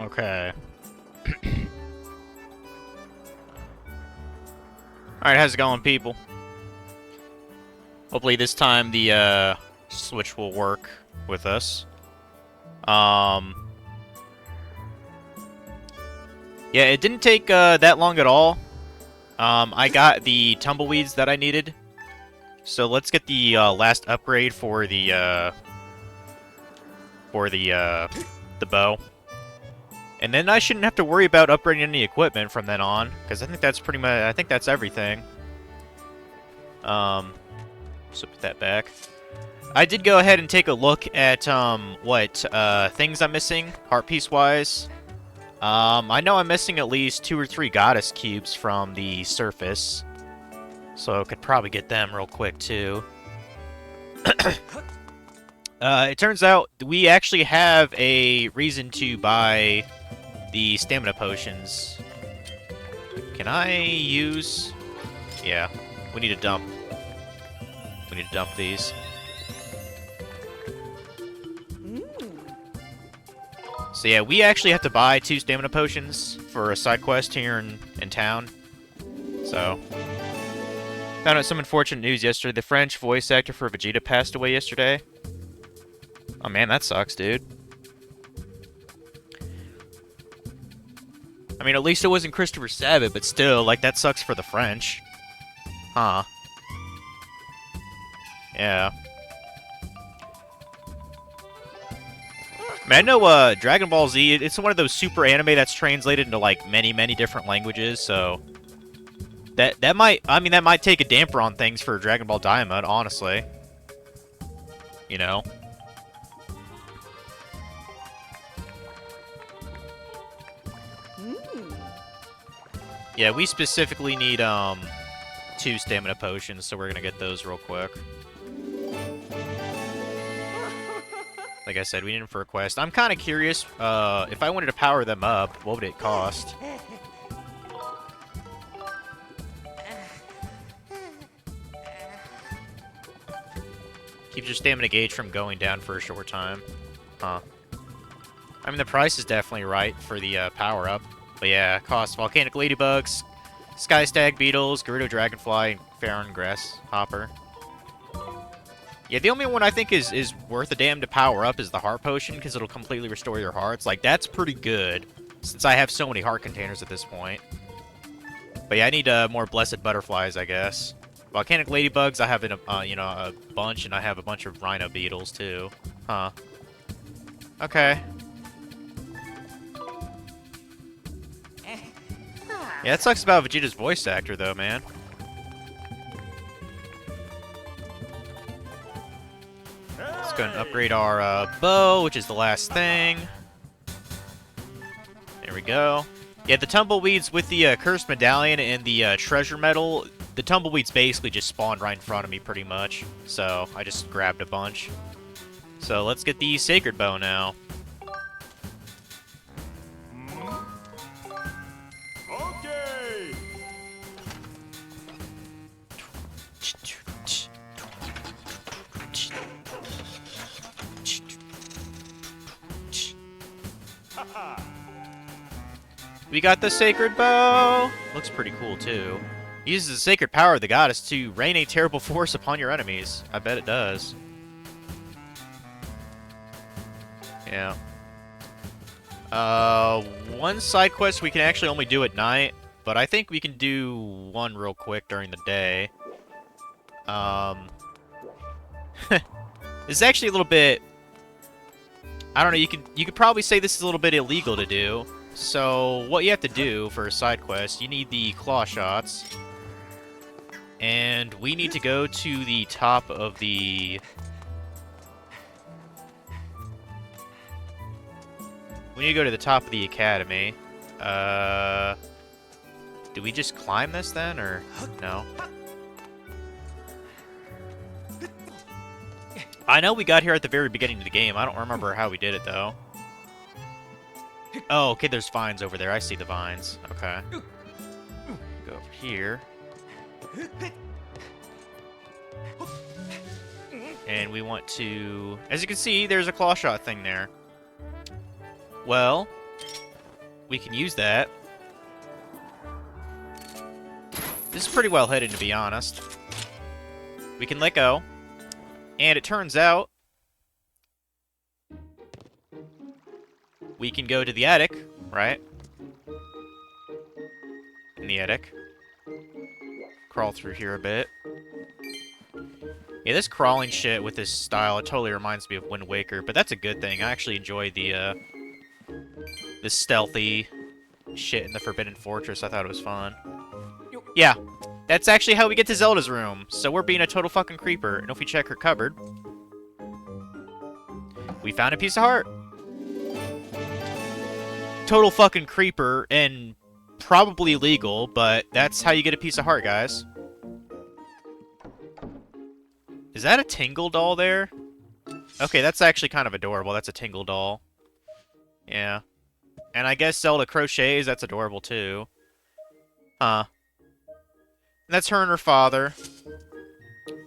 Okay. Alright, how's it going, people? Hopefully this time the Switch will work with us. Yeah, it didn't take that long at all. I got the tumbleweeds that I needed. So let's get the last upgrade for the bow. And then I shouldn't have to worry about upgrading any equipment from then on, because I think that's pretty much, I think that's everything. So put that back. I did go ahead and take a look at what things I'm missing, heart piece wise. I know I'm missing at least 2 or 3 goddess cubes from the surface, so I could probably get them real quick too. It turns out we actually have a reason to buy the stamina potions. Can I use? Yeah, we need to dump. We need to dump these. So yeah, we actually have to buy 2 stamina potions for a side quest here in town. So, found out some unfortunate news yesterday. The French voice actor for Vegeta passed away yesterday. Oh man, that sucks, dude. I mean, at least it wasn't Christopher Sabat, but still, like, that sucks for the French. Huh. Yeah. I mean, I know Dragon Ball Z, it's one of those super anime that's translated into, like, many, many different languages, so... That might, I mean, that might take a damper on things for Dragon Ball Daima, honestly. You know? Yeah, we specifically need, 2 stamina potions, so we're gonna get those real quick. Like I said, we need them for a quest. I'm kind of curious, if I wanted to power them up, what would it cost? Keeps your stamina gauge from going down for a short time. Huh. I mean, the price is definitely right for the power up. But yeah, costs volcanic ladybugs, sky stag beetles, Gerudo dragonfly, and Farron grasshopper. Yeah, the only one I think is worth a damn to power up is the heart potion, because it'll completely restore your hearts. Like, that's pretty good, since I have so many heart containers at this point. But yeah, I need more blessed butterflies, I guess. Volcanic ladybugs, I have a bunch, and I have a bunch of rhino beetles too. Huh. Okay. Yeah, that sucks about Vegeta's voice actor, though, man. Let's go and upgrade our bow, which is the last thing. There we go. Yeah, the tumbleweeds with the cursed medallion and the treasure medal, the tumbleweeds basically just spawned right in front of me, pretty much. So I just grabbed a bunch. So let's get the sacred bow now. Okay. We got the sacred bow. Looks pretty cool too. Uses the sacred power of the goddess to rain a terrible force upon your enemies. I bet it does. Yeah. One side quest we can actually only do at night, but I think we can do one real quick during the day. This is actually a little bit... I don't know, you could probably say this is a little bit illegal to do. So, what you have to do for a side quest, you need the claw shots. And we need to go to the top of the... We need to go to the top of the academy. Do we just climb this then, or no? I know we got here at the very beginning of the game. I don't remember how we did it, though. Oh, okay, there's vines over there. I see the vines. Okay. Go over here. And we want to... As you can see, there's a claw shot thing there. Well, we can use that. This is pretty well hidden, to be honest. We can let go. And it turns out we can go to the attic, right? In the attic. Crawl through here a bit. Yeah, this crawling shit with this style, it totally reminds me of Wind Waker, but that's a good thing. I actually enjoy the stealthy shit in the Forbidden Fortress. I thought it was fun. Yeah, that's actually how we get to Zelda's room. So we're being a total fucking creeper. And if we check her cupboard, we found a piece of heart. Total fucking creeper and probably illegal, but that's how you get a piece of heart, guys. Is that a Tingle doll there? Okay, that's actually kind of adorable. That's a Tingle doll. Yeah. And I guess Zelda crochets, that's adorable too. Huh. And that's her and her father.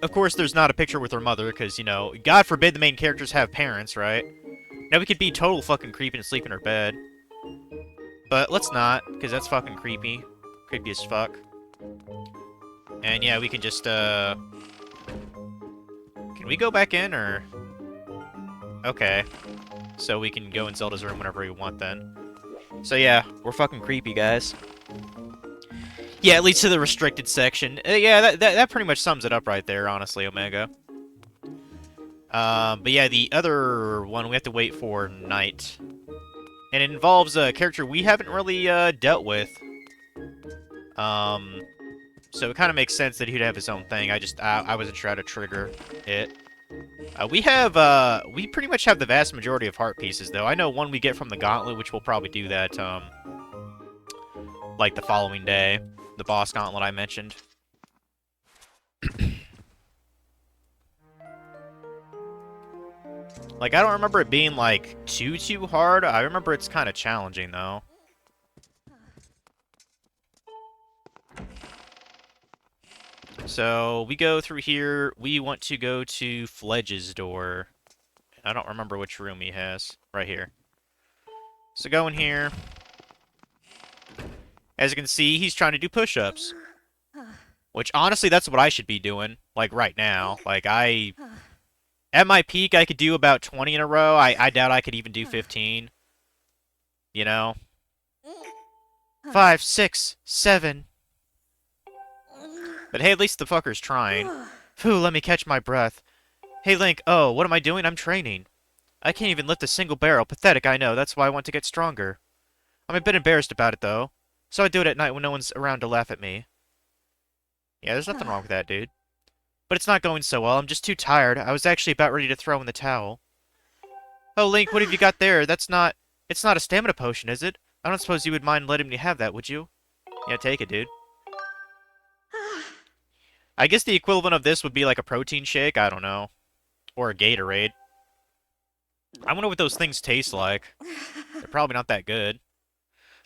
Of course, there's not a picture with her mother, because, you know, God forbid the main characters have parents, right? Now we could be total fucking creepy and sleep in her bed. But let's not, because that's fucking creepy. Creepy as fuck. And yeah, we can just, Can we go back in, or... Okay. So we can go in Zelda's room whenever we want, then. So yeah, we're fucking creepy, guys. Yeah, it leads to the restricted section. Yeah, that pretty much sums it up right there, honestly, Omega. But yeah, the other one we have to wait for night. And it involves a character we haven't really dealt with. So it kind of makes sense that he'd have his own thing. I wasn't sure how to trigger it. We pretty much have the vast majority of heart pieces, though. I know one we get from the gauntlet, which we'll probably do that, like the following day. The boss gauntlet I mentioned. Like, I don't remember it being, like, too hard. I remember it's kind of challenging, though. So, we go through here. We want to go to Fledge's door. I don't remember which room he has. Right here. So, go in here. As you can see, he's trying to do push-ups. Which, honestly, that's what I should be doing. Like, right now. Like, at my peak, I could do about 20 in a row. I doubt I could even do 15. You know? 5, 6, 7. But hey, at least the fucker's trying. Phew, let me catch my breath. Hey, Link, oh, what am I doing? I'm training. I can't even lift a single barrel. Pathetic, I know. That's why I want to get stronger. I'm a bit embarrassed about it, though. So I do it at night when no one's around to laugh at me. Yeah, there's nothing wrong with that, dude. But it's not going so well. I'm just too tired. I was actually about ready to throw in the towel. Oh, Link, what have you got there? It's not a stamina potion, is it? I don't suppose you would mind letting me have that, would you? Yeah, take it, dude. I guess the equivalent of this would be like a protein shake. I don't know. Or a Gatorade. I wonder what those things taste like. They're probably not that good.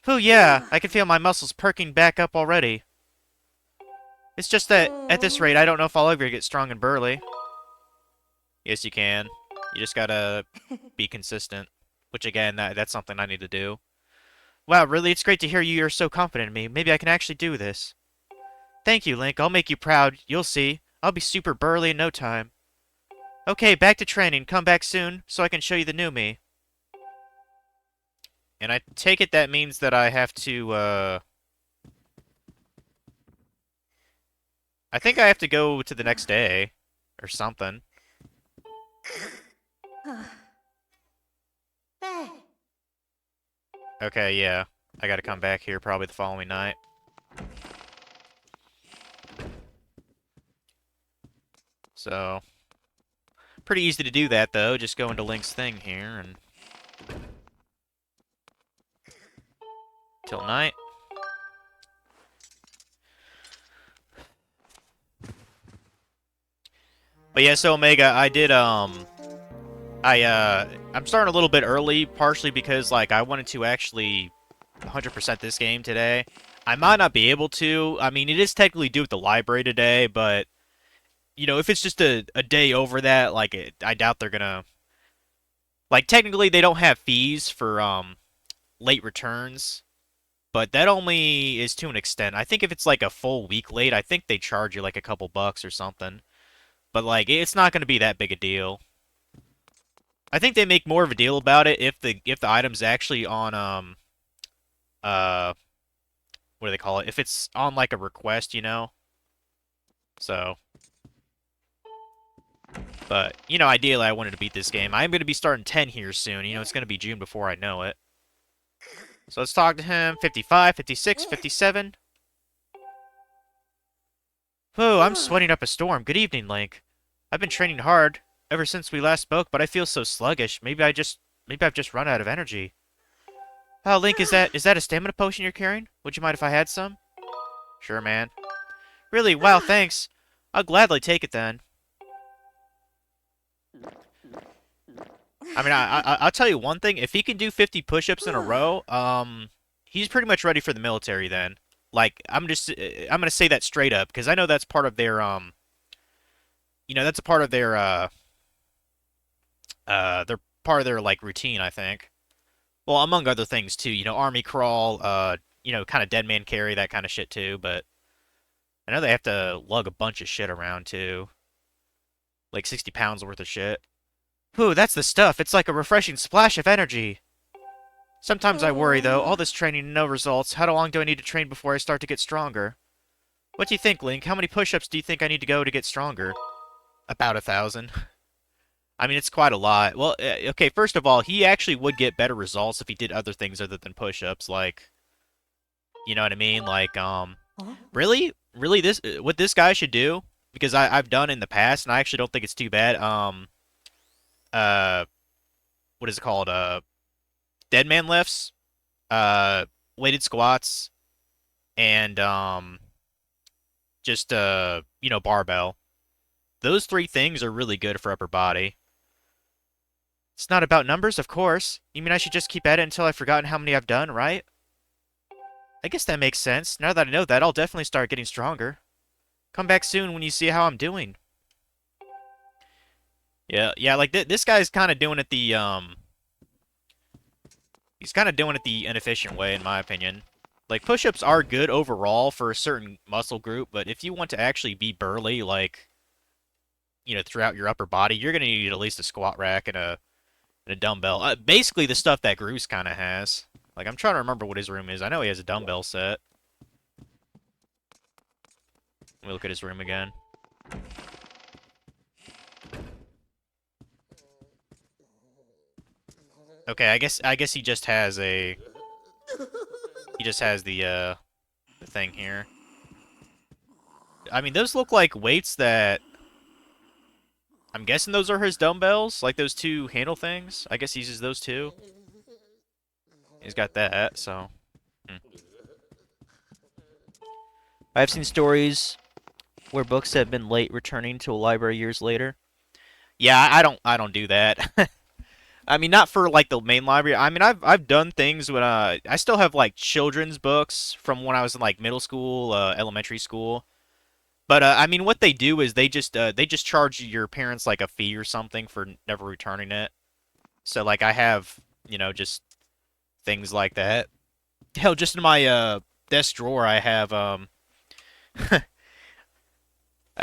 Oh, yeah. I can feel my muscles perking back up already. It's just that, at this rate, I don't know if I'll ever get strong and burly. Yes, you can. You just gotta be consistent. Which, again, that's something I need to do. Wow, really? It's great to hear you're so confident in me. Maybe I can actually do this. Thank you, Link. I'll make you proud. You'll see. I'll be super burly in no time. Okay, back to training. Come back soon, so I can show you the new me. And I take it that means that I have to, I think I have to go to the next day. Or something. Okay, yeah. I gotta come back here probably the following night. So, pretty easy to do that, though. Just go into Link's thing here, and... till night. But yeah, so Omega, I did, I'm starting a little bit early, partially because, like, I wanted to actually 100% this game today. I might not be able to. I mean, it is technically due at the library today, but... You know, if it's just a day over that, like, I doubt they're gonna... Like, technically, they don't have fees for, late returns, but that only is to an extent. I think if it's like a full week late, I think they charge you like a couple bucks or something. But like it's not going to be that big a deal. I think they make more of a deal about it if the item's actually on uh what do they call it? If it's on like a request, you know. So, but you know, ideally I wanted to beat this game. I'm going to be starting 10 here soon. You know, it's going to be June before I know it. So let's talk to him. 55, 56, 57. Oh, I'm sweating up a storm. Good evening, Link. I've been training hard ever since we last spoke, but I feel so sluggish. Maybe I've just run out of energy. Oh, Link, is that a stamina potion you're carrying? Would you mind if I had some? Sure, man. Really? Wow, thanks. I'll gladly take it then. I mean, I'll tell you one thing. If he can do 50 push-ups in a row, he's pretty much ready for the military then. Like, I'm gonna say that straight up because I know that's part of their you know, that's a part of they're part of their like routine, I think. Well, among other things too. You know, army crawl, you know, kind of dead man carry that kind of shit too. But I know they have to lug a bunch of shit around too, like 60 pounds worth of shit. Ooh, that's the stuff. It's like a refreshing splash of energy. Sometimes I worry, though. All this training and no results. How long do I need to train before I start to get stronger? What do you think, Link? How many push-ups do you think I need to go to get stronger? About 1,000. I mean, it's quite a lot. Well, okay, first of all, he actually would get better results if he did other things other than push-ups, like, you know what I mean? Like, really? Really, what this guy should do, because I've done in the past, and I actually don't think it's too bad, uh, what is it called? Dead man lifts, weighted squats, and just you know, barbell. Those three things are really good for upper body. It's not about numbers, of course. You mean I should just keep at it until I've forgotten how many I've done, right? I guess that makes sense. Now that I know that, I'll definitely start getting stronger. Come back soon when you see how I'm doing. Yeah, like this guy's kind of doing it the he's kind of doing it the inefficient way in my opinion. Like push-ups are good overall for a certain muscle group, but if you want to actually be burly like you know throughout your upper body, you're going to need at least a squat rack and a dumbbell. Basically the stuff that Groose kind of has. Like I'm trying to remember what his room is. I know he has a dumbbell set. Let me look at his room again. Okay, I guess he just has a he just has the thing here. I mean, those look like weights that I'm guessing those are his dumbbells, like those two handle things. I guess he uses those two. He's got that, so. Hmm. I've seen stories where books have been late returning to a library years later. Yeah, I don't do that. I mean, not for like the main library. I mean, I've done things when I still have like children's books from when I was in like middle school, elementary school. But I mean, what they do is they just charge your parents like a fee or something for never returning it. So like I have, you know, just things like that. Hell, just in my desk drawer I have I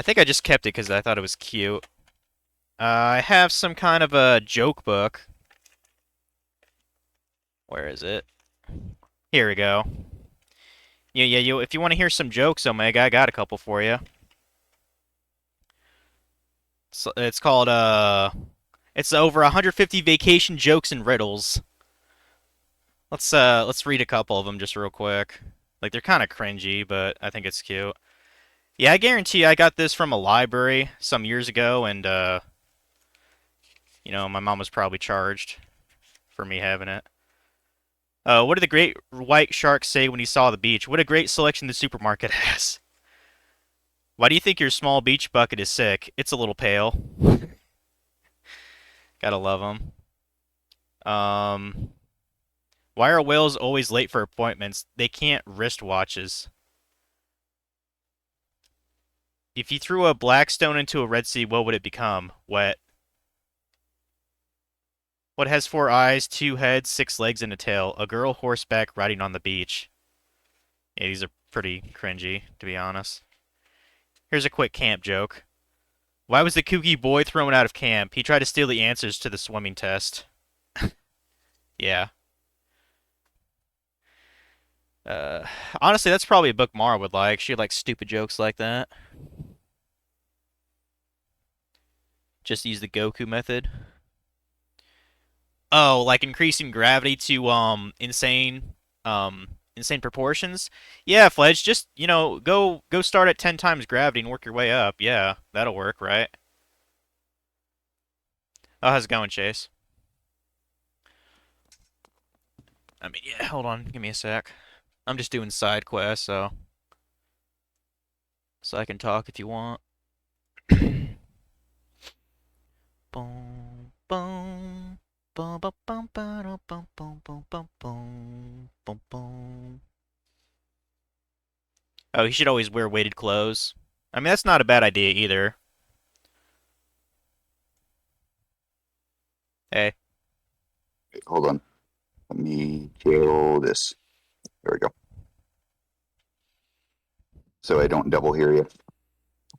think I just kept it because I thought it was cute. I have some kind of a joke book. Where is it? Here we go. Yeah, you. If you want to hear some jokes, Omega, I got a couple for you. So it's called it's over 150 vacation jokes and riddles. Let's read a couple of them just real quick. Like they're kind of cringy, but I think it's cute. Yeah, I guarantee I got this from a library some years ago, and you know, my mom was probably charged for me having it. What did the great white shark say when he saw the beach? What a great selection the supermarket has. Why do you think your small beach bucket is sick? It's a little pale. Gotta love them. Why are whales always late for appointments? They can't wristwatches. If you threw a black stone into a Red Sea, what would it become? Wet. What has 4 eyes, 2 heads, 6 legs, and a tail? A girl horseback riding on the beach. Yeah, these are pretty cringy, to be honest. Here's a quick camp joke. Why was the kooky boy thrown out of camp? He tried to steal the answers to the swimming test. Yeah. Uh, Honestly, that's probably a book Mara would like. She likes stupid jokes like that. Just use the Goku method. Oh, like increasing gravity to insane proportions. Yeah, Fledge, just go start at 10 times gravity and work your way up. Yeah, that'll work, right? Oh, how's it going, Chase? I mean, yeah, hold on, give me a sec. I'm just doing side quests, so I can talk if you want. Boom, boom, boom, boom, boom, boom, boom, boom, boom, boom, boom, boom, boom. Oh, he should always wear weighted clothes. I mean, that's not a bad idea either. Hey, Wait, hold on. Let me kill this. There we go. So I don't double hear you.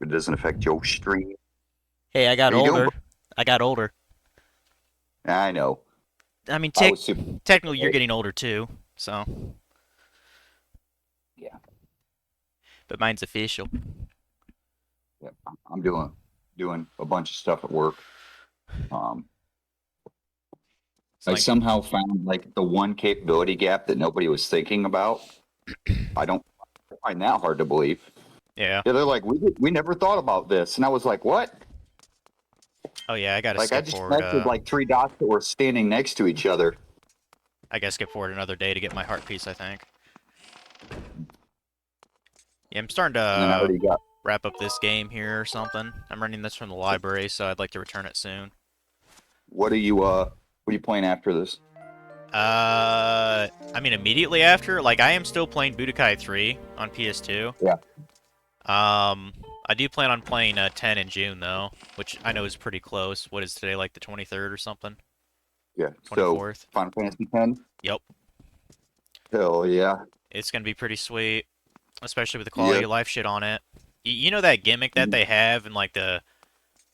It doesn't affect your stream. hey, I got How you doing, older. I got older. I know. I mean, I was super. technically, you're getting older too, so. Yeah. But mine's official. Yeah. I'm doing a bunch of stuff at work. It's I like, somehow found like the one capability gap that nobody was thinking about. I don't find that hard to believe. yeah. Yeah, they're like, we never thought about this, and I was like, what? Oh yeah, I gotta Like I skip just forward. connected like 3 dots that were standing next to each other. I gotta skip forward another day to get my heart piece, I think. Yeah, I'm starting And then I to already got. wrap up this game here or something. I'm running this from the library, so I'd like to return it soon. What are you playing after this? I mean, immediately after, like, I am still playing Budokai 3 on PS2. Yeah. I do plan on playing 10 in June, though, which I know is pretty close. What is today, like the 23rd or something? Yeah. So 24th? Final Fantasy X. Yep. Hell yeah. It's gonna be pretty sweet, especially with the quality Yeah. of life shit on it. You know that gimmick that they have in like the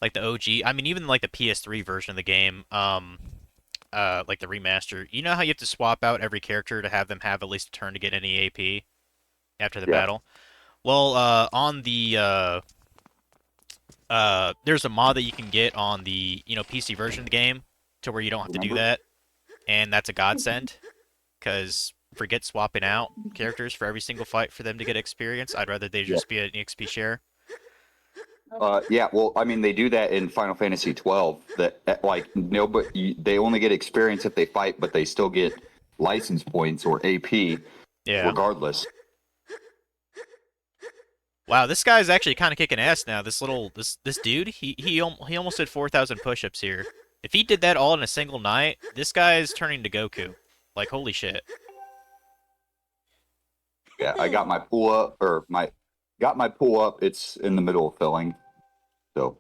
OG. I mean, even like the PS3 version of the game. Like the remaster. You know how you have to swap out every character to have them have at least a turn to get any AP after the Yeah. battle. Well, on the there's a mod that you can get on the PC version of the game to where you don't have to do Remember? that, and that's a godsend. Cause forget swapping out characters for every single fight for them to get experience. I'd rather they Yeah. just be an EXP share. Yeah. Well, I mean, they do that in Final Fantasy 12. That like nobody, they only get experience if they fight, but they still get license points or AP Yeah. regardless. Wow, this guy's actually kind of kicking ass now. This dude, he almost did 4,000 push-ups here. If he did that all in a single night, this guy is turning to Goku. Like holy shit. Yeah, I got my pull up got my pull up. It's in the middle of filling, so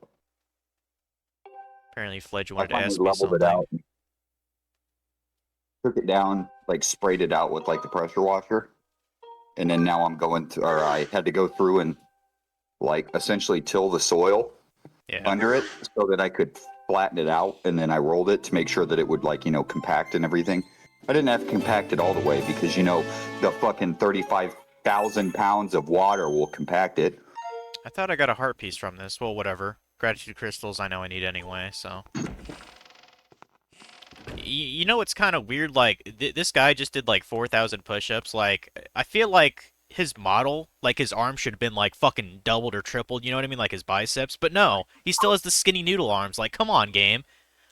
Apparently Fledge I wanted to finally ask me leveled it something. out. Took it down, like sprayed it out with like the pressure washer, and then now I'm going to, or I had to go through and like essentially till the soil Yeah. under it so that I could flatten it out, and then I rolled it to make sure that it would like compact and everything. I didn't have to compact it all the way because the fucking 35,000 pounds of water will compact it. I thought I got a heart piece from this. Well, whatever. Gratitude crystals I know I need anyway, so. You know what's kind of weird? Like, this guy just did like 4,000 push-ups. Like, I feel like his model, like his arm should have been like fucking doubled or tripled, you know what I mean? Like his biceps. But no, he still has the skinny noodle arms. Like, come on, game.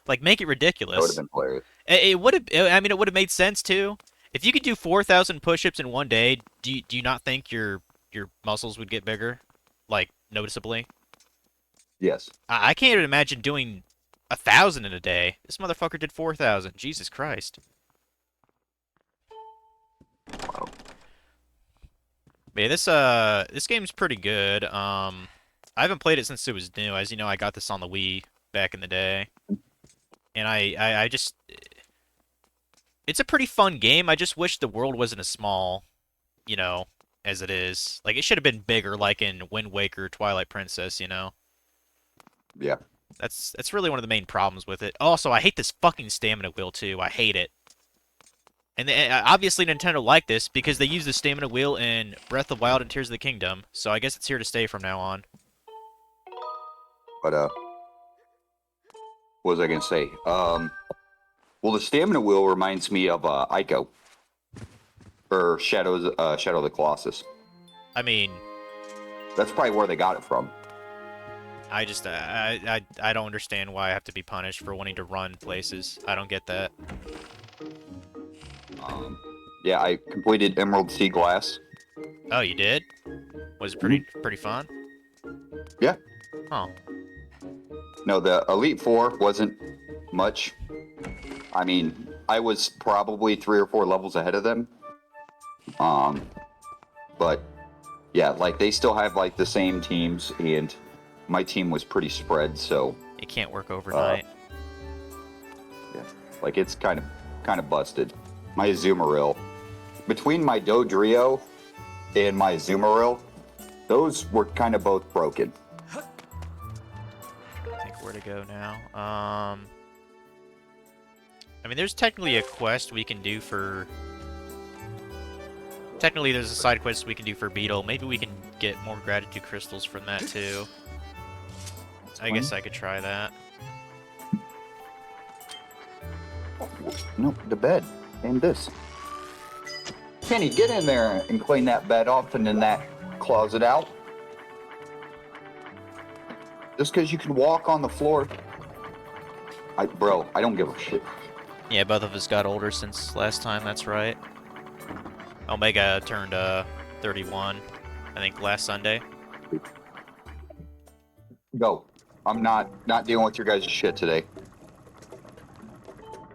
Like, make it That would have ridiculous. been hilarious. It would have, I mean, it would have made sense too. If you could do 4,000 push-ups in one day, do you not think your muscles would get bigger? Like, noticeably? Yes. I can't even imagine doing 1,000 in a day. This motherfucker did 4,000. Jesus Christ. Wow. But yeah, this game's pretty good. I haven't played it since it was new. As you know, I got this on the Wii back in the day, and I just it's a pretty fun game. I just wish the world wasn't as small, you know, as it is. Like it should have been bigger, like in Wind Waker, Twilight Princess. You know, Yeah. that's really one of the main problems with it. Also, I hate this fucking stamina wheel too. I hate it. And obviously Nintendo liked this because they used the stamina wheel in Breath of the Wild and Tears of the Kingdom. So I guess it's here to stay from now on. But what was I gonna say? Well, the stamina wheel reminds me of Ico or Shadow of the Colossus. I mean, That's probably where they got it from. I just I don't understand why I have to be punished for wanting to run places. I don't get that. Yeah, I completed Emerald Sea Glass. Oh, you did? Was it pretty fun? Yeah. Oh, No, the Elite Four wasn't much. I mean, I was probably 3 or 4 levels ahead of them. But yeah, like they still have like the same teams, and my team was pretty spread, so it can't work overnight. yeah, like it's kind of busted. My Azumarill, between my Dodrio and my Azumarill, those were kind of both broken. Think where to go now. I mean, there's technically a quest we can do for. Technically, there's a side quest we can do for Beetle. Maybe we can get more gratitude crystals from that too. I guess I could try that. No, the bed and this. Kenny, get in there and clean that bed off and then that closet out. Just because you can walk on the floor. Bro, I don't give a shit. Yeah, both of us got older since last time. That's right. Omega turned 31, I think, last Sunday. Go. I'm not dealing with your guys' shit today.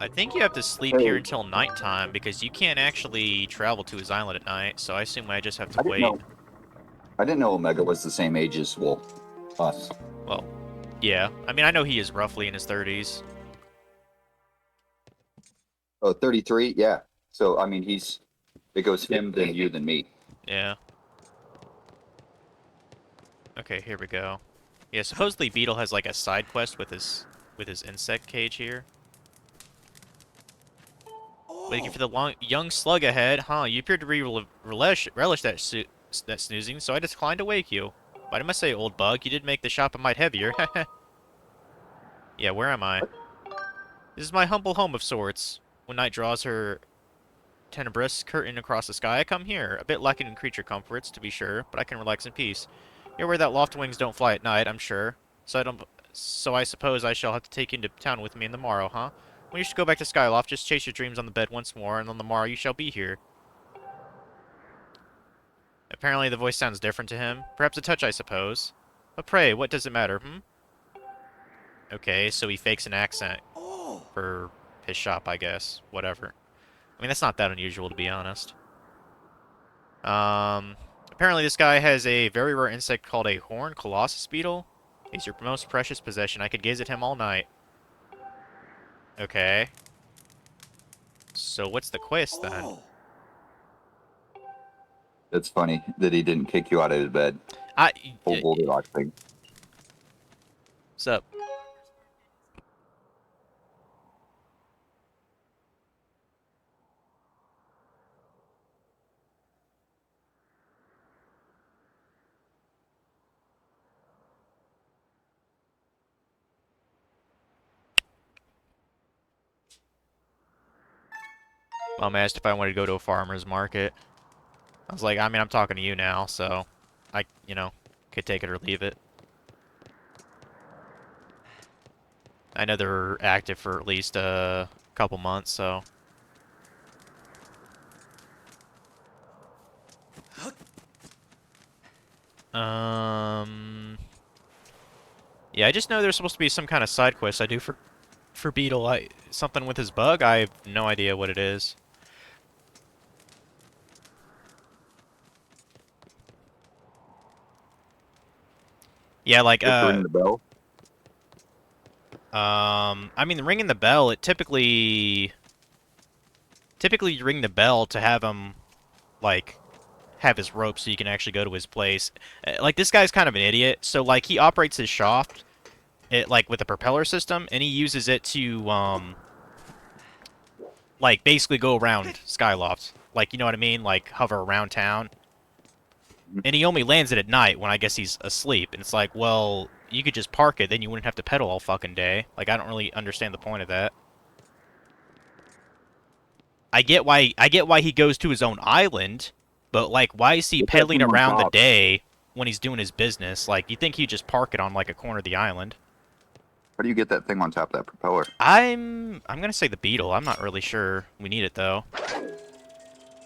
I think you have to sleep here until nighttime because you can't actually travel to his island at night. So I assume I just have to wait. I didn't know Omega was the same age as us. Well, yeah. I mean, I know he is roughly in his 30s. Oh, 33? Yeah. So, I mean, it goes him, then you, then me. Yeah. Okay, here we go. Yeah, supposedly Beetle has like a side quest with his insect cage here. Waiting for the young slug ahead, huh? You appear to relish that snoozing, so I declined to wake you. But I must say, old bug, you did make the shop a mite heavier. Yeah, where am I? This is my humble home of sorts. When night draws her tenebrous curtain across the sky, I come here. A bit lacking in creature comforts, to be sure, but I can relax in peace. You're where that loft wings don't fly at night, I'm sure. So I suppose I shall have to take you into town with me in the morrow, huh? When you should go back to Skyloft, just chase your dreams on the bed once more, and on the morrow you shall be here. Apparently the voice sounds different to him. Perhaps a touch, I suppose. But pray, what does it matter, Okay, so he fakes an accent for his shop, I guess. Whatever. I mean, that's not that unusual, to be honest. Apparently this guy has a very rare insect called a horned colossus beetle. He's your most precious possession. I could gaze at him all night. Okay. So what's the quest, then? It's funny that he didn't kick you out of his bed. Whole Goldilocks thing. What's up? Mom asked if I wanted to go to a farmer's market. I was like, I mean, I'm talking to you now, so I, could take it or leave it. I know they're active for at least a couple months, so. Yeah, I just know there's supposed to be some kind of side quest I do for Beetle. Something with his bug. I have no idea what it is. Yeah, like Ring the bell. I mean, ringing the bell. It typically typically you ring the bell to have him, like, have his rope so you can actually go to his place. Like, this guy's kind of an idiot. So, like, he operates his shaft, like, with a propeller system, and he uses it to, like, basically go around Skyloft. Like, you know what I mean? Like, hover around town. And he only lands it at night when I guess he's asleep. And it's like, well, you could just park it, then you wouldn't have to pedal all fucking day. Like, I don't really understand the point of that. I get why he goes to his own island, but like why is he Get that pedaling thing on around the top. day when he's doing his business? Like you think he'd just park it on like a corner of the island. How do you get that thing on top of that propeller? I'm gonna say the Beetle. I'm not really sure. We need it though.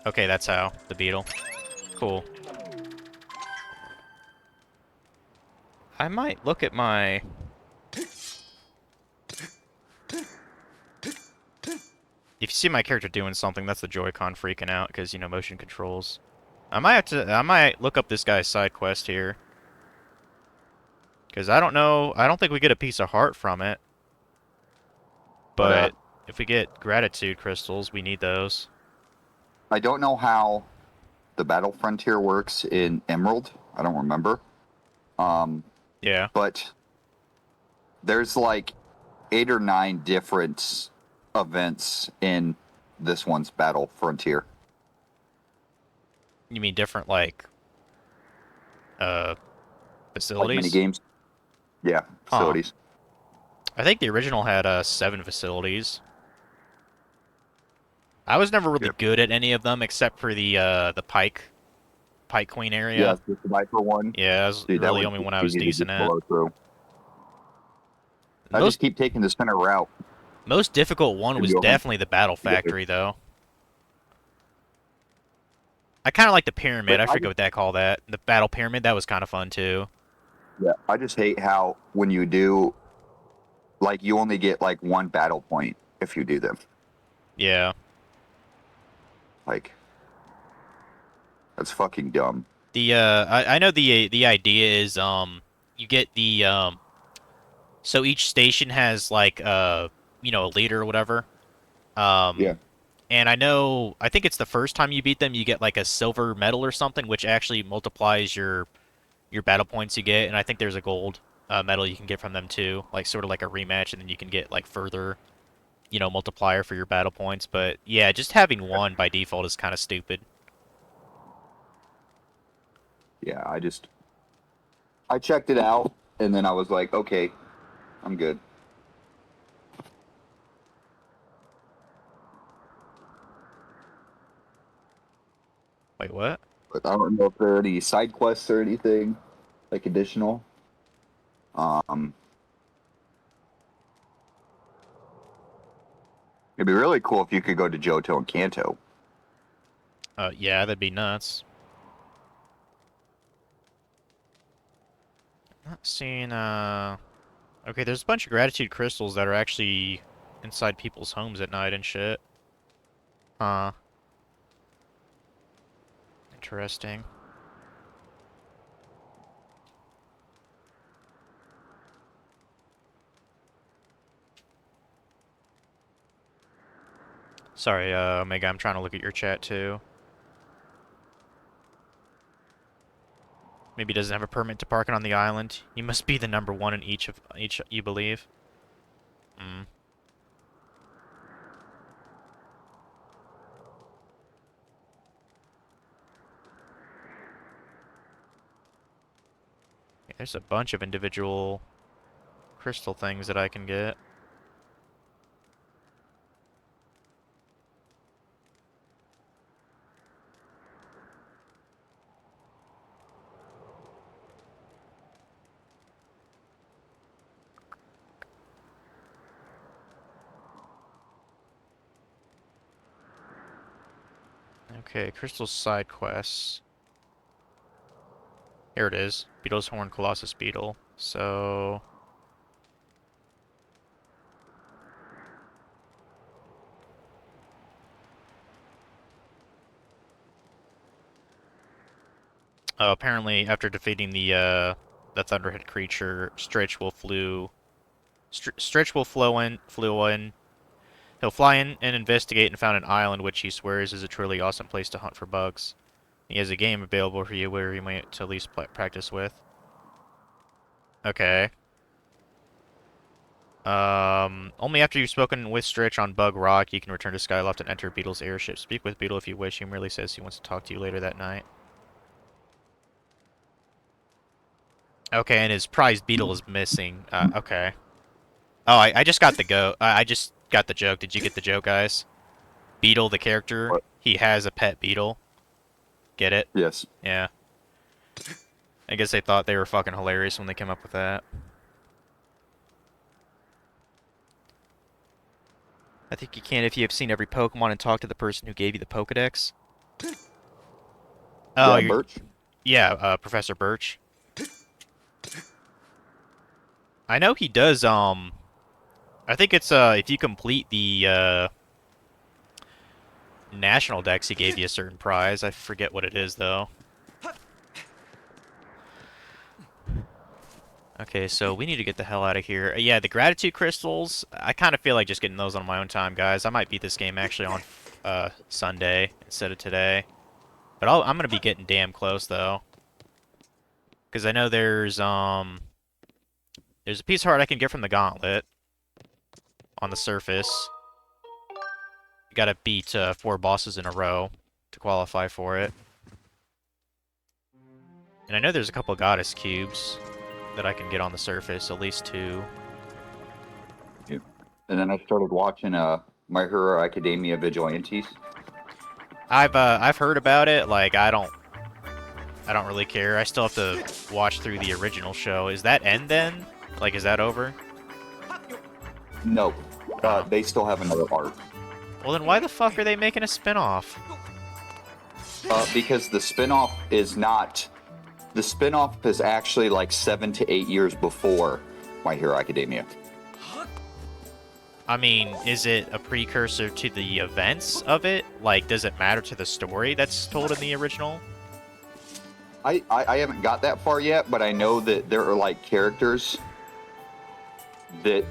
Okay, that's how. The Beetle. Cool. I might look at my if you see my character doing something, that's the Joy-Con freaking out because, you know, motion controls. I might look up this guy's side quest here. Because I don't know, I don't think we get a piece of heart from it. But if we get gratitude crystals, we need those. I don't know how the battle frontier works in Emerald. I don't remember. Yeah. But there's like 8 or 9 different events in this one's battle frontier. You mean different, like, Like facilities? mini games. Yeah, facilities. I think the original had 7 facilities. I was never really good at any of them except for the Pike Queen area. Yeah, the Viper one. Yeah, that was Dude, really that the only one I was easy to decent just at. blow through. I Most just keep taking the center route. most difficult one was Go ahead. definitely the Battle Factory, though. I kind of like the pyramid. But I forget what they call that. The Battle Pyramid, that was kind of fun, too. Yeah, I just hate how when you do, like, you only get like 1 battle point if you do them. Yeah. Like, that's fucking dumb. I know the idea is, you get the, so each station has, like, you know, a leader or whatever. Yeah. And I think it's the first time you beat them, you get, like, a silver medal or something, which actually multiplies your battle points you get, and I think there's a gold medal you can get from them too, like sort of like a rematch, and then you can get like further, you know, multiplier for your battle points. But yeah, just having one by default is kind of stupid. Yeah, I checked it out and then I was like, okay, I'm good. Wait, what? But I don't know if there are any side quests or anything like additional. It'd be really cool if you could go to Johto and Kanto. Yeah, that'd be nuts. Not seeing, okay, there's a bunch of gratitude crystals that are actually inside people's homes at night and shit. Huh. Interesting. Sorry, Omega, I'm trying to look at your chat too. Maybe he doesn't have a permit to parking on the island. You must be the number 1 in each you believe. Hmm. Yeah, there's a bunch of individual crystal things that I can get. Okay, crystal side quests. Here it is. Beetle's Horn Colossus Beetle. So... apparently, after defeating the Thunderhead creature, Stretch will flew in. Flew in. He'll fly in and investigate and found an island which he swears is a truly awesome place to hunt for bugs. He has a game available for you where you might to at least practice with. Okay. Only after you've spoken with Stritch on Bug Rock, you can return to Skyloft and enter Beetle's airship. Speak with Beetle if you wish. He merely says he wants to talk to you later that night. Okay, and his prized beetle is missing. Okay. Oh, I just got the I just got the joke. Did you get the joke, guys? Beetle, the character, What? he has a pet beetle. Get it? Yes. Yeah. I guess they thought they were fucking hilarious when they came up with that. I think you can if you have seen every Pokemon and talked to the person who gave you the Pokedex. Oh, Yeah, Birch. yeah, Professor Birch. I know he does, I think it's, if you complete the, National Dex, he gave you a certain prize. I forget what it is, though. Okay, so we need to get the hell out of here. Yeah, the Gratitude Crystals, I kind of feel like just getting those on my own time, guys. I might beat this game actually on, Sunday instead of today. But I'm gonna be getting damn close, though. Because I know there's a piece of heart I can get from the Gauntlet on the surface. You gotta beat 4 bosses in a row to qualify for it. And I know there's a couple of Goddess Cubes that I can get on the surface, at least 2. Yeah. And then I started watching My Hero Academia Vigilantes. I've heard about it. like I don't really care. I still have to watch through the original show. Is that end then? Like, is that over? No, they still have another arc. Well, then why the fuck are they making a spin-off? Because the spinoff is not. The spinoff is actually like 7 to 8 years before My Hero Academia. I mean, is it a precursor to the events of it? Like, does it matter to the story that's told in the original? I haven't got that far yet, but I know that there are like characters that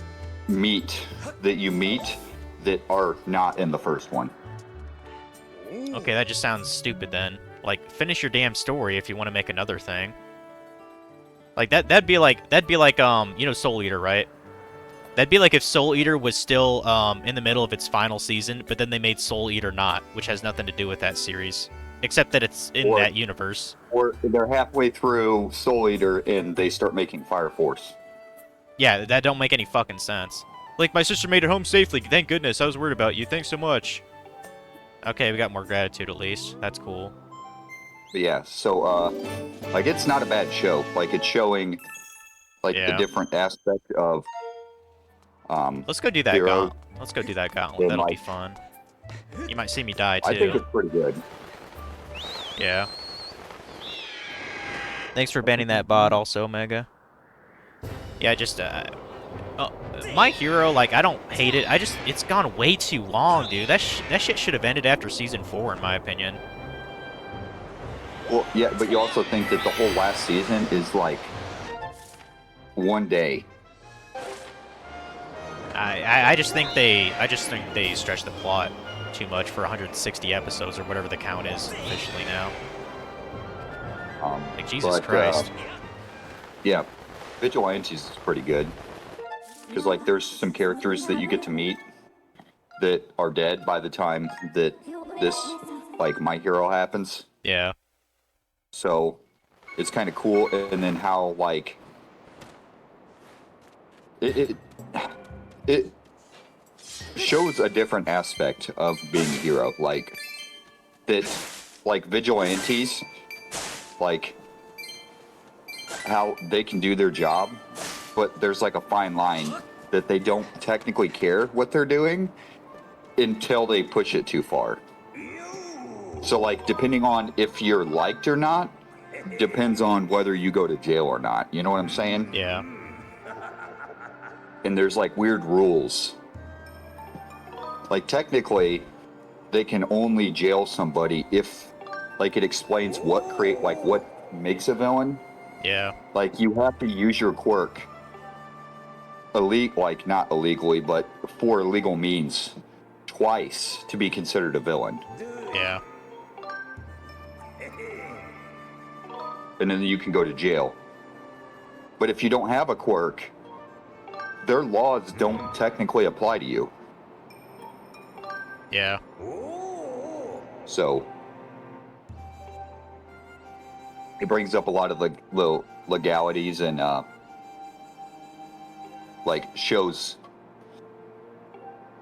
you meet that are not in the first one. Okay, that just sounds stupid then. Like, finish your damn story if you want to make another thing. Like, that'd be like, you know Soul Eater, right? That'd be like if Soul Eater was still, in the middle of its final season, but then they made Soul Eater not, which has nothing to do with that series. Except that it's in that universe. Or they're halfway through Soul Eater and they start making Fire Force. Yeah, that don't make any fucking sense. Like, my sister made it home safely. Thank goodness. I was worried about you. Thanks so much. Okay, we got more gratitude at least. That's cool. But yeah, so, like, it's not a bad show. Like, it's showing, like, the different aspect of, Let's go do that Hero. gauntlet. Let's go do that gauntlet. That'll be fun. You might see me die, too. I think it's pretty good. Yeah. Thanks for banning that bot also, Mega. Yeah, just, My Hero, like, I don't hate it. It's gone way too long, dude. That shit should have ended after Season 4, in my opinion. Well, yeah, but you also think that the whole last season is, like, one day. I just think they stretched the plot too much for 160 episodes or whatever the count is officially now. Like, Jesus Christ. Yeah, Vigilantes is pretty good. Because, like, there's some characters that you get to meet that are dead by the time that this, like, My Hero happens. Yeah. So, it's kind of cool. And then how, like, it shows a different aspect of being a hero. Like, that, like, Vigilantes, like, how they can do their job, but there's like a fine line that they don't technically care what they're doing until they push it too far. So, like, depending on if you're liked or not, depends on whether you go to jail or not. You know what I'm saying? Yeah. And there's like weird rules. Like, technically, they can only jail somebody if, like, it explains what makes a villain. Yeah. Like, you have to use your quirk, not illegally, but for legal means twice to be considered a villain. Yeah. And then you can go to jail. But if you don't have a quirk, their laws don't technically apply to you. Yeah. So it brings up a lot of the little legalities and like shows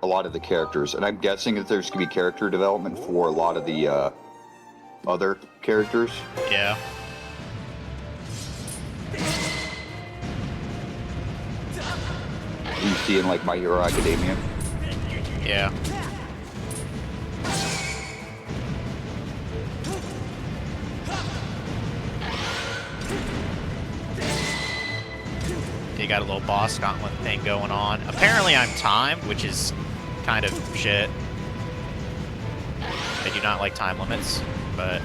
a lot of the characters. And I'm guessing that there's gonna be character development for a lot of the other characters. Yeah. You see in like My Hero Academia. Yeah. You got a little boss gauntlet thing going on. Apparently I'm timed, which is kind of shit. I do not like time limits, but...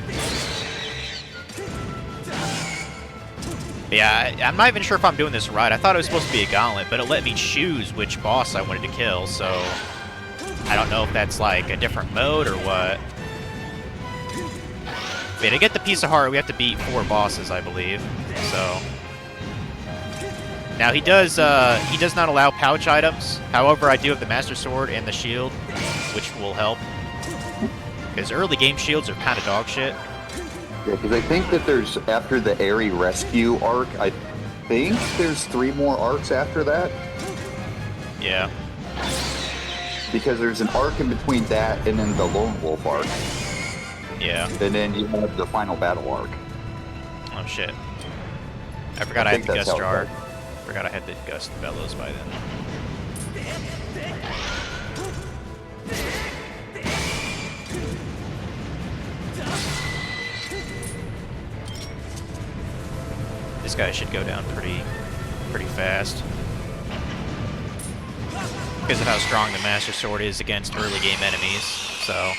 Yeah, I'm not even sure if I'm doing this right. I thought it was supposed to be a gauntlet, but it let me choose which boss I wanted to kill, so... I don't know if that's like a different mode or what. But to get the piece of heart, we have to beat 4 bosses, I believe. So... Now he does not allow pouch items. However, I do have the Master Sword and the shield, which will help. Because early game shields are kind of dog shit. Yeah, because I think that there's, after the Aerie Rescue arc, I think there's 3 more arcs after that. Yeah. Because there's an arc in between that and then the Lone Wolf arc. Yeah. And then you have the final battle arc. Oh shit. I forgot I had the Gust Jar. Forgot I had the Gust Bellows by then. This guy should go down pretty fast. Because of how strong the Master Sword is against early game enemies, so...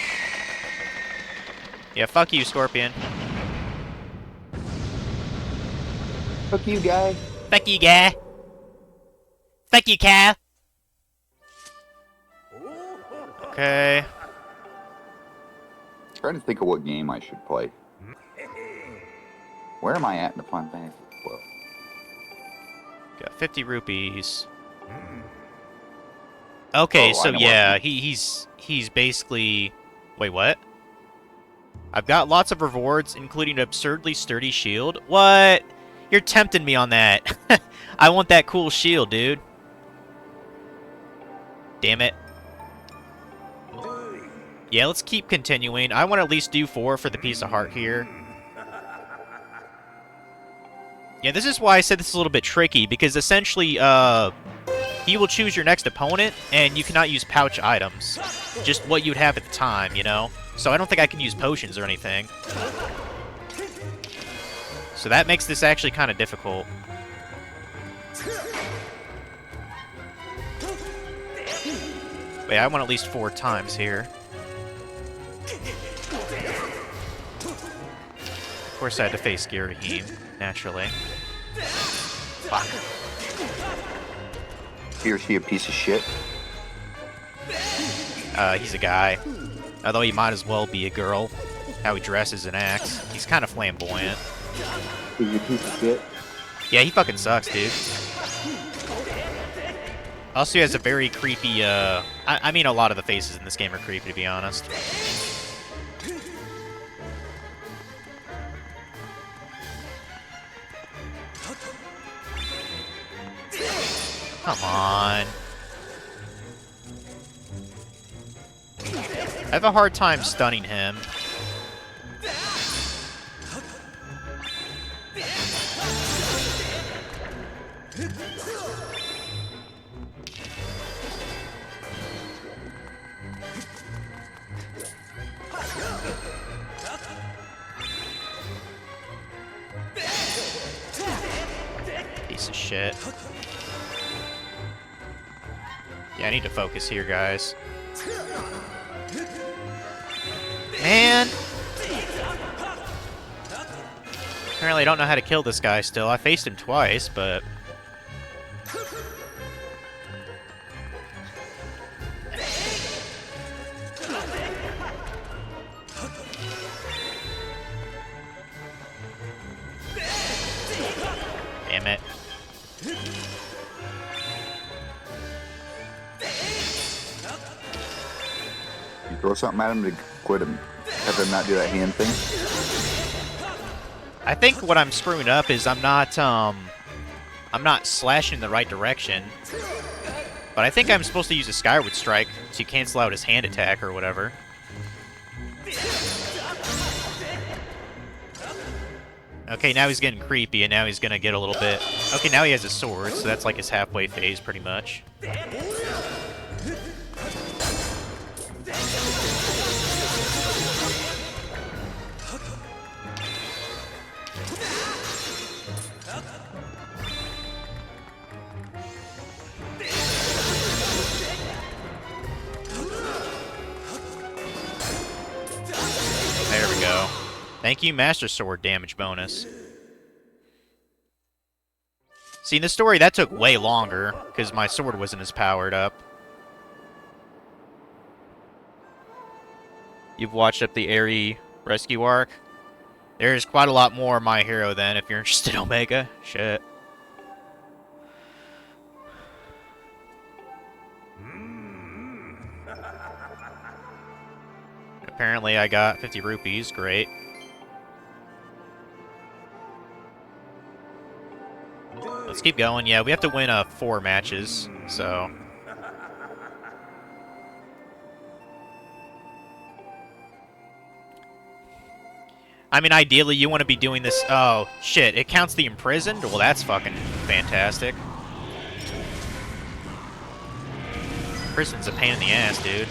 Yeah, fuck you, Scorpion. Fuck you, guy. Fuck you, guy. Fuck you, Cal. Okay. Trying to think of what game I should play. Where am I at in the Final Fantasy 12? Got 50 rupees. Okay, Oh, so I know yeah, what- he's basically... Wait, what? I've got lots of rewards, including an absurdly sturdy shield. What? You're tempting me on that. I want that cool shield, dude. Damn it. Yeah, let's keep continuing. I want to at least do 4 for the piece of heart here. Yeah, this is why I said this is a little bit tricky, because essentially, he will choose your next opponent, and you cannot use pouch items. Just what you'd have at the time, you know? So I don't think I can use potions or anything. So that makes this actually kind of difficult. Wait, I want at least 4 times here. Of course I had to face Girahim, naturally. Fuck. He or she a piece of shit? He's a guy. Although he might as well be a girl. How he dresses and acts. He's kind of flamboyant. He's a piece of shit? Yeah, he fucking sucks, dude. Also, he has a very creepy, I mean, a lot of the faces in this game are creepy, to be honest. Come on. I have a hard time stunning him. Piece of shit. Yeah, I need to focus here, guys. Man! Apparently I don't know how to kill this guy still. I faced him twice, but... something at him to quit him? Have him not do that hand thing? I think what I'm screwing up is I'm not slashing in the right direction. But I think I'm supposed to use a Skyward Strike to cancel out his hand attack or whatever. Okay, now he's getting creepy, and now he's gonna get a little bit... Okay, now he has a sword, so that's like his halfway phase, pretty much. There we go. Thank you, Master Sword damage bonus. See, in the story, that took way longer, because my sword wasn't as powered up. You've watched up the Aerie rescue arc? There's quite a lot more My Hero then, if you're interested in Omega. Shit. Apparently I got 50 rupees, great. Let's keep going. Yeah, we have to win 4 matches, so... I mean, ideally, you want to be doing this... Oh, shit, it counts the imprisoned? Well, that's fucking fantastic. Prison's a pain in the ass, dude.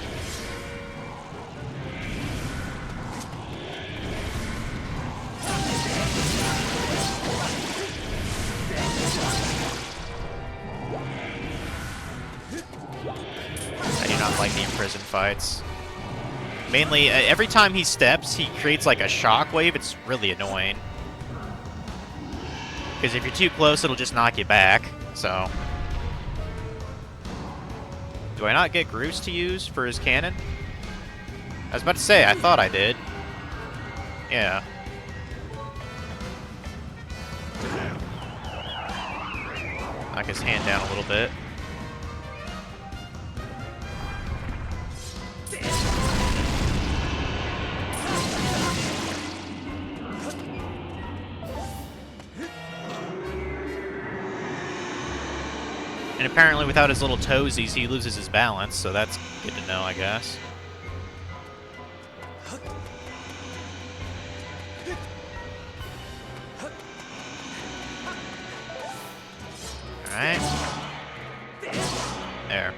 I do not like the imprisoned fights. Mainly, every time he steps, he creates like a shockwave. It's really annoying. Because if you're too close, it'll just knock you back. So, do I not get Groose to use for his cannon? I was about to say, I thought I did. Yeah. Knock his hand down a little bit. And apparently without his little toesies, he loses his balance, so that's good to know, I guess. Alright. There.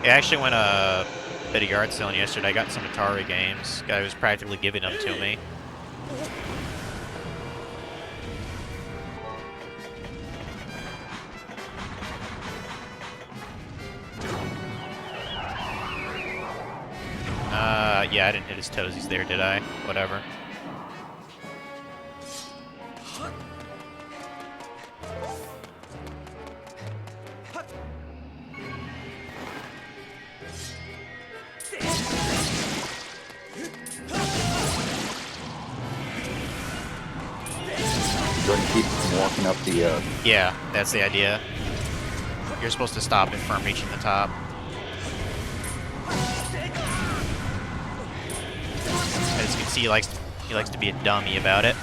Yeah, I actually went bit of yard selling yesterday. I got some Atari games. Guy was practically giving them to me. Yeah, I didn't hit his toesies there, did I? Whatever. Go and keep walking up the, Yeah, that's the idea. You're supposed to stop it from reaching the top. As you can see, he likes to be a dummy about it.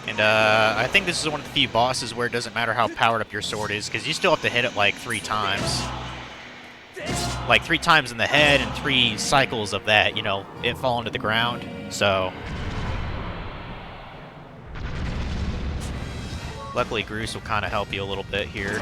And I think this is one of the few bosses where it doesn't matter how powered up your sword is, because you still have to hit it like 3 times. Like 3 times in the head and 3 cycles of that, you know, it falling to the ground. So, luckily Groose will kind of help you a little bit here.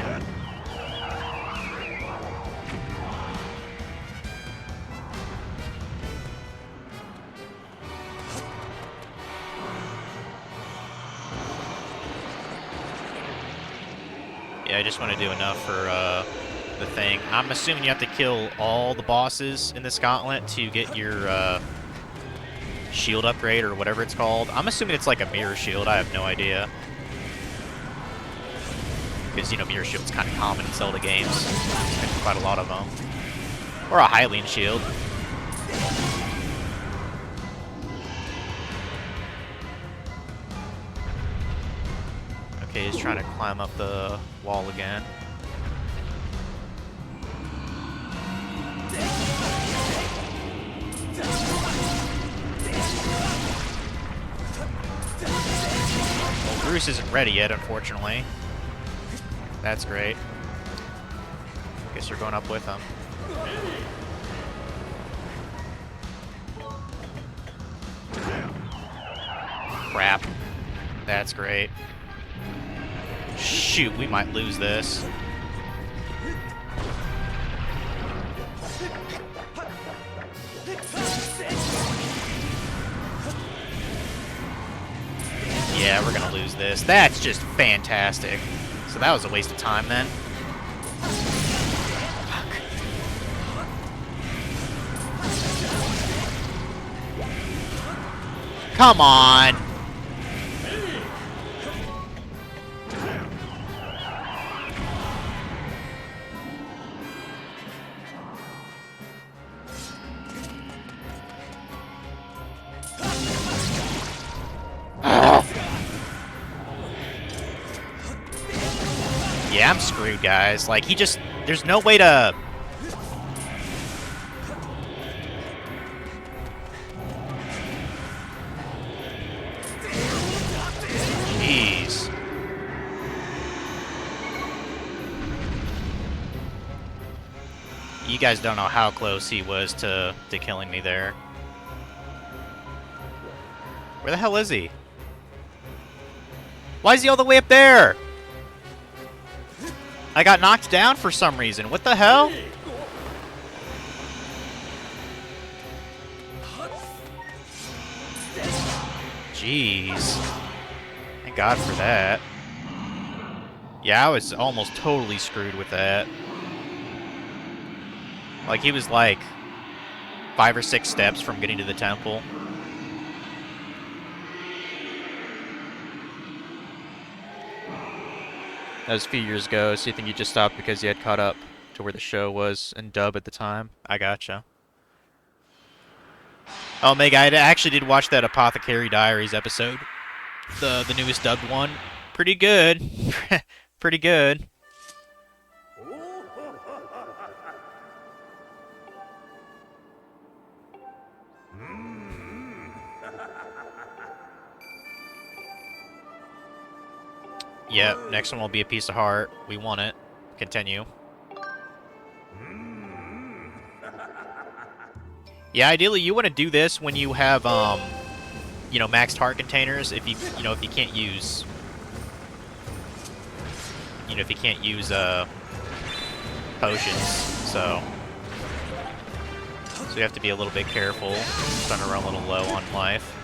Yeah, I just want to do enough for the thing. I'm assuming you have to kill all the bosses in this gauntlet to get your shield upgrade or whatever it's called. I'm assuming it's like a mirror shield. I have no idea. Because, you know, mirror shield's kind of common in Zelda games. There's quite a lot of them. Or a Hylian shield. Okay, he's trying to climb up the wall again. Well, Bruce isn't ready yet, unfortunately. That's great. Guess you're going up with him. Crap. That's great. Shoot, we might lose this. Yeah, we're gonna lose this. That's just fantastic. So that was a waste of time then. Fuck. Come on! Yeah, I'm screwed, guys. Like, he just... There's no way to... Jeez. You guys don't know how close he was to killing me there. Where the hell is he? Why is he all the way up there? I got knocked down for some reason. What the hell? Jeez. Thank God for that. Yeah, I was almost totally screwed with that. Like, he was like 5 or 6 steps from getting to the temple. That was a few years ago, so you think you just stopped because you had caught up to where the show was in dub at the time? I gotcha. Oh, Meg, I actually did watch that Apothecary Diaries episode. The newest dubbed one. Pretty good. Pretty good. Yep, next one will be a piece of heart. We want it. Continue. Yeah, ideally you want to do this when you have, you know, maxed heart containers. If you if you can't use, potions. So you have to be a little bit careful. Starting to run a little low on life.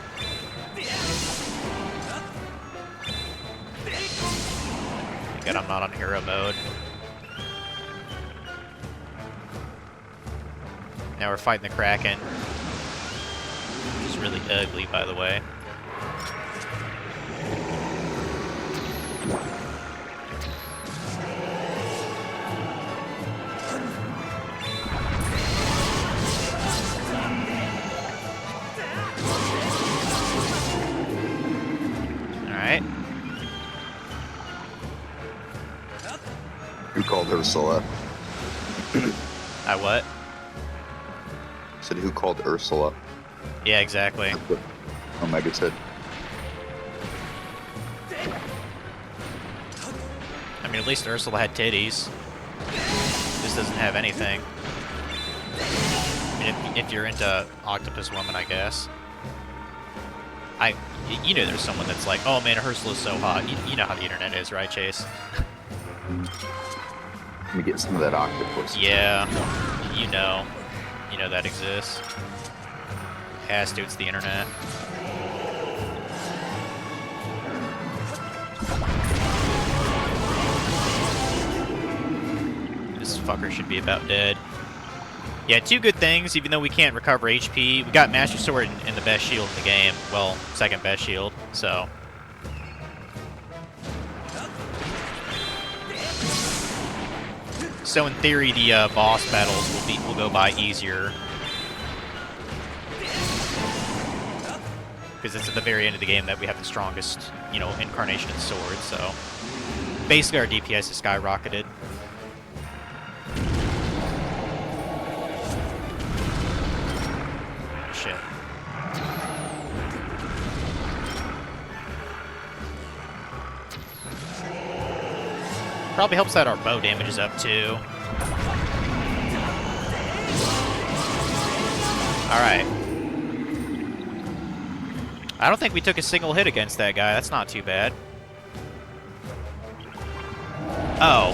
Again, I'm not on hero mode. Now we're fighting the Kraken. Which is really ugly, by the way. Alright. Who called Ursula? I what? Said who called Ursula? Yeah, exactly. Omega said. I mean, at least Ursula had titties. This doesn't have anything. I mean, if you're into octopus woman, I guess. You know there's someone that's like, oh man, Ursula's so hot. You know how the internet is, right, Chase? Let me get some of that octopus. Yeah, you know that exists. Has to, it's the internet. This fucker should be about dead. Yeah, two good things, even though we can't recover HP. We got Master Sword and the best shield in the game. Well, second best shield, so... So in theory, the boss battles will go by easier. Because it's at the very end of the game that we have the strongest, you know, incarnation and sword, so... Basically, our DPS is skyrocketed. Shit. Probably helps that our bow damage is up, too. Alright. I don't think we took a single hit against that guy. That's not too bad. Oh.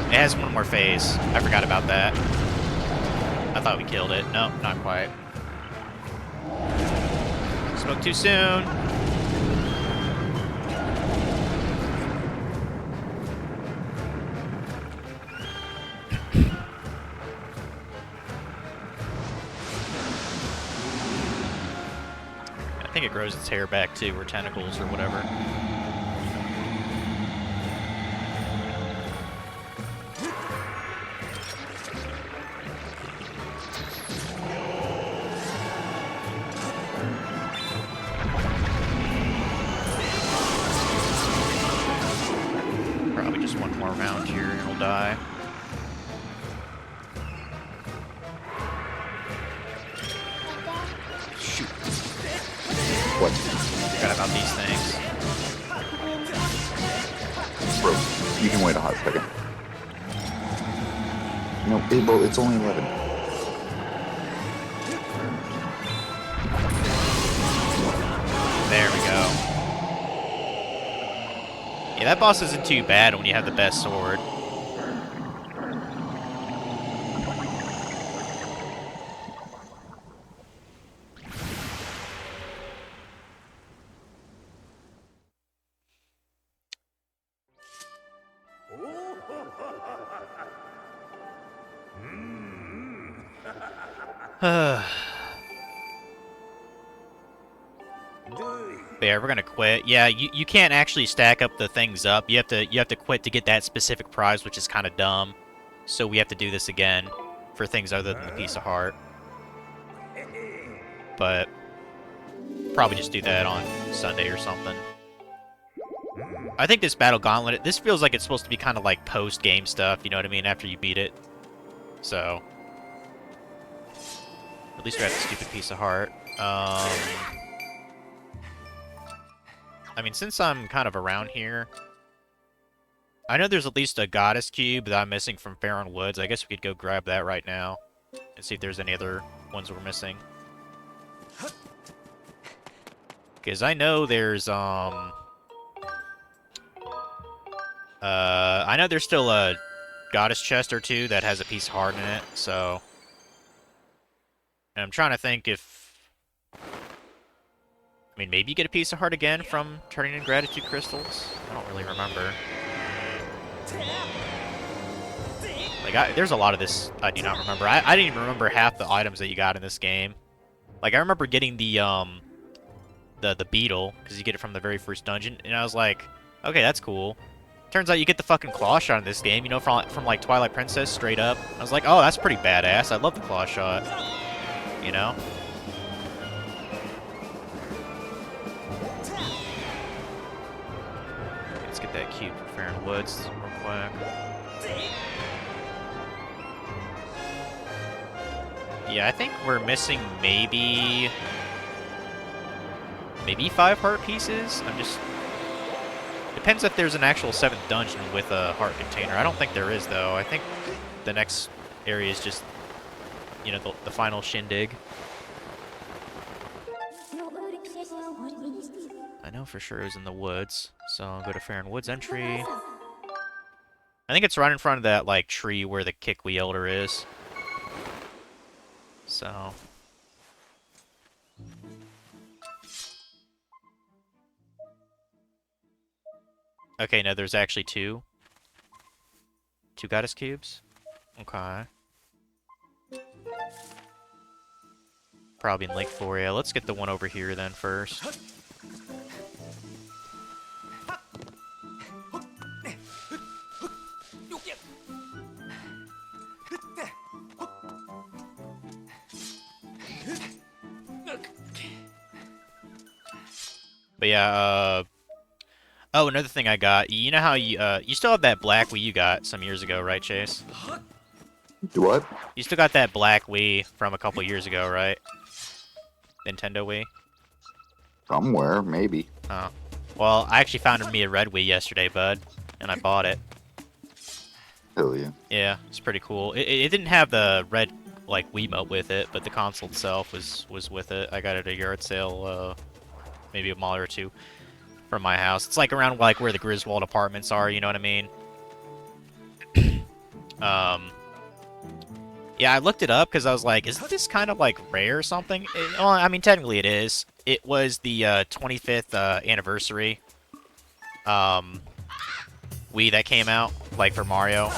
It has one more phase. I forgot about that. I thought we killed it. Nope, not quite. Spoke too soon. I think it grows its hair back too, or tentacles, or whatever. Probably just one more round here and it'll die. Shoot. What? Forgot about these things. Bro, you can wait a hot second. No, bro, it's only 11. There we go. Yeah, that boss isn't too bad when you have the best sword. But yeah, we're gonna quit. Yeah, you can't actually stack up the things up. You have to quit to get that specific prize, which is kind of dumb. So we have to do this again for things other than the piece of heart. But probably just do that on Sunday or something. I think this Battle Gauntlet, this feels like it's supposed to be kind of like post-game stuff, you know what I mean, after you beat it. So, at least we have the stupid piece of heart. I mean, since I'm kind of around here, I know there's at least a Goddess Cube that I'm missing from Farron Woods. I guess we could go grab that right now and see if there's any other ones we're missing. Because I know there's, I know there's still a Goddess chest or two that has a piece of heart in it, so... And I'm trying to think if... I mean, maybe you get a piece of heart again from turning in Gratitude Crystals? I don't really remember. Like, there's a lot of this I do not remember. I didn't even remember half the items that you got in this game. Like, I remember getting the beetle, because you get it from the very first dungeon, and I was like, okay, that's cool. Turns out you get the fucking claw shot in this game, you know, from like, Twilight Princess, straight up. I was like, oh, that's pretty badass. I love the claw shot. You know? Let's get that cube from Farron Woods real quick. Yeah, I think we're missing maybe 5 heart pieces. I'm just... Depends if there's an actual 7th dungeon with a heart container. I don't think there is, though. I think the next area is just, you know, the final shindig. I know for sure it was in the woods, so I'll go to Farron Woods entry. I think it's right in front of that, like, tree where the Kikwi Elder is. So... Okay, no, there's actually 2. 2 Goddess Cubes? Okay. probably in Lake Foria. Let's get the one over here then first. But yeah, oh, another thing I got. You know how you still have that black Wii you got some years ago, right, Chase? What? You still got that black Wii from a couple years ago, right? Nintendo Wii? Somewhere, maybe. Oh. Well, I actually found me a red Wii yesterday, bud, and I bought it. Hell yeah. Yeah, it's pretty cool. It didn't have the red, like, Wiimote with it, but the console itself was with it. I got it at a yard sale, maybe a mile or two from my house. It's like around like where the Griswold apartments are, you know what I mean? Yeah, I looked it up because I was like, isn't this kind of like rare or something? Well, I mean, technically it is. It was the 25th anniversary Wii that came out, like for Mario.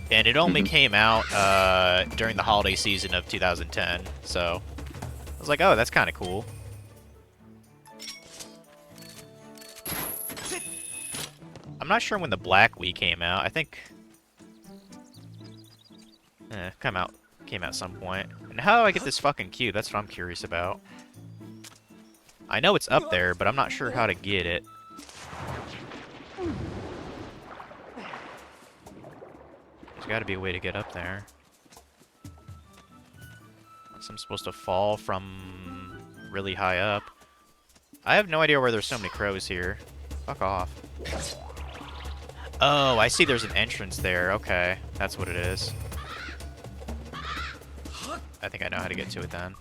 And it only came out during the holiday season of 2010. So I was like, oh, that's kind of cool. I'm not sure when the Black Wii came out. I think came out some point. And how do I get this fucking cube? That's what I'm curious about. I know it's up there, but I'm not sure how to get it. There's got to be a way to get up there. Unless I'm supposed to fall from really high up. I have no idea where there's so many crows here. Fuck off. Oh, I see there's an entrance there. Okay, that's what it is. I think I know how to get to it then.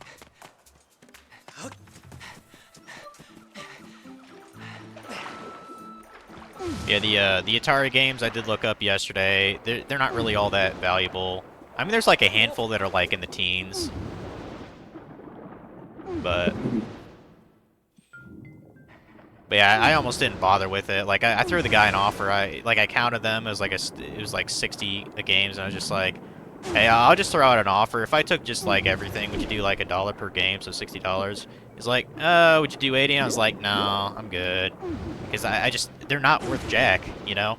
Yeah, the Atari games I did look up yesterday, they're not really all that valuable. I mean, there's like a handful that are like in the teens. But yeah, I almost didn't bother with it. Like I threw the guy an offer. I counted them as like it was like 60 a games, and I was just like, hey, I'll just throw out an offer. If I took just like everything, would you do like $1 per game, so $60? He's like, would you do 80? And I was like, no, I'm good, because I just they're not worth jack, you know.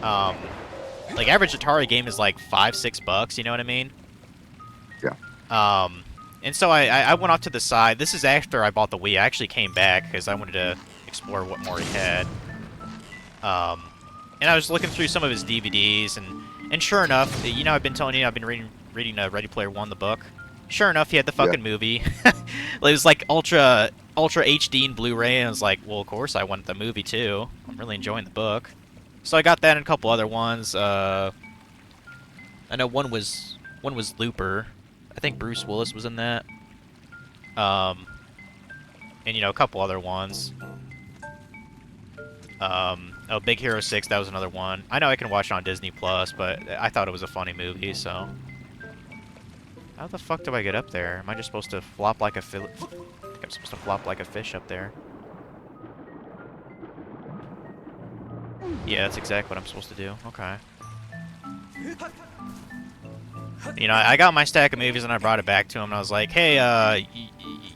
Like average Atari game is like $5-6, you know what I mean? Yeah. And so I went off to the side. This is after I bought the Wii. I actually came back because I wanted to explore what more he had. And I was looking through some of his DVDs, and sure enough, you know, I've been telling you, I've been reading Ready Player One, the book. Sure enough, he had the fucking movie. It was like ultra HD and Blu-ray, and I was like, well, of course I want the movie too. I'm really enjoying the book. So I got that and a couple other ones. I know one was Looper. I think Bruce Willis was in that. And you know, a couple other ones. Oh, Big Hero 6, that was another one. I know I can watch it on Disney Plus, but I thought it was a funny movie, so. How the fuck do I get up there? Am I just supposed to flop like a I think I'm supposed to flop like a fish up there. Yeah, that's exactly what I'm supposed to do. Okay. You know, I got my stack of movies and I brought it back to him, and I was like, hey,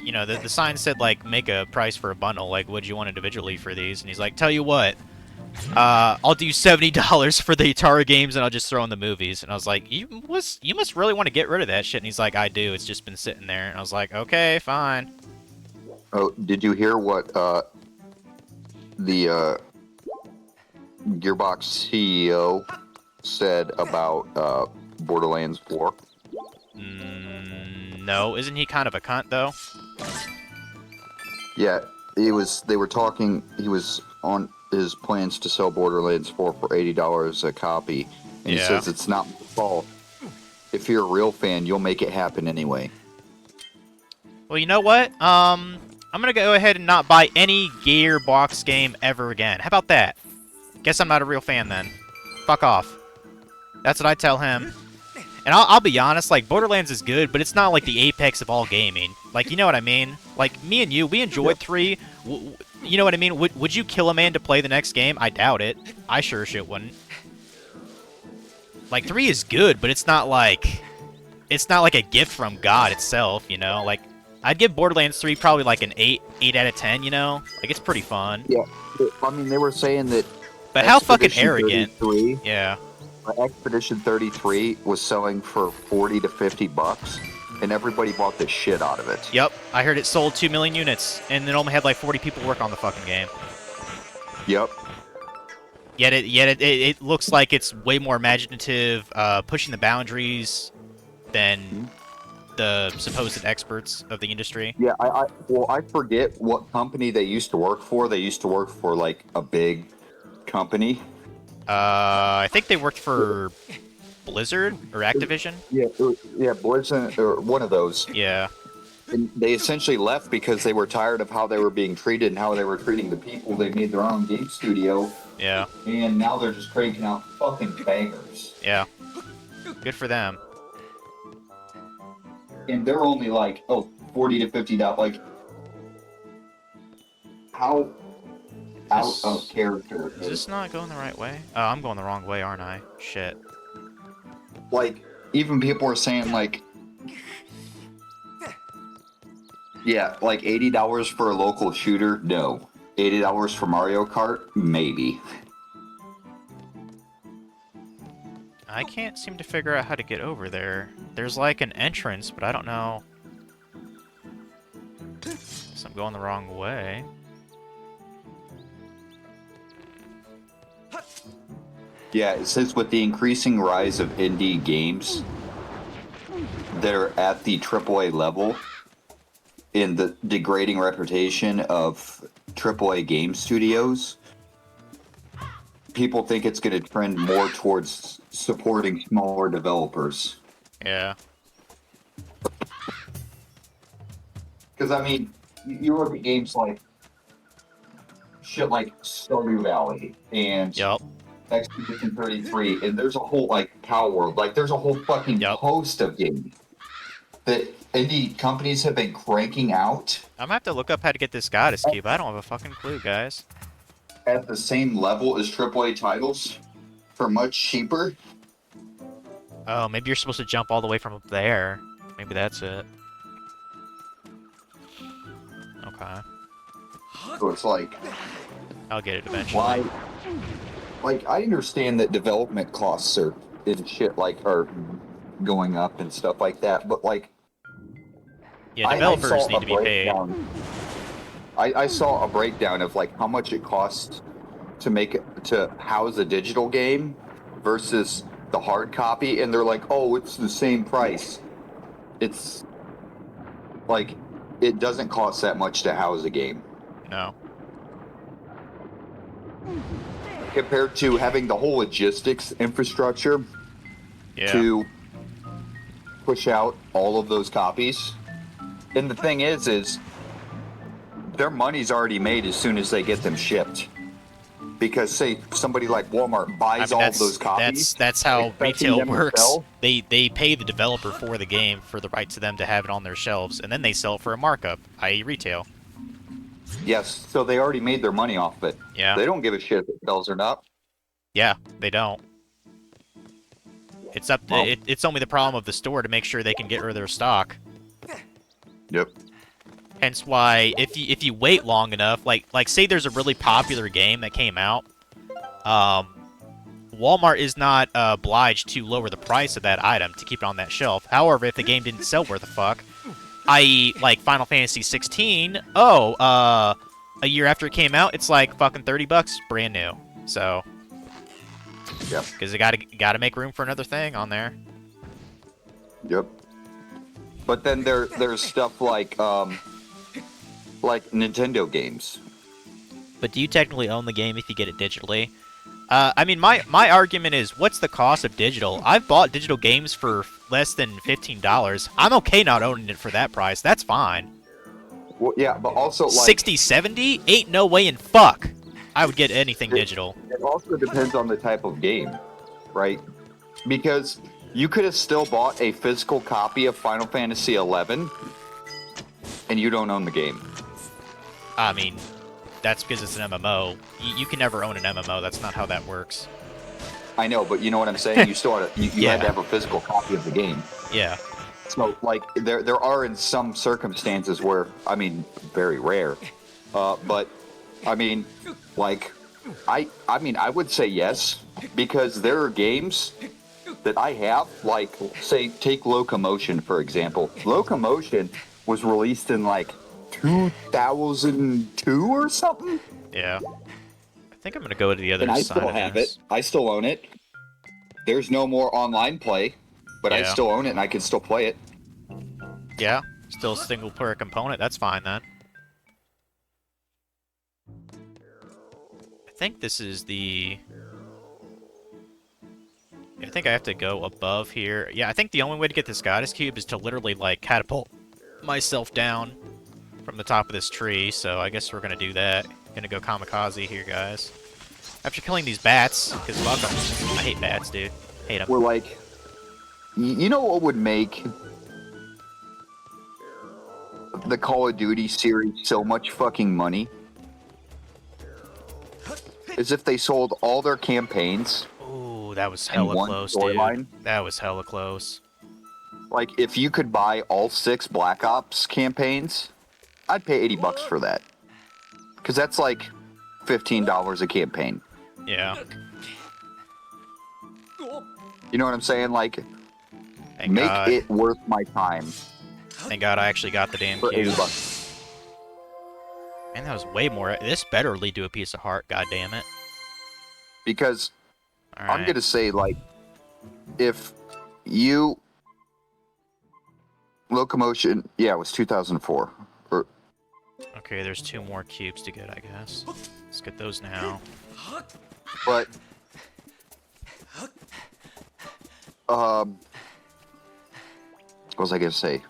you know, the sign said, like, make a price for a bundle. Like, would you want individually for these? And he's like, tell you what, I'll do $70 for the Atari games, and I'll just throw in the movies. And I was like, you must really want to get rid of that shit. And he's like, I do. It's just been sitting there. And I was like, okay, fine. Oh, did you hear what the Gearbox CEO said about Borderlands 4? No, isn't he kind of a cunt though? Yeah, they were talking. He was on his plans to sell Borderlands 4 for $80 a copy, and he says it's not my fault. If you're a real fan, you'll make it happen anyway. Well, you know what? I'm gonna go ahead and not buy any Gearbox game ever again. How about that? Guess I'm not a real fan then. Fuck off. That's what I tell him. And I'll be honest, like, Borderlands is good, but it's not like the apex of all gaming. Like, you know what I mean? Like, me and you, we enjoyed 3. You know what I mean? Would you kill a man to play the next game? I doubt it. I sure as shit wouldn't. Like, 3 is good, but it's not like it's not like a gift from God itself, you know? Like, I'd give Borderlands 3 probably like an 8 out of 10, you know? Like, it's pretty fun. Yeah, I mean, they were saying that But how fucking Expedition arrogant. 33 Yeah. Expedition 33 was selling for 40 to 50 bucks, and everybody bought the shit out of it. Yep. I heard it sold 2 million units, and it only had like 40 people work on the fucking game. Yep. Yet it looks like it's way more imaginative, pushing the boundaries than the supposed experts of the industry. Yeah, I forget what company they used to work for. They used to work for like a big company. I think they worked for Blizzard or Activision. Yeah, Blizzard or one of those. Yeah. And they essentially left because they were tired of how they were being treated and how they were treating the people. They made their own game studio, Yeah. and now they're just cranking out fucking bangers. Yeah. Good for them. And they're only like, 40 to $50. Like, how out This- of character Is this not going the right way? Oh, I'm going the wrong way, aren't I? Shit. like, even people are saying like, yeah, like $80 for a local shooter, no. $80 for Mario Kart, maybe. I can't seem to figure out how to get over there. There's like an entrance, but I don't know. So I'm going the wrong way. Yeah, it says with the increasing rise of indie games that are at the AAA level, in the degrading reputation of AAA game studios, people think it's going to trend more towards supporting smaller developers. Yeah. Because, I mean, you look at games like shit like Stardew Valley and Yup. Expedition 33, and there's a whole, like, Power World. Like, there's a whole fucking Yup. host of games that indie companies have been cranking out I'm gonna have to look up how to get this goddess cube. I don't have a fucking clue, guys. at the same level as AAA titles for much cheaper. Oh, maybe you're supposed to jump all the way from up there. Maybe that's it. Okay. So it's like, I'll get it eventually. why? Like, I understand that development costs are and shit like are going up and stuff like that, but like, Yeah, I developers saw need a to be paid. breakdown. I saw a breakdown of like how much it costs to make it to house a digital game versus the hard copy, and they're like, oh, it's the same price. It's like it doesn't cost that much to house a game No. compared to having the whole logistics infrastructure Yeah. to push out all of those copies. And the thing is their money's already made as soon as they get them shipped. Because say somebody like Walmart buys all of those copies. That's how expecting retail them to works. sell. They pay the developer for the game for the right to them to have it on their shelves, and then they sell it for a markup, i.e. retail. Yes, so they already made their money off it. Yeah. They don't give a shit if it sells or not. Yeah, they don't. It's up to, Well- it's only the problem of the store to make sure they can get rid of their stock. Yep. Hence why if you wait long enough, like say there's a really popular game that came out, Walmart is not obliged to lower the price of that item to keep it on that shelf. However, if the game didn't sell worth a fuck, i.e. like Final Fantasy 16, a year after it came out, it's like fucking $30 brand new. So, Yep. because they gotta make room for another thing on there. Yep. But then there's stuff like Nintendo games. But do you technically own the game if you get it digitally? I mean, my argument is, what's the cost of digital? I've bought digital games for less than $15. I'm okay not owning it for that price. That's fine. Well, yeah, but also like 60, 70? Ain't no way in fuck I would get anything digital. it also depends on the type of game, right? Because you could have still bought a physical copy of Final Fantasy 11 and you don't own the game. I mean, that's because it's an MMO. You can never own an MMO. That's not how that works. I know, but you know what I'm saying? You still had you Yeah. had to have a physical copy of the game. Yeah. So, like, there are in some circumstances where, I mean, very rare, but I mean, like, I mean, I would say yes because there are games that I have, like, say, take Locomotion for example. Locomotion was released in like 2002 or something, Yeah. I think I'm gonna go to the other and I side still of have this. it. I still own it. There's no more online play, but I Yeah. still own it and I can still play it. Yeah. Still single player component. That's fine then. I think this is the... I think I have to go above here. Yeah, I think the only way to get this goddess cube is to literally, like, catapult myself down from the top of this tree, so I guess we're gonna do that. Gonna go kamikaze here, guys. After killing these bats, because fuck 'em. I hate bats, dude. Hate them. We're like, you know what would make the Call of Duty series so much fucking money? Is if they sold all their campaigns. Ooh, that was in hella one close, dude. storyline. That was hella close. Like, if you could buy all 6 Black Ops campaigns, I'd pay $80 for that. Because that's like $15 a campaign. Yeah. You know what I'm saying? Like, Thank make God. it worth my time Thank God I actually got the damn for cube. $80. Man, that was way more. This better lead to a piece of heart, god damn it. Because All I'm right. gonna say, like, if you Locomotion, yeah, it was 2004. Or Okay, there's 2 more cubes to get, I guess. Let's get those now. but what was I gonna say?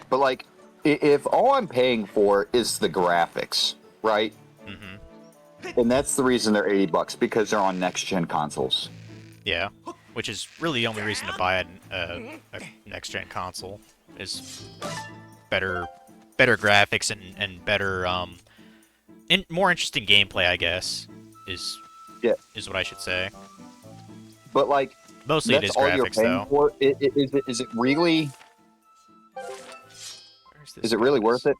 But like, if all I'm paying for is the graphics, right? Mm-hmm. And that's the reason they're $80 because they're on next gen consoles. Yeah. Which is really the only reason to buy a next-gen console, is better graphics and better, more interesting gameplay, I guess, is what I should say. But like, Mostly it that's is all you're graphics, paying though. for. Is it really? Where's this Is it really goddess? worth it?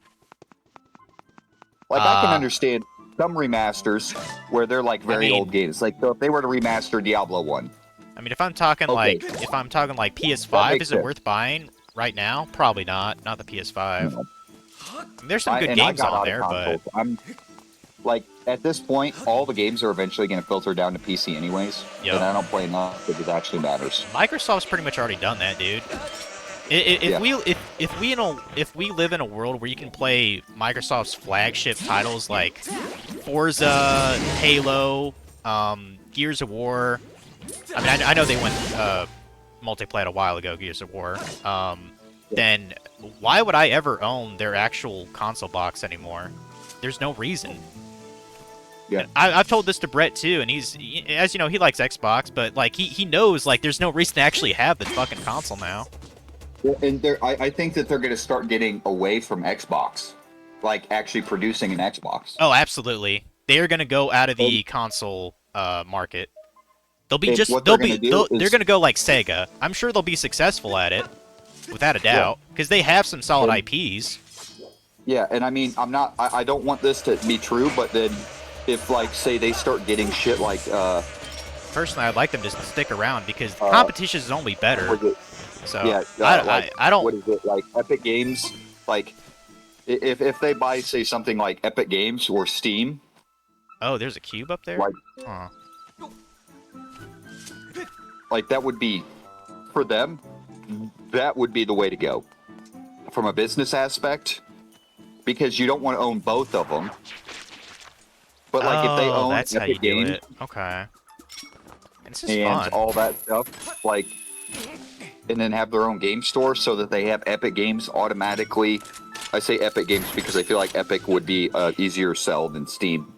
Like, I can Uh, understand some remasters where they're like very mean- old games. Like, so if they were to remaster Diablo 1, I mean, if I'm talking Okay. like That PS5, makes is it sense. worth buying right now? Probably not. Not the PS5. No. I mean, there's some good I games got on out there, of but consoles. I'm like, at this point, all the games are eventually going to filter down to PC anyways. Yep. And I don't play enough because it actually matters. Microsoft's pretty much already done that, dude. If Yeah. if we live in a world where you can play Microsoft's flagship titles like Forza, Halo, Gears of War. I mean, I know they went multiplayer a while ago, Gears of War. Then why would I ever own their actual console box anymore? There's no reason. Yeah. And I've told this to Brett too, and as you know, he likes Xbox, but like he knows like there's no reason to actually have the fucking console now. Well, and I think that they're going to start getting away from Xbox, like actually producing an Xbox. Oh, absolutely. They are gonna go out of the console market. They'll be And just what they'll they're be gonna do they're is- gonna go like Sega. I'm sure they'll be successful at it, without a doubt, because they have some solid And- IPs. Yeah, and I mean, I don't want this to be true, but then if, like, say they start getting shit like, Personally, I'd like them to stick around because the competition is only better. was it, So yeah, I don't. what is it, like Epic Games, like, if they buy, say, something like Epic Games or Steam, Oh, there's a cube up there. like, Huh. like that would be, for them, that would be the way to go. From a business aspect, because you don't want to own both of them. But like if they Oh, own that's how you Epic do Games it. Okay. And this is and fun. all that stuff, like, and then have their own game store so that they have Epic Games automatically. I say Epic Games because I feel like Epic would be easier sell than Steam.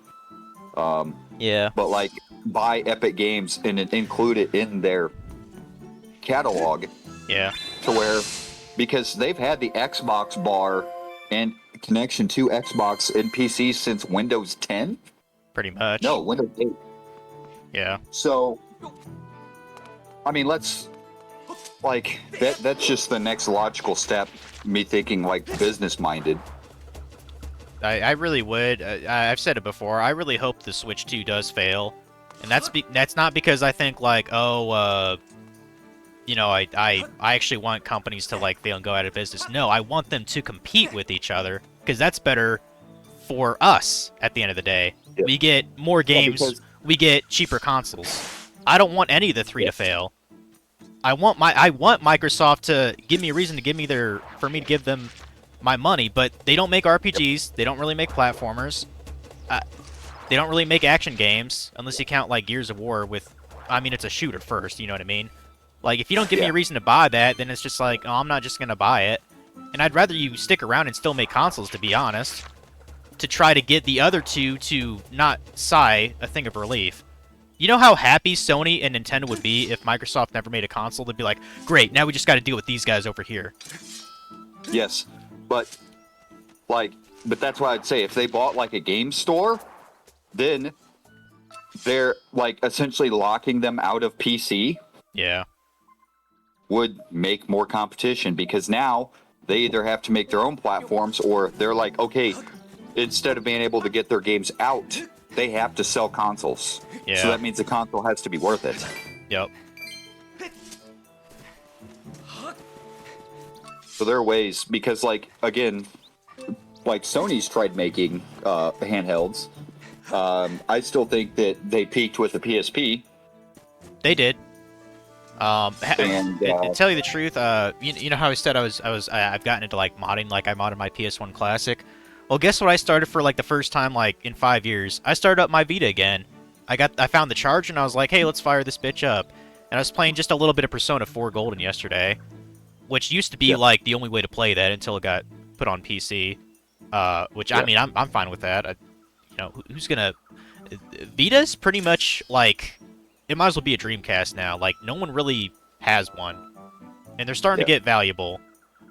Yeah. But like buy Epic Games and then include it in their catalog Yeah. to where, because they've had the Xbox bar and connection to Xbox and PC since Windows 10. Pretty much. No, Windows 8. Yeah. So, I mean, let's like that's just the next logical step. Me thinking like business minded. I really would. I've said it before. I really hope the Switch 2 does fail, and that's not because I think like, oh, you know, I actually want companies to like fail and go out of business. No, I want them to compete with each other because that's better for us at the end of the day. Yeah. We get more games, because- we get cheaper consoles. I don't want any of the three to fail. I want Microsoft to give me a reason to for me to give them my money, but they don't make RPGs, they don't really make platformers. They don't really make action games unless you count like Gears of War with I mean it's a shooter first, you know what I mean? Like if you don't give me a reason to buy that, then it's just like, oh, I'm not just going to buy it. And I'd rather you stick around and still make consoles, to be honest, to try to get the other two to not sigh a thing of relief. You know how happy Sony and Nintendo would be if Microsoft never made a console? They'd be like, great, now we just got to deal with these guys over here. Yes, but that's why I'd say if they bought like a game store, then they're like essentially locking them out of PC. Yeah. Would make more competition because now they either have to make their own platforms or they're like, okay, instead of being able to get their games out, they have to sell consoles. Yeah. So that means the console has to be worth it. Yep. So there are ways because, like, again, like Sony's tried making handhelds. I still think that they peaked with the PSP. They did. And, to tell you the truth, you know how I said I've gotten into like modding, like I modded my PS1 Classic. Well, guess what I started for like the first time like in 5 years? I started up my Vita again. I found the charge and I was like, hey, let's fire this bitch up. And I was playing just a little bit of Persona 4 Golden yesterday, which used to be like the only way to play that until it got put on PC. Which I mean, I'm fine with that. You know, who's gonna? Vita's pretty much like. It might as well be a Dreamcast now. Like, no one really has one. And they're starting to get valuable.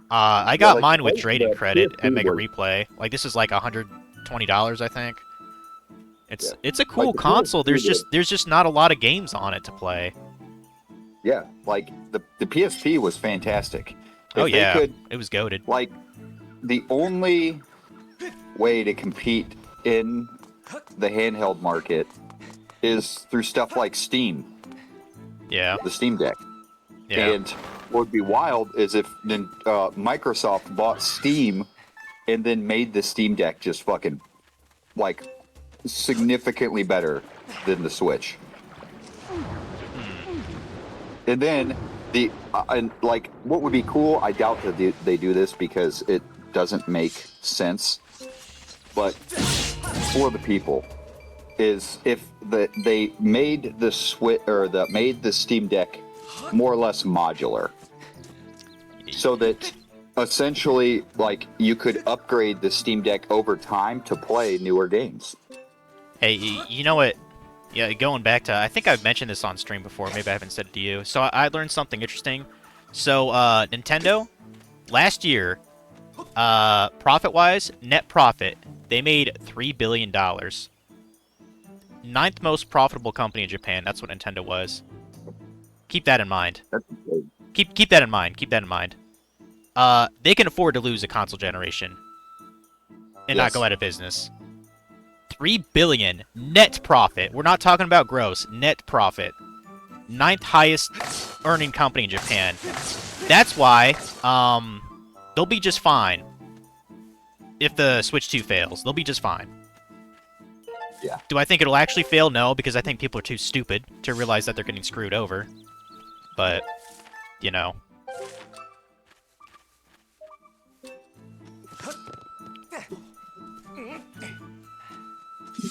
I got like, mine with most of trading the credit at PS2 Mega was- Replay. Like, this is like $120, I think. It's a cool Like, the console. PS2 There's just not a lot of games on it to play. Yeah, like the PSP was fantastic. Oh, If they yeah. could, It was goated. like, the only way to compete in the handheld market is through stuff like Steam, Yeah. the Steam Deck. Yeah. And what would be wild is if Microsoft bought Steam and then made the Steam Deck just fucking, like, significantly better than the Switch. And then and like what would be cool, I doubt that they do this because it doesn't make sense, but for the people is if they made the Switch or made the Steam Deck more or less modular, so that essentially like you could upgrade the Steam Deck over time to play newer games. Hey, you know what? Yeah, going back to, I think I've mentioned this on stream before, maybe I haven't said it to you. So I learned something interesting. So, Nintendo, last year, profit-wise, net profit, they made $3 billion. Ninth most profitable company in Japan, that's what Nintendo was. Keep that in mind. That's great. Keep that in mind, keep that in mind. They can afford to lose a console generation and not Yes. go out of business. $3 billion net profit. We're not talking about gross. Net profit. Ninth highest earning company in Japan. That's why they'll be just fine if the Switch 2 fails. They'll be just fine. Yeah. Do I think it'll actually fail? No, because I think people are too stupid to realize that they're getting screwed over. But, you know.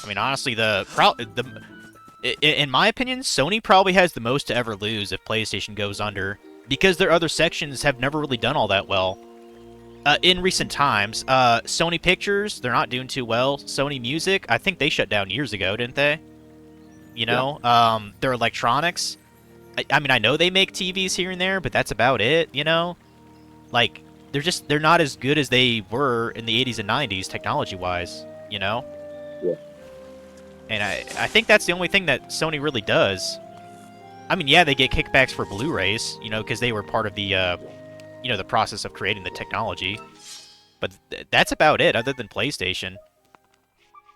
I mean, honestly, in my opinion, Sony probably has the most to ever lose if PlayStation goes under, because their other sections have never really done all that well. In recent times, Sony Pictures, they're not doing too well. Sony Music, I think they shut down years ago, didn't they? You know, their electronics. I mean, I know they make TVs here and there, but that's about it, you know? Like, they're not as good as they were in the 80s and 90s, technology-wise, you know? Yeah. And I think that's the only thing that Sony really does. I mean, yeah, they get kickbacks for Blu-rays, you know, because they were part of the, you know, the process of creating the technology. But that's about it, other than PlayStation.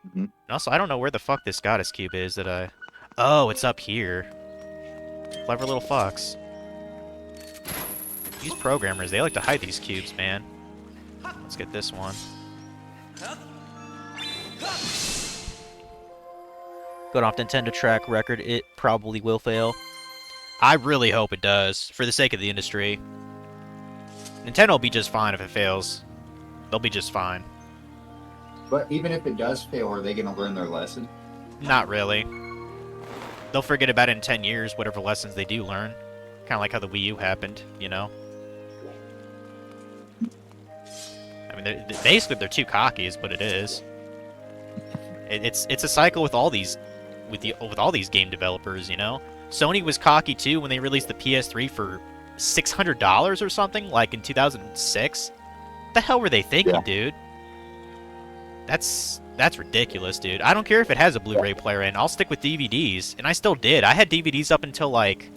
Mhm. And also, I don't know where the fuck this goddess cube is that I... Oh, it's up here. Clever little fox. These programmers, they like to hide these cubes, man. Let's get this one. Going off Nintendo track record, it probably will fail. I really hope it does, for the sake of the industry. Nintendo will be just fine if it fails. They'll be just fine. But even if it does fail, are they going to learn their lesson? Not really. They'll forget about it in 10 years, whatever lessons they do learn. Kind of like how the Wii U happened, you know? I mean, basically they're too cocky is what it is. It's a cycle with all these with all these game developers, you know? Sony was cocky too when they released the PS3 for $600 or something, like in 2006. What the hell were they thinking, dude? That's ridiculous, dude. I don't care if it has a Blu-ray player in. I'll stick with DVDs, and I still did. I had DVDs up until like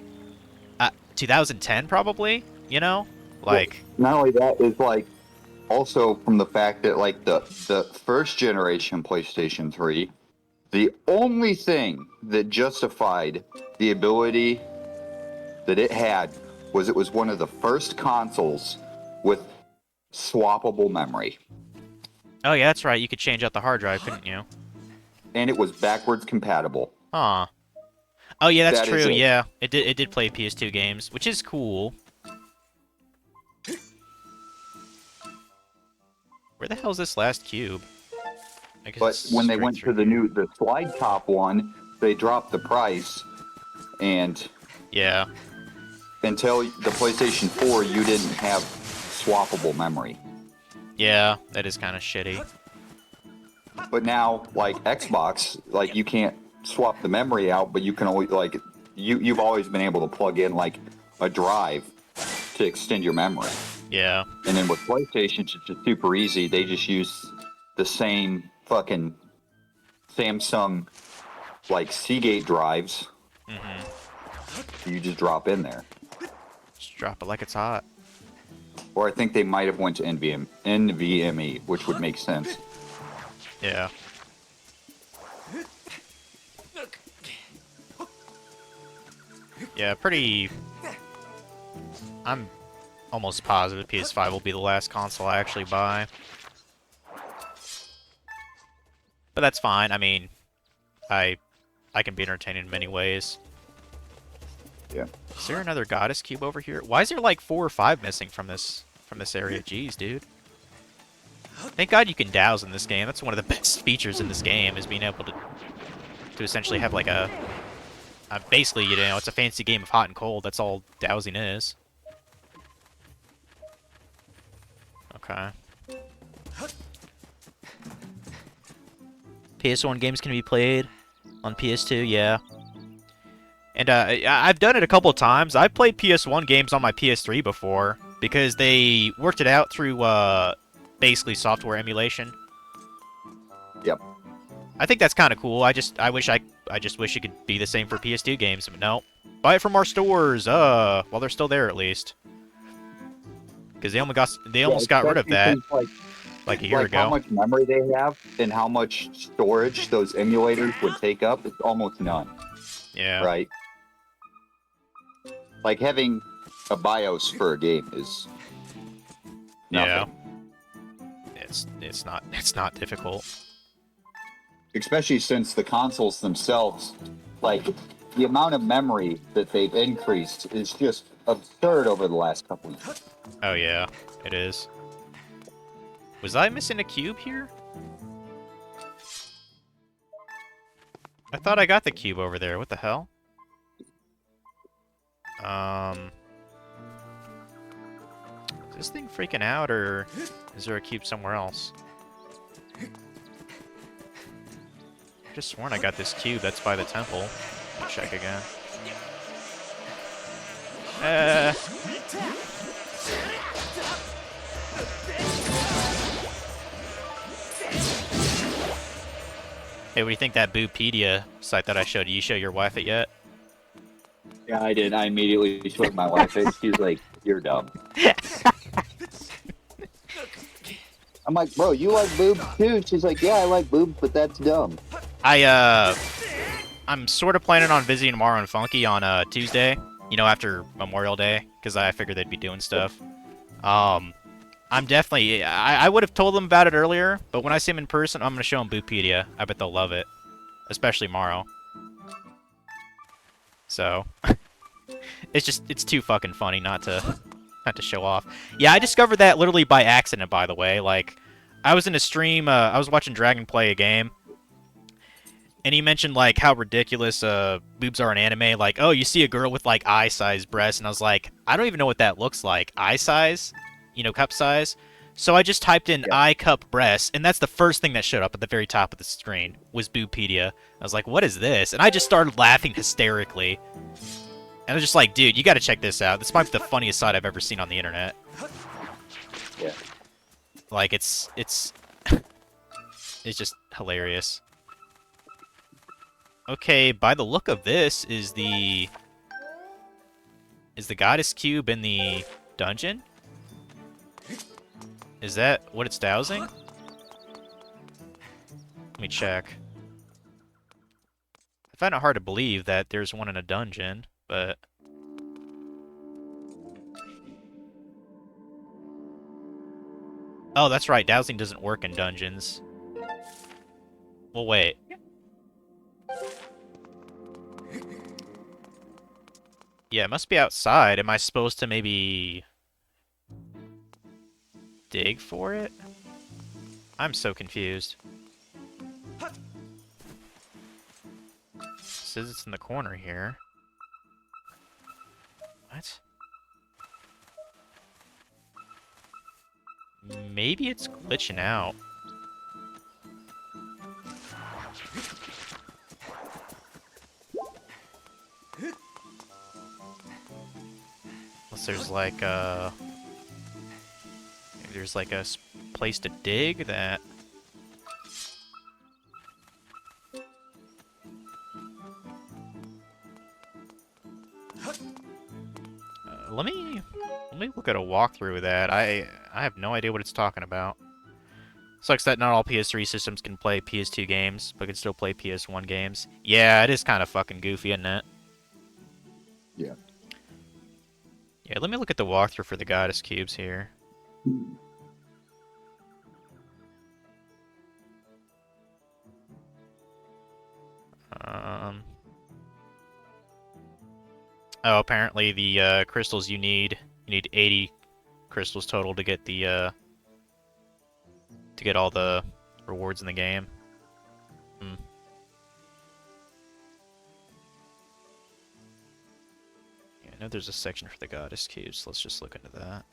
2010, probably. You know, like. Well, not only that is like also from the fact that like the first generation PlayStation 3, the only thing that justified the ability that it had was it was one of the first consoles with swappable memory. Oh yeah, that's right. You could change out the hard drive, couldn't you? And it was backwards compatible. Aw. Oh yeah, that's That is true. it. Yeah, it did play PS2 games, which is cool. Where the hell is this last cube? I guess But it's when they straight went to through the here. the slide top one, they dropped the price, and Yeah. until the PlayStation 4, you didn't have swappable memory. Yeah, that is kind of shitty. But now, like Xbox, like you can't swap the memory out, but you can always like you've always been able to plug in like a drive to extend your memory. Yeah. And then with PlayStation, it's just super easy. They just use the same fucking Samsung like Seagate drives. You just drop in there. Just drop it like it's hot. Or I think they might have went to NVMe, which would make sense. Yeah. Yeah, pretty... I'm almost positive PS5 will be the last console I actually buy. But that's fine. I mean, I can be entertained in many ways. Yeah. Is there another goddess cube over here? Why is there like 4 or 5 missing from this area? Jeez, dude. Thank God you can douse in this game. That's one of the best features in this game, is being able to essentially have like a basically, you know, it's a fancy game of hot and cold. That's all dowsing is. Okay. PS1 games can be played on PS2, yeah. And I've done it a couple of times. I've played PS1 games on my PS3 before because they worked it out through basically software emulation. Yep. I think that's kind of cool. I just wish it could be the same for PS2 games, but no. Buy it from our stores, while they're still there at least. Because they almost got rid of that like a year ago. How much memory they have and how much storage those emulators would take up, it's almost none. Yeah. Right? Like having a BIOS for a game is nothing. Yeah. It's not difficult. Especially since the consoles themselves, like the amount of memory that they've increased is just absurd over the last couple of years. Oh yeah, it is. Was I missing a cube here? I thought I got the cube over there. What the hell? Is this thing freaking out, or is there a cube somewhere else? I just sworn I got this cube that's by the temple. Let me check again. Hey, what do you think that Boopedia site that I showed you? You show your wife it yet? Yeah, I did. I immediately showed my wife it. She's like, "You're dumb." I'm like, "Bro, you like boobs too?" She's like, "Yeah, I like boobs, but that's dumb." I'm sort of planning on visiting Mario and Funky on Tuesday. You know, after Memorial Day, because I figured they'd be doing stuff. I'm definitely. I would have told them about it earlier, but when I see them in person, I'm gonna show them Boopedia. I bet they'll love it, especially Morrow. So, it's too fucking funny not to show off. Yeah, I discovered that literally by accident, by the way. Like, I was in a stream. I was watching Dragon play a game, and he mentioned like how ridiculous boobs are in anime. Like, oh, you see a girl with like eye-sized breasts, and I was like, I don't even know what that looks like. Eye size, you know, cup size. So I just typed in Yeah. eye cup breasts, and that's the first thing that showed up at the very top of the screen was Boopedia. I was like, what is this? And I just started laughing hysterically. And I was just like, dude, you gotta check this out. This might be the funniest site I've ever seen on the internet. Yeah. Like, it's it's just hilarious. Okay, by the look of this, is the goddess cube in the dungeon? Is that what it's dousing? Let me check. I find it hard to believe that there's one in a dungeon, but... Oh, that's right, dowsing doesn't work in dungeons. Well, wait. Yeah, it must be outside. Am I supposed to maybe... dig for it? I'm so confused. It says it's in the corner here. What? Maybe it's glitching out. Unless there's like a... maybe there's like a place to dig that... let me look at a walkthrough of that. I have no idea what it's talking about. Sucks that not all PS3 systems can play PS2 games, but can still play PS1 games. Yeah, it is kind of fucking goofy, isn't it? Yeah. Yeah, let me look at the walkthrough for the goddess cubes here. Oh, apparently the crystals you need 80 crystals total to get the to get all the rewards in the game. Hmm. Yeah, I know there's a section for the goddess cubes, so let's just look into that.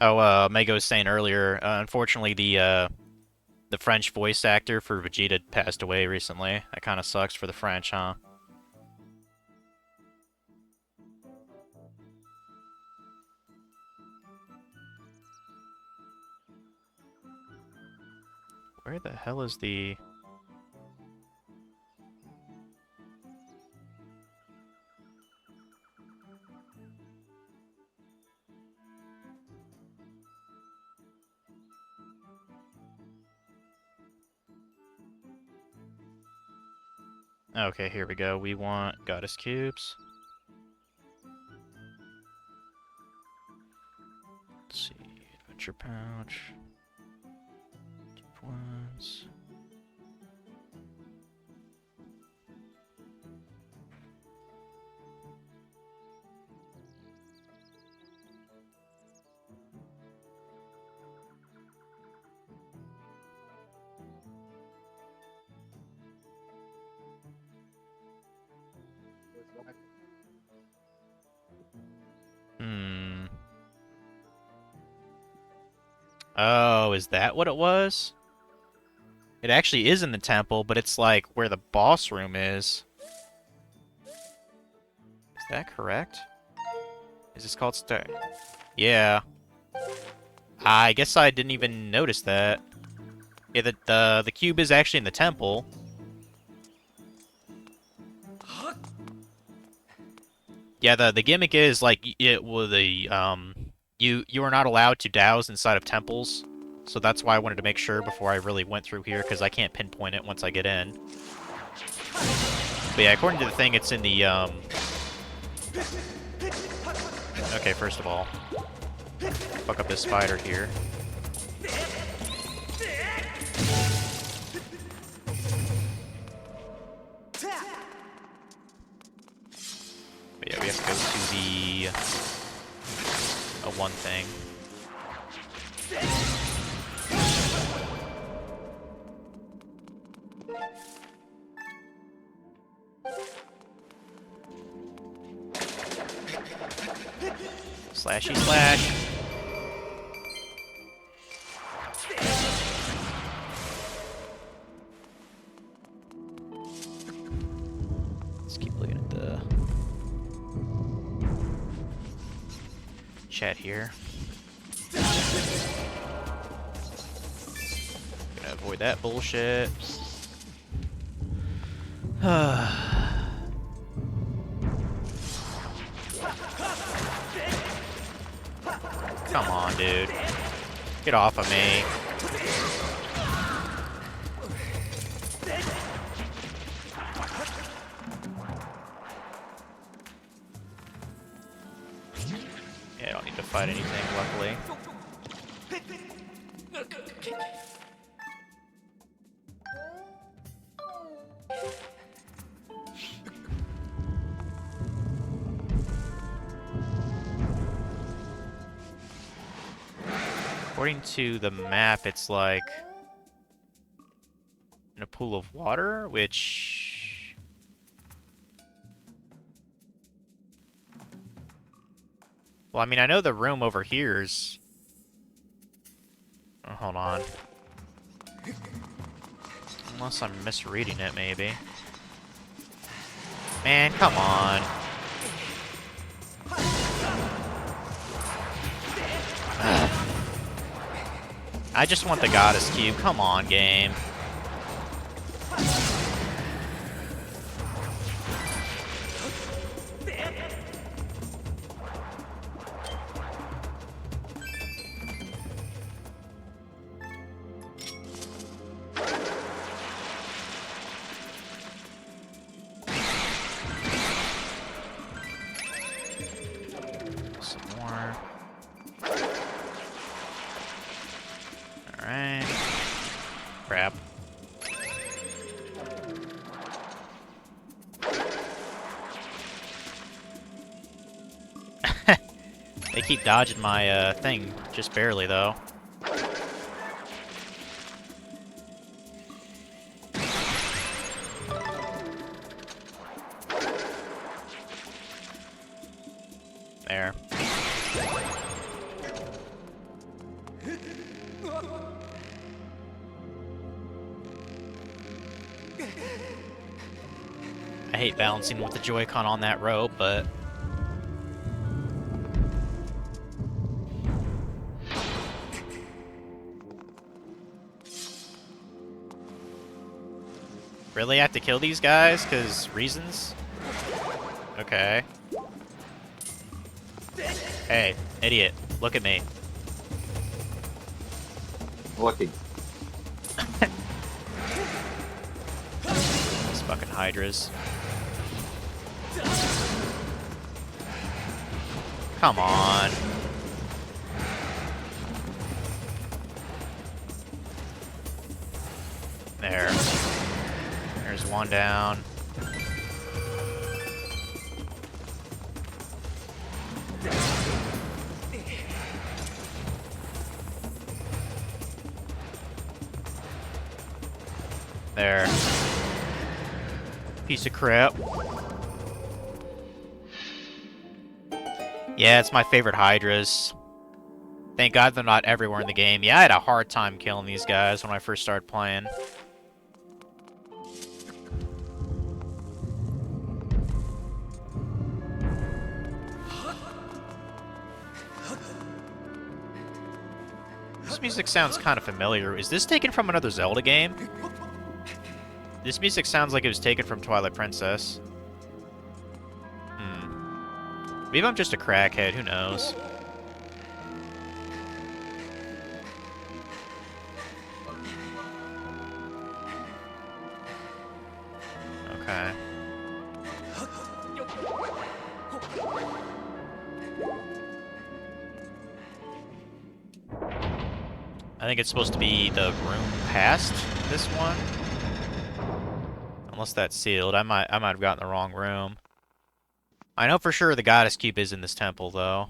Oh, Mego was saying earlier, unfortunately the French voice actor for Vegeta passed away recently. That kind of sucks for the French, huh? Where the hell is the... Okay, here we go. We want goddess cubes. Let's see, adventure pouch. Deep ones. Hmm. Oh, is that what it was? It actually is in the temple, but it's like where the boss room is. Is that correct? Is this called star? Yeah. I guess I didn't even notice that. Yeah, the cube is actually in the temple. Yeah, the gimmick is like it will you are not allowed to douse inside of temples. So that's why I wanted to make sure before I really went through here, because I can't pinpoint it once I get in. But yeah, according to the thing, it's in the okay, first of all, fuck up this spider here. But yeah, we have to go to the one thing. Slashy slash. Let's keep looking at the chat here. Gonna avoid that bullshit. Come on, dude. Get off of me. Yeah, I don't need to fight anything, luckily. According to the map, it's like in a pool of water, which... Well, I mean, I know the room over here is... Oh, hold on. Unless I'm misreading it, maybe. Man, come on. I just want the goddess cube. Come on, game. Some more. Alright. Crap. They keep dodging my thing, just barely though. There. I hate balancing with the Joy-Con on that rope, but... Really have to kill these guys? 'Cause reasons? Okay. Hey, idiot. Look at me. Looking. These fucking hydras. Come on. There. There's one down. There. Piece of crap. Yeah, it's my favorite hydras. Thank God they're not everywhere in the game. Yeah, I had a hard time killing these guys when I first started playing. music sounds kind of familiar. Is this taken from another Zelda game? This music sounds like it was taken from Twilight Princess. Maybe I'm just a crackhead, who knows? Okay. I think it's supposed to be the room past this one. Unless that's sealed. I might have gotten the wrong room. I know for sure the goddess cube is in this temple, though.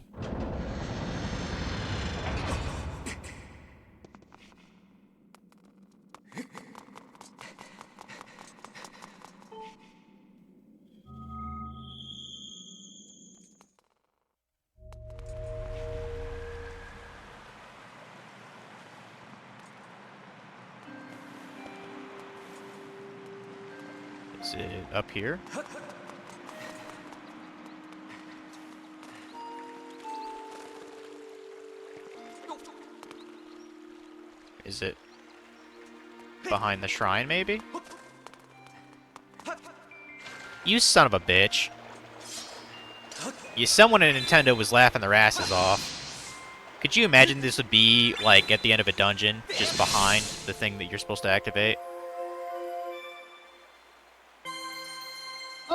Is it up here? Is it behind the shrine, maybe? You son of a bitch. Someone at Nintendo was laughing their asses off. Could you imagine this would be, like, at the end of a dungeon, just behind the thing that you're supposed to activate?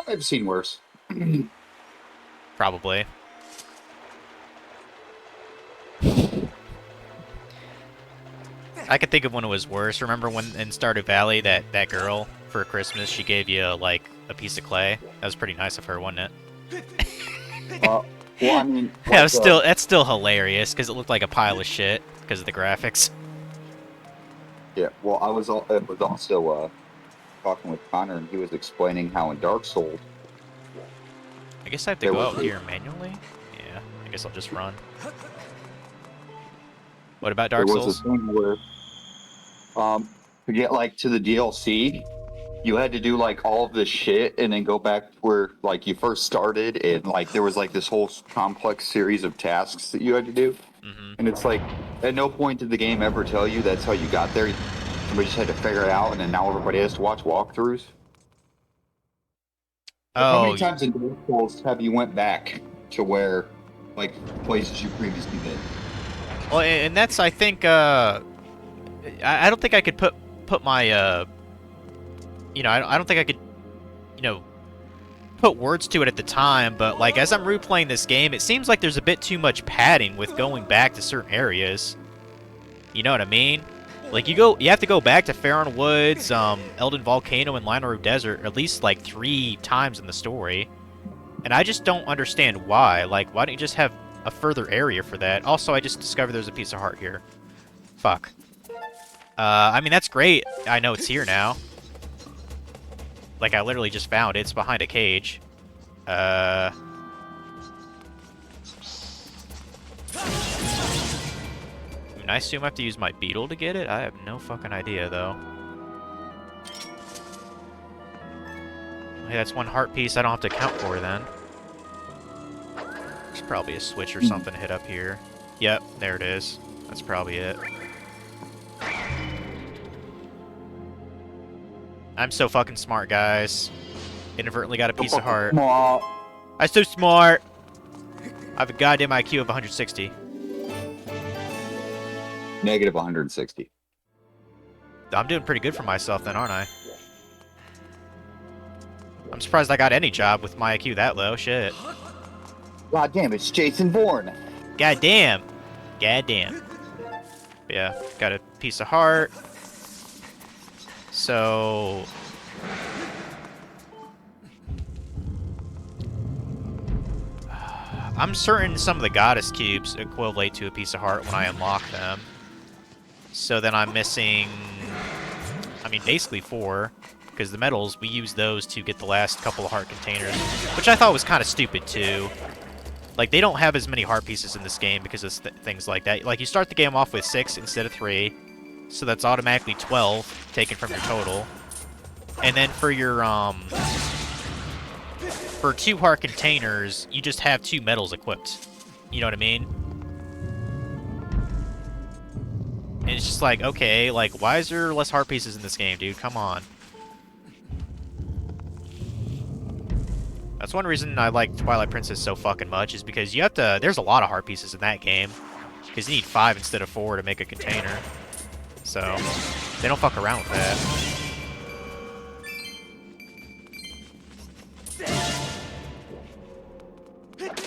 I've seen worse. Probably. I could think of when it was worse. Remember when in Stardew Valley that girl for Christmas she gave you like a piece of clay? That was pretty nice of her, wasn't it? Well, I mean, that's still hilarious because it looked like a pile of shit because of the graphics. yeah. Well, I was also talking with Connor, and he was explaining how in Dark Souls. I guess I have to go out here manually. Yeah, I guess I'll just run. What about Dark There was Souls? a thing where, to get like to the DLC, you had to do like all of this shit and then go back where like you first started, and like there was like this whole complex series of tasks that you had to do. And it's like, at no point did the game ever tell you that's how you got there. Somebody just had to figure it out, and then now everybody has to watch walkthroughs. How many times in Dark Souls have you went back to where, like, places you previously been? Well, and that's, I think, I don't think I could put my, you know, I don't think I could, you know, put words to it at the time, but, like, as I'm replaying this game, it seems like there's a bit too much padding with going back to certain areas. You know what I mean? Like, you have to go back to Faron Woods, Elden Volcano, and Linoru Desert at least, like, 3 times in the story. And I just don't understand why. Like, why don't you just have a further area for that? Also, I just discovered there's a piece of heart here. Fuck. I mean, that's great. I know it's here now. Like, I literally just found it. It's behind a cage. I mean, I assume I have to use my beetle to get it? I have no fucking idea, though. Hey, that's one heart piece I don't have to account for, then. There's probably a switch or something to hit up here. Yep, there it is. That's probably it. I'm so fucking smart, guys. Inadvertently got a piece of heart. I'm so smart! I have a goddamn IQ of 160. Negative 160. I'm doing pretty good for myself then, aren't I? I'm surprised I got any job with my IQ that low. Shit. God damn, it's Jason Bourne. God damn. God damn. Yeah, got a piece of heart. So... I'm certain some of the goddess cubes equivalent to a piece of heart when I unlock them. So then I'm missing... I mean, basically 4. Because the medals, we use those to get the last couple of heart containers. Which I thought was kind of stupid, too. Like, they don't have as many heart pieces in this game because of things like that. Like, you start the game off with 6 instead of 3. So that's automatically 12 taken from your total. And then for your, for 2 heart containers, you just have 2 medals equipped. You know what I mean? And it's just like, okay, like, why is there less heart pieces in this game, dude? Come on. That's one reason I like Twilight Princess so fucking much, is because you have to... There's a lot of heart pieces in that game. Because you need 5 instead of 4 to make a container. So, they don't fuck around with that.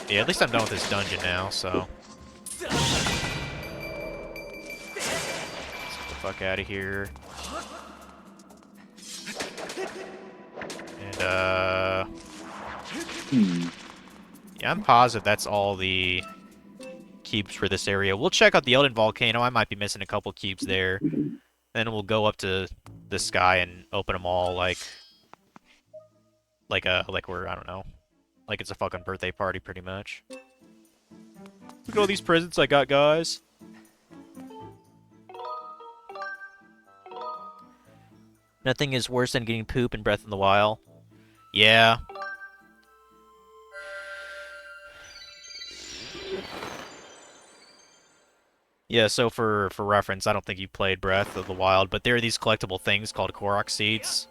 Yeah, at least I'm done with this dungeon now, so... Let's get the fuck out of here. And, yeah, I'm positive that's all the cubes for this area. We'll check out the Elden Volcano. I might be missing a couple cubes there. Then we'll go up to the sky and open them all like we're, I don't know, like it's a fucking birthday party pretty much. Look at all these presents I got, guys. Nothing is worse than getting poop in Breath of the Wild. Yeah. Yeah, so for reference, I don't think you played Breath of the Wild, but there are these collectible things called Korok Seeds.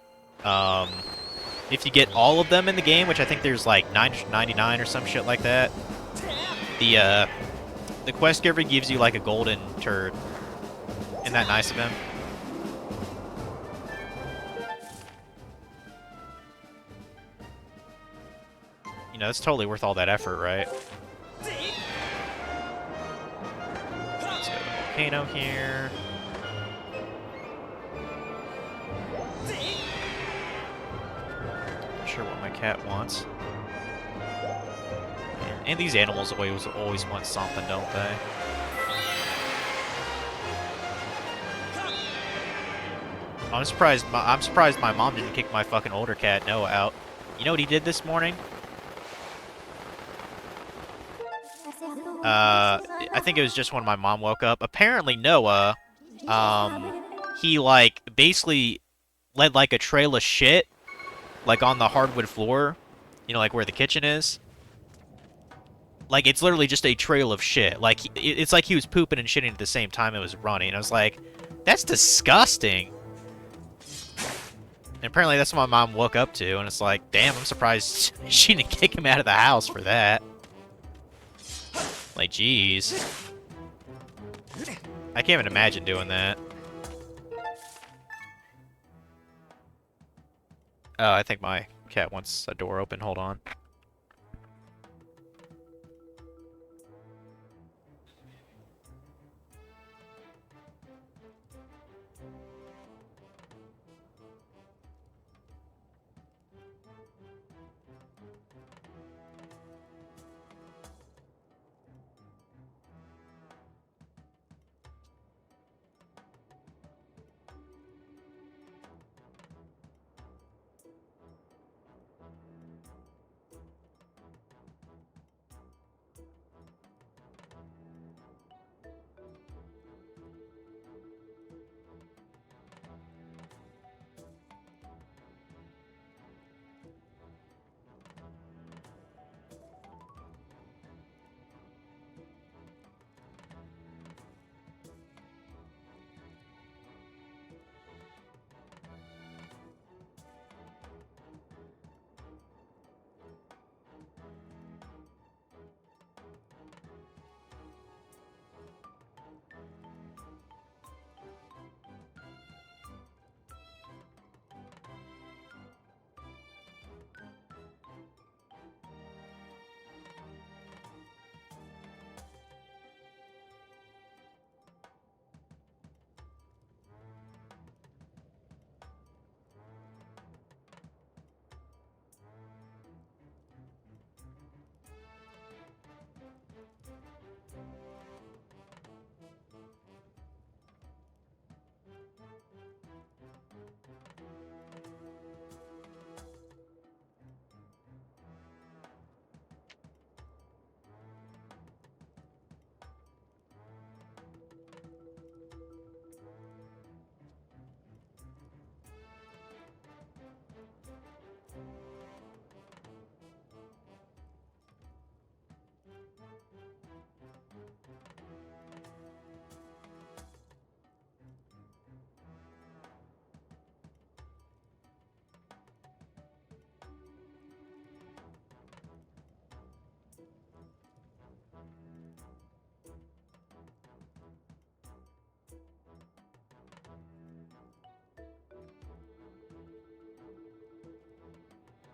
If you get all of them in the game, which I think there's like 999 or some shit like that, the quest giver gives you like a golden turd. Isn't that nice of him? You know, it's totally worth all that effort, right? Let's go to the volcano here. Not sure what my cat wants. And these animals always want something, don't they? I'm surprised my mom didn't kick my fucking older cat Noah out. You know what he did this morning? I think it was just when my mom woke up. Apparently Noah, he like basically led like a trail of shit, like on the hardwood floor, you know, like where the kitchen is. Like it's literally just a trail of shit. Like it's like he was pooping and shitting at the same time it was running. I was like, that's disgusting. And apparently that's what my mom woke up to, and it's like, damn, I'm surprised she didn't kick him out of the house for that. Like, jeez. I can't even imagine doing that. Oh, I think my cat wants a door open. Hold on.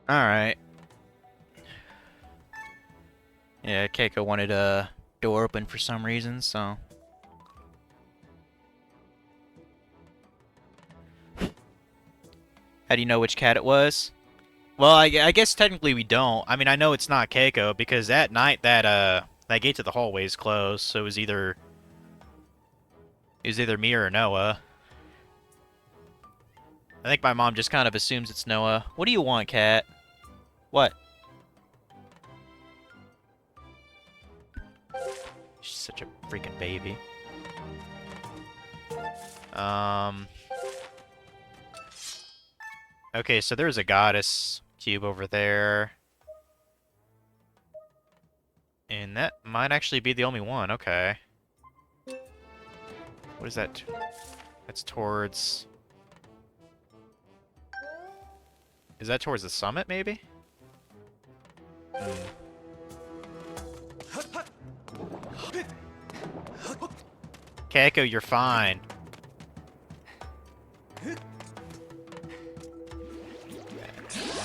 Alright. Yeah, Keiko wanted a door open for some reason, so... How do you know which cat it was? Well, I guess technically we don't. I mean, I know it's not Keiko, because at night that gate to the hallway is closed, so it was either me or Noah. I think my mom just kind of assumes it's Noah. What do you want, cat? What? She's such a freaking baby. Okay, so there's a goddess cube over there. And that might actually be the only one. Okay. What is that? That's towards... Is that towards the summit, maybe? Keiko, you're fine.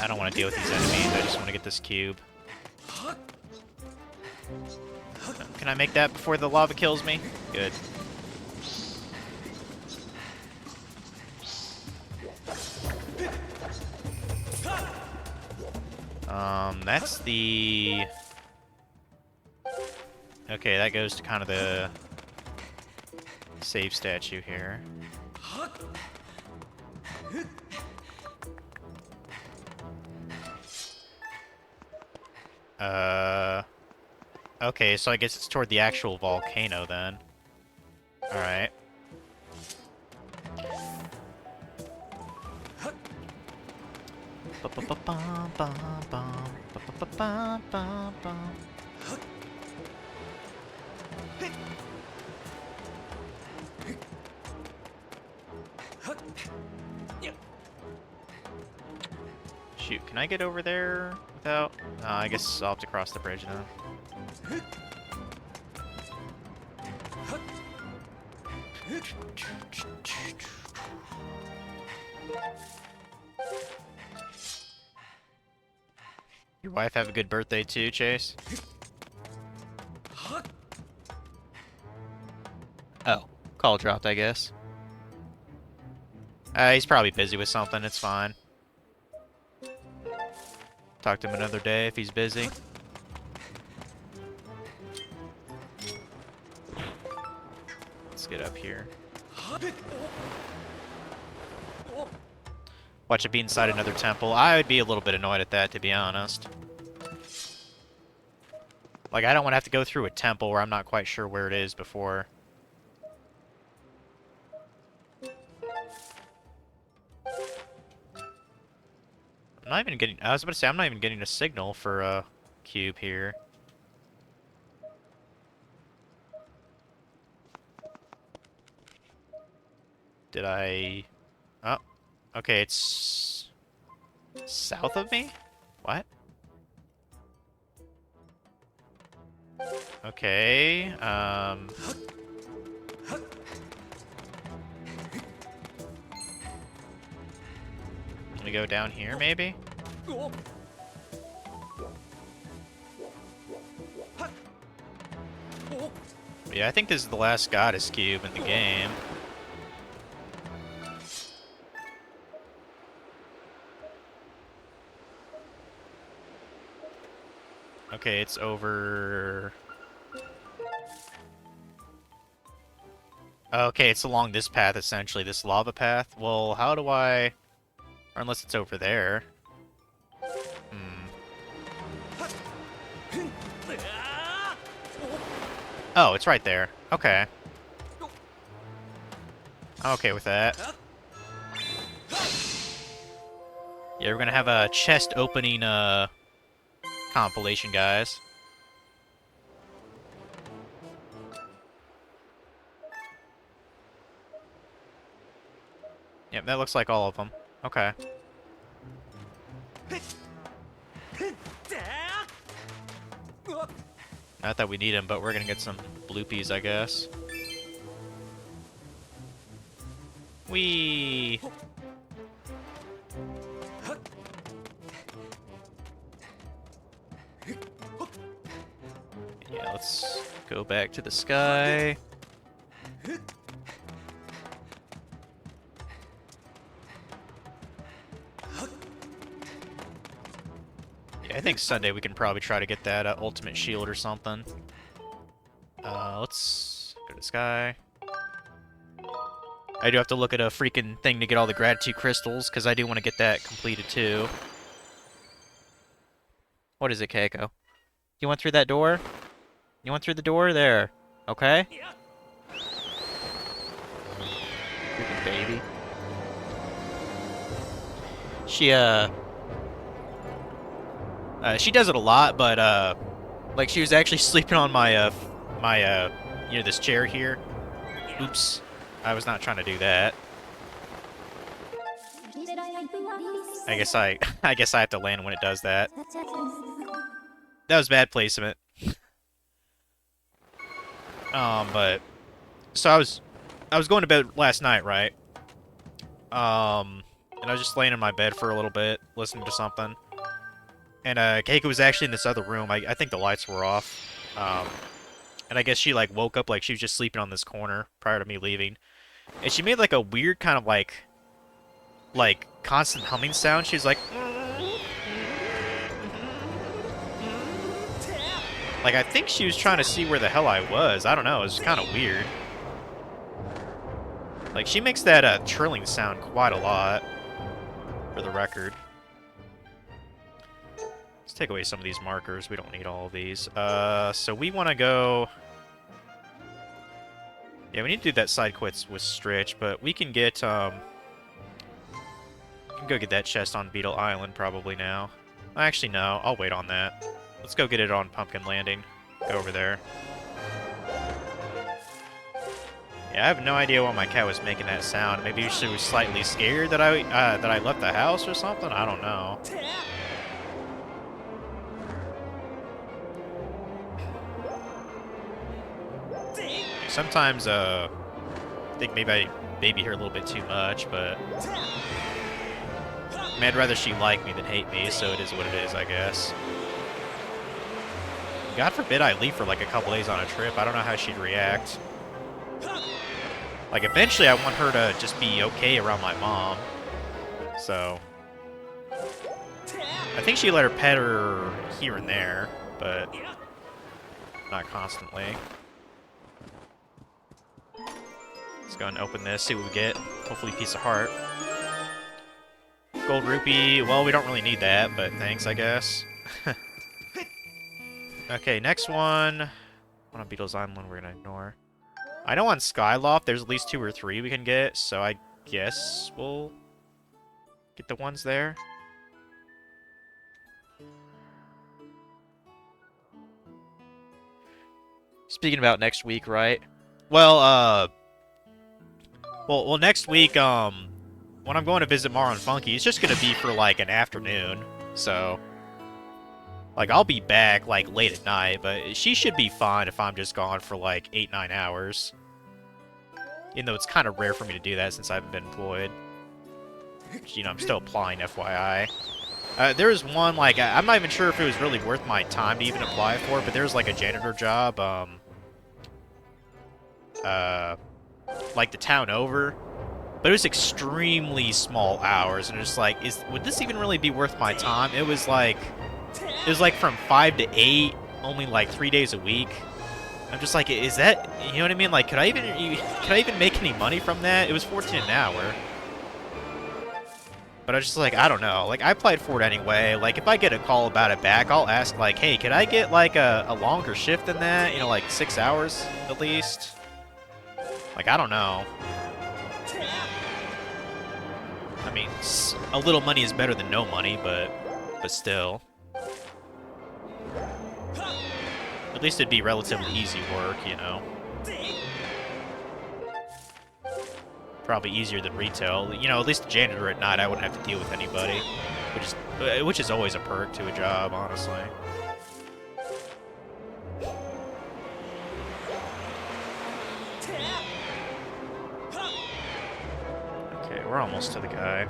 I don't want to deal with these enemies. I just want to get this cube. Can I make that before the lava kills me? Good. That's the... Okay, that goes to kind of the save statue here. Okay, so I guess it's toward the actual volcano then. Alright. Shoot, can I get over there without... I guess I'll have to cross the bridge now. Your wife have a good birthday too, Chase? Oh, call dropped, I guess. He's probably busy with something, it's fine. Talk to him another day if he's busy. Let's get up here. Watch it be inside another temple. I would be a little bit annoyed at that, to be honest. Like, I don't want to have to go through a temple where I'm not quite sure where it is before. I'm not even getting... I was about to say, I'm not even getting a signal for a cube here. Did I... Oh. Okay, it's... south of me? What? Okay, Let me go down here, maybe? Yeah, I think this is the last goddess cube in the game. Okay, it's over... Okay, it's along this path, essentially, this lava path. Well, how do I... Or unless it's over there. Oh, it's right there. Okay. I'm okay with that. Yeah, we're gonna have a chest opening, compilation, guys. Yep, that looks like all of them. Okay. Not that we need them, but we're gonna get some bloopies, I guess. Whee! Yeah, let's go back to the sky. Yeah, I think Sunday we can probably try to get that ultimate shield or something. Let's go to the sky. I do have to look at a freaking thing to get all the gratitude crystals, because I do want to get that completed too. What is it, Keiko? You went through that door? You went through the door? There. Okay? Freaking baby. She does it a lot, but, like, she was actually sleeping on my, you know, this chair here. Oops. I was not trying to do that. I guess I have to land when it does that. That was bad placement. But so I was going to bed last night, right? And I was just laying in my bed for a little bit, listening to something. And Keiko was actually in this other room. I think the lights were off. And I guess she like woke up like she was just sleeping on this corner prior to me leaving. And she made like a weird kind of like constant humming sound. She was like I think she was trying to see where the hell I was. I don't know. It was kind of weird. Like she makes that trilling sound quite a lot, for the record. Let's take away some of these markers. We don't need all of these. So we want to go. Yeah, we need to do that side quest with Stritch, but we can get we can go get that chest on Beetle Island probably now. Actually, no. I'll wait on that. Let's go get it on Pumpkin Landing. Go over there. Yeah, I have no idea why my cat was making that sound. Maybe she was slightly scared that I left the house or something. I don't know. Sometimes, I think maybe I baby her a little bit too much, but I mean, I'd rather she like me than hate me, so it is what it is, I guess. God forbid I leave for like a couple days on a trip. I don't know how she'd react. Like, eventually I want her to just be okay around my mom. So I think she let her pet her here and there, but not constantly. Let's go and open this, see what we get. Hopefully piece of heart. Gold rupee. Well, we don't really need that, but thanks, I guess. Okay, next one. One on Beetle's Island we're gonna ignore. I know on Skyloft there's at least 2 or 3 we can get, so I guess we'll get the ones there. Speaking about next week, right? Well, well, next week, when I'm going to visit Mar and Funky, it's just gonna be for like an afternoon, so like I'll be back like late at night, but she should be fine if I'm just gone for like 8-9 hours. Even though it's kind of rare for me to do that since I haven't been employed. Which, you know, I'm still applying, FYI. There was one, like, I'm not even sure if it was really worth my time to even apply for, but there was like a janitor job, like the town over. But it was extremely small hours, and it's like, would this even really be worth my time? It was like from 5 to 8, only like 3 days a week. I'm just like, is that, you know what I mean? Like, could I even make any money from that? It was 14 an hour. But I was just like, I don't know. Like, I applied for it anyway. Like, if I get a call about it back, I'll ask, like, hey, could I get, like, a longer shift than that? You know, like 6 hours at least? Like, I don't know. I mean, a little money is better than no money, but still. At least it'd be relatively easy work, you know. Probably easier than retail. You know, at least the janitor at night, I wouldn't have to deal with anybody, which is always a perk to a job, honestly. Okay, we're almost to the guy.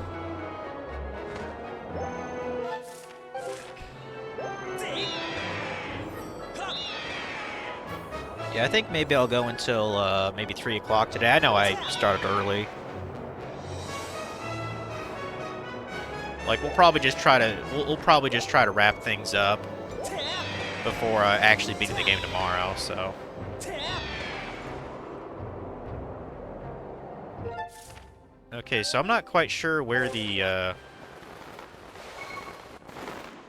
Yeah, I think maybe I'll go until maybe 3 o'clock today. I know I started early. Like we'll probably just try to wrap things up before actually beating the game tomorrow. So. Okay, so I'm not quite sure where the.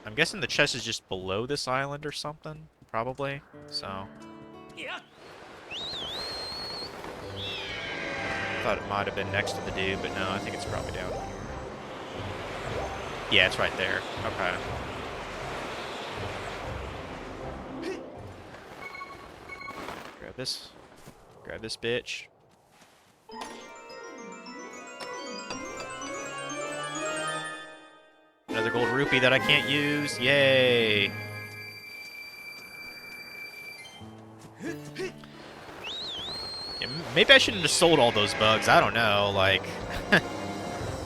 I'm guessing the chest is just below this island or something, probably. So. I thought it might have been next to the dude, but no, I think it's probably down here. Yeah, it's right there. Okay. Grab this. Grab this bitch. Another gold rupee that I can't use. Yay! Yeah, maybe I shouldn't have sold all those bugs. I don't know. Like,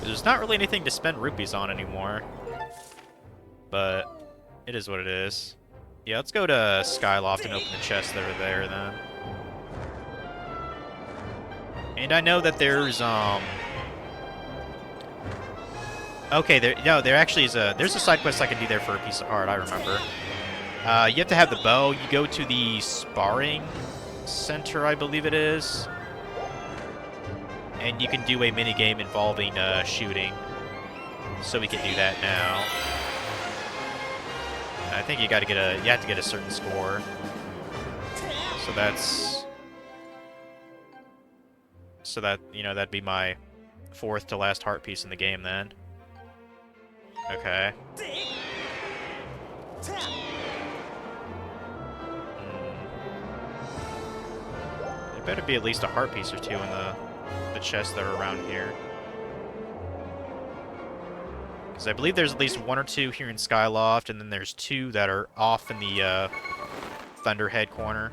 there's not really anything to spend rupees on anymore. But it is what it is. Yeah, let's go to Skyloft and open the chests that are there then. And I know that there's okay, there actually is there's a side quest I can do there for a piece of heart, I remember. You have to have the bow. You go to the sparring center, I believe it is. And you can do a mini game involving shooting. So we can do that now. I think you have to get a certain score. So that's that'd be my 4th to last heart piece in the game then. Okay. There better be at least a heart piece or two in the chests that are around here. Because I believe there's at least 1 or 2 here in Skyloft, and then there's 2 that are off in the Thunderhead corner.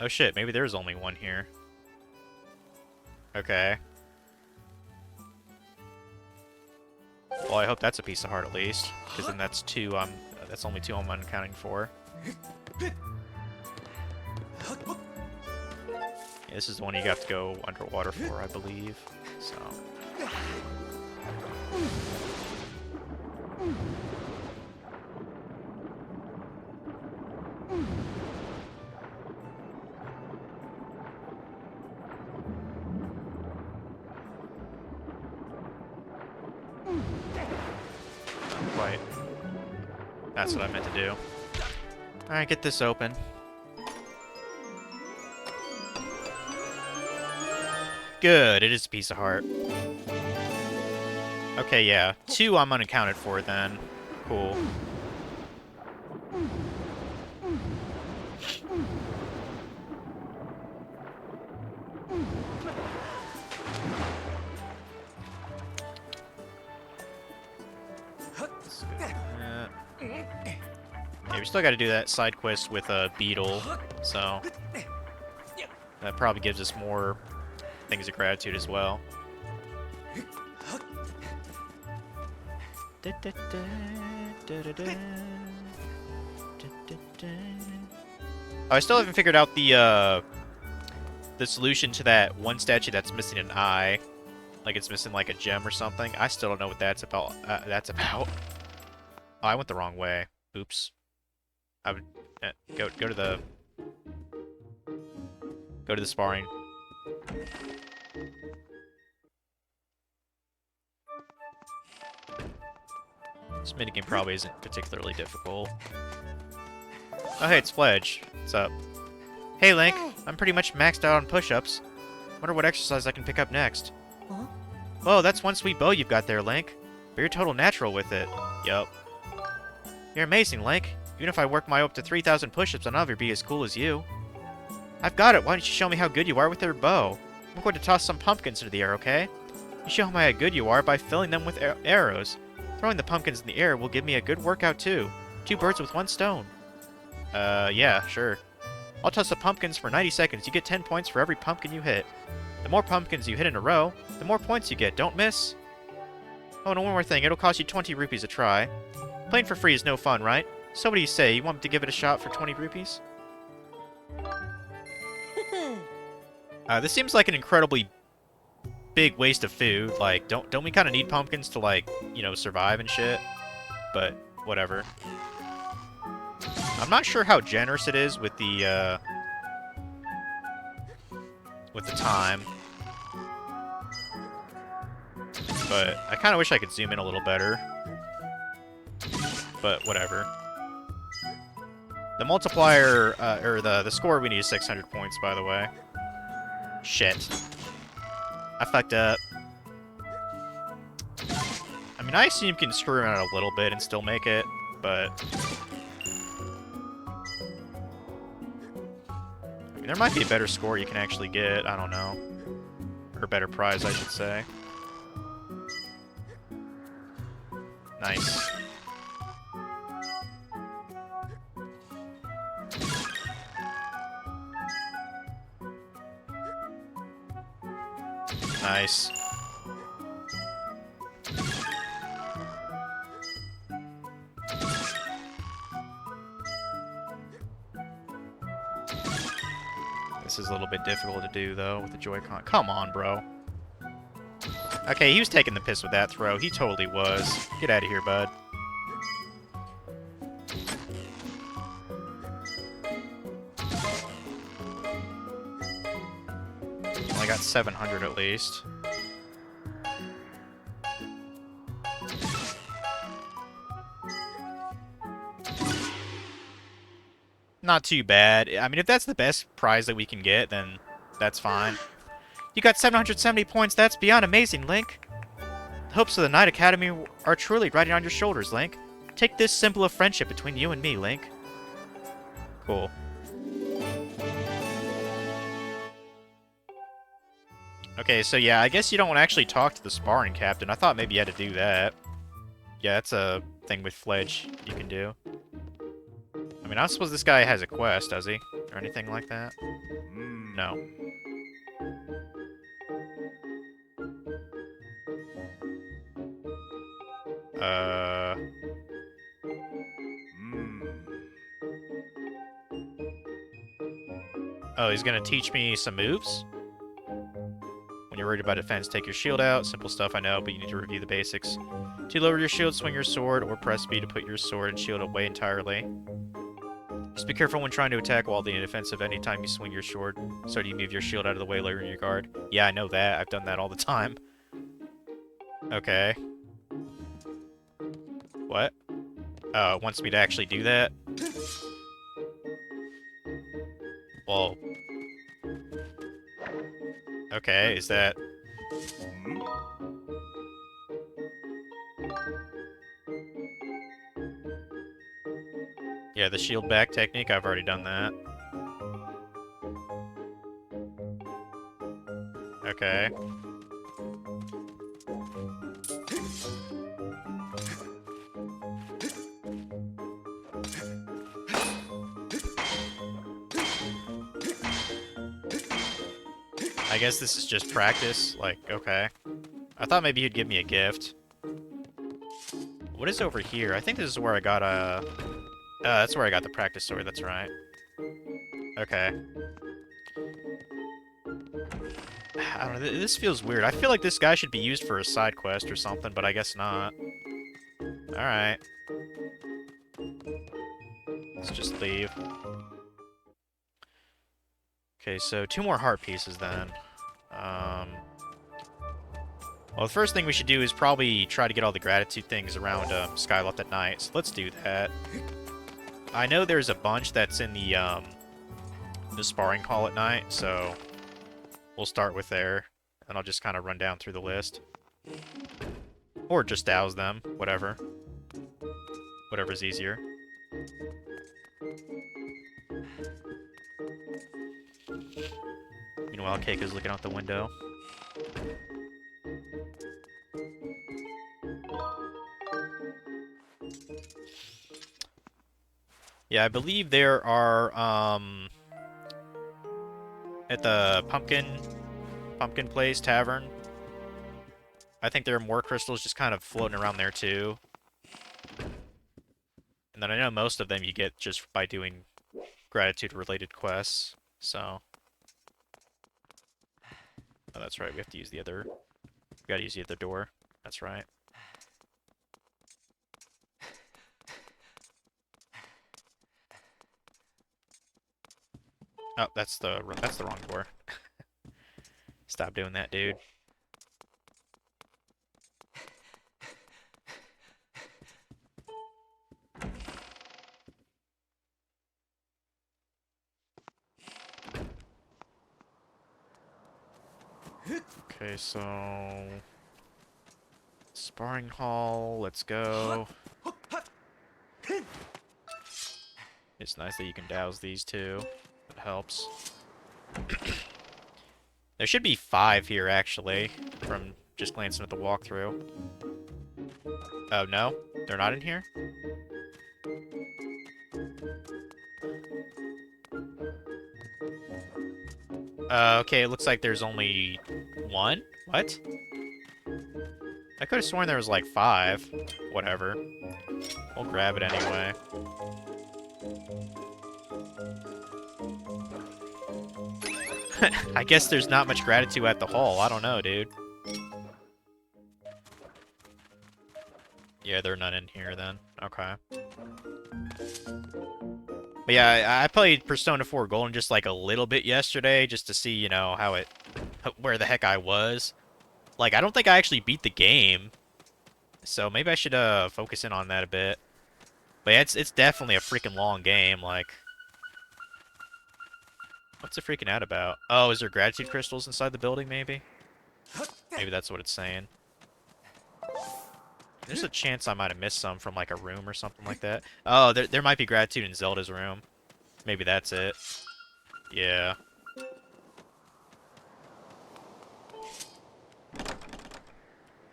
Oh shit, maybe there's only 1 here. Okay. Well, I hope that's a piece of heart at least, because then that's 2. That's only 2 I'm unaccounting for. Yeah, this is the one you have to go underwater for, I believe. So. Not quite. That's what I meant to do. Alright, get this open. Good, it is a piece of heart. Okay, yeah. 2 I'm unaccounted for then. Cool. Yeah, we still gotta do that side quest with a beetle, so that probably gives us more things of gratitude as well. I still haven't figured out the solution to that one statue that's missing an eye. Like it's missing like a gem or something. I still don't know what that's about. Oh, I went the wrong way. Oops. I would go to the sparring. This minigame probably isn't particularly difficult. Oh hey, it's Fledge. What's up? Hey Link, I'm pretty much maxed out on push-ups. Wonder what exercise I can pick up next. Huh? Whoa, that's one sweet bow you've got there, Link. But you're total natural with it. Yup. You're amazing, Link. Even if I work my way up to 3,000 push-ups, I'll never be as cool as you. I've got it. Why don't you show me how good you are with your bow? I'm going to toss some pumpkins into the air, okay? You show me how good you are by filling them with arrows. Throwing the pumpkins in the air will give me a good workout, too. 2 birds with 1 stone. Yeah, sure. I'll toss the pumpkins for 90 seconds. You get 10 points for every pumpkin you hit. The more pumpkins you hit in a row, the more points you get. Don't miss. Oh, and one more thing. It'll cost you 20 rupees a try. Playing for free is no fun, right? So what do you say? You want me to give it a shot for 20 rupees? This seems like an incredibly big waste of food. Like, don't we kind of need pumpkins to, like, you know, survive and shit? But whatever. I'm not sure how generous it is with the time. But I kind of wish I could zoom in a little better. But whatever. The multiplier, or the score we need is 600 points, by the way. Shit. I fucked up. I mean, I assume you can screw around a little bit and still make it, but... I mean, there might be a better score you can actually get, I don't know. Or a better prize, I should say. Nice. Nice. This is a little bit difficult to do, though, with the Joy-Con. Come on, bro. Okay, he was taking the piss with that throw. He totally was. Get out of here, bud. Only got 700 at least. Not too bad. I mean, if that's the best prize that we can get, then that's fine. You got 770 points. That's beyond amazing, Link. The hopes of the Knight Academy are truly riding on your shoulders, Link. Take this symbol of friendship between you and me, Link. Cool. Okay, so yeah, I guess you don't actually talk to the sparring captain. I thought maybe you had to do that. Yeah, that's a thing with Fledge you can do. I mean, I suppose this guy has a quest, does he? Or anything like that? No. Oh, he's gonna teach me some moves? When you're worried about defense, take your shield out. Simple stuff, I know, but you need to review the basics. To lower your shield, swing your sword, or press B to put your sword and shield away entirely. Just be careful when trying to attack while being defensive anytime you swing your sword. So do you move your shield out of the way, lowering your guard? Yeah, I know that. I've done that all the time. Okay. What? Oh, it wants me to actually do that? Well... Okay, is that... Yeah, the shield back technique, I've already done that. Okay. I guess this is just practice, like, okay. I thought maybe you'd give me a gift. What is over here? I think this is where I got a... that's where I got the practice sword, that's right. Okay. I don't know, this feels weird. I feel like this guy should be used for a side quest or something, but I guess not. Alright. Let's just leave. Okay, so 2 more heart pieces then. Well, the first thing we should do is probably try to get all the gratitude things around Skyloft at night, so let's do that. I know there's a bunch that's in the sparring hall at night, so we'll start with there, and I'll just kind of run down through the list. Or just douse them, whatever. Whatever's easier. Meanwhile, Keiko's looking out the window. Yeah, I believe there are, at the Pumpkin Place Tavern, I think there are more crystals just kind of floating around there too. And then I know most of them you get just by doing gratitude-related quests. So, oh, that's right. We have to use the other. We gotta use the other door. That's right. Oh, that's the wrong door. Stop doing that, dude. Okay, so sparring hall, let's go. It's nice that you can douse these too. That helps. There should be 5 here, actually, from just glancing at the walkthrough. Oh, no? They're not in here? Okay, it looks like there's only 1? What? I could have sworn there was like 5. Whatever. We'll grab it anyway. I guess there's not much gratitude at the hall. I don't know, dude. Yeah, there are none in here then. Okay. But yeah, I played Persona 4 Golden just like a little bit yesterday just to see, you know, where the heck I was. Like, I don't think I actually beat the game. So maybe I should focus in on that a bit. But yeah, it's definitely a freaking long game, like. What's it freaking out about? Oh, is there gratitude crystals inside the building, maybe? Maybe that's what it's saying. There's a chance I might have missed some from, like, a room or something like that. Oh, there might be gratitude in Zelda's room. Maybe that's it. Yeah.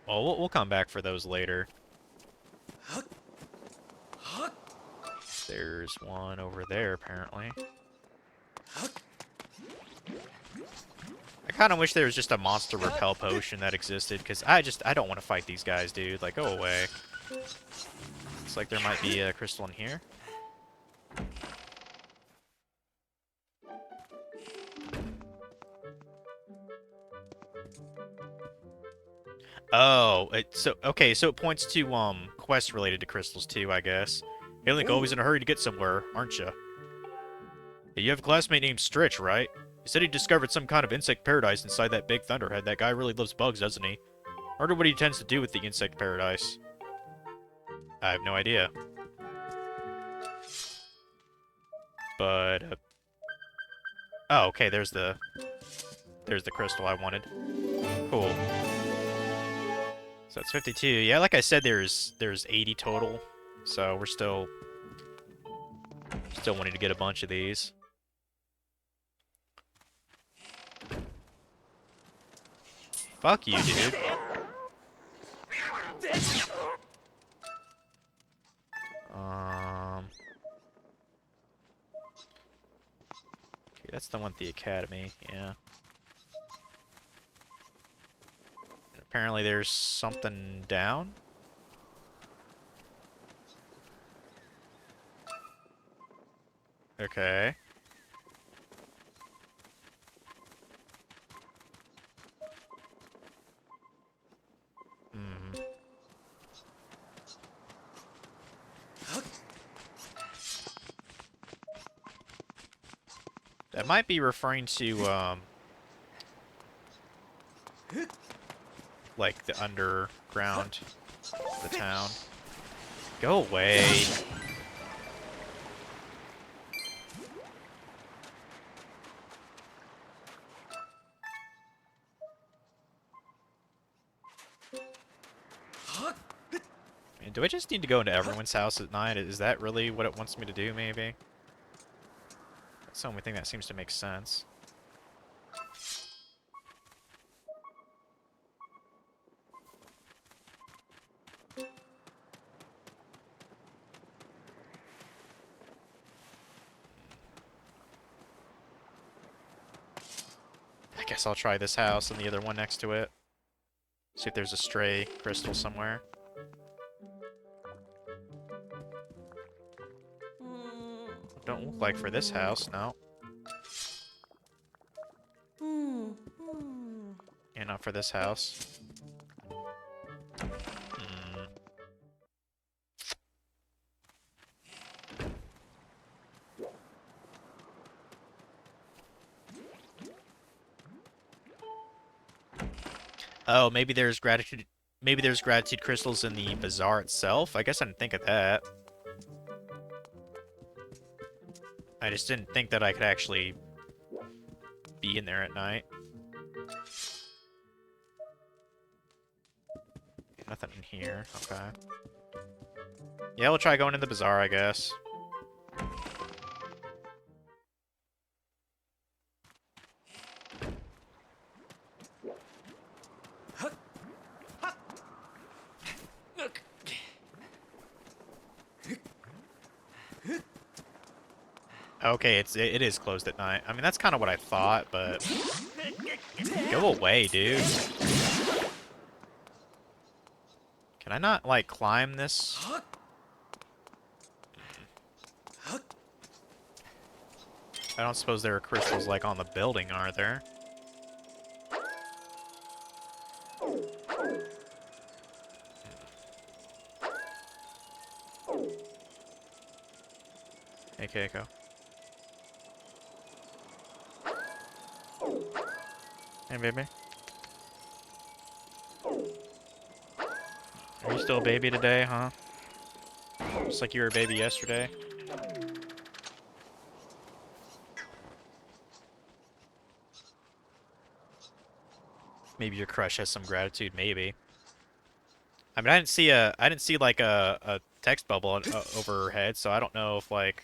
Well, we'll come back for those later. There's one over there, apparently. I kind of wish there was just a monster repel potion that existed, because I don't want to fight these guys, dude. Like, go away. Looks like there might be a crystal in here. Oh, okay, so it points to quests related to crystals too, I guess. Hey Link, always in a hurry to get somewhere, aren't you? Hey, you have a classmate named Stritch, right? He said he discovered some kind of insect paradise inside that big thunderhead. That guy really loves bugs, doesn't he? I wonder what he tends to do with the insect paradise. I have no idea. But oh, okay, there's the crystal I wanted. Cool. So that's 52. Yeah, like I said, there's 80 total. So we're still wanting to get a bunch of these. Fuck you, dude. Okay, that's the one at the academy. Yeah. And apparently there's something down. Okay. Hmm. That might be referring to, like, the underground, the town. Go away. Man, do I just need to go into everyone's house at night? Is that really what it wants me to do, maybe? That's the only thing that seems to make sense. I guess I'll try this house and the other one next to it. See if there's a stray crystal somewhere. Don't look like for this house, no. Yeah, not for this house. Hmm. Oh, maybe there's gratitude. Maybe there's gratitude crystals in the bazaar itself. I guess I didn't think of that. I just didn't think that I could actually be in there at night. Nothing in here. Okay. Yeah, we'll try going in the bazaar, I guess. Okay, it is closed at night. I mean, that's kind of what I thought, but go away, dude. Can I not like climb this? I don't suppose there are crystals like on the building, are there? Hey, Keiko. Hey, baby. Are you still a baby today, huh? Just like you were a baby yesterday? Maybe your crush has some gratitude, maybe. I mean, I didn't see like a text bubble over her head, so I don't know if like...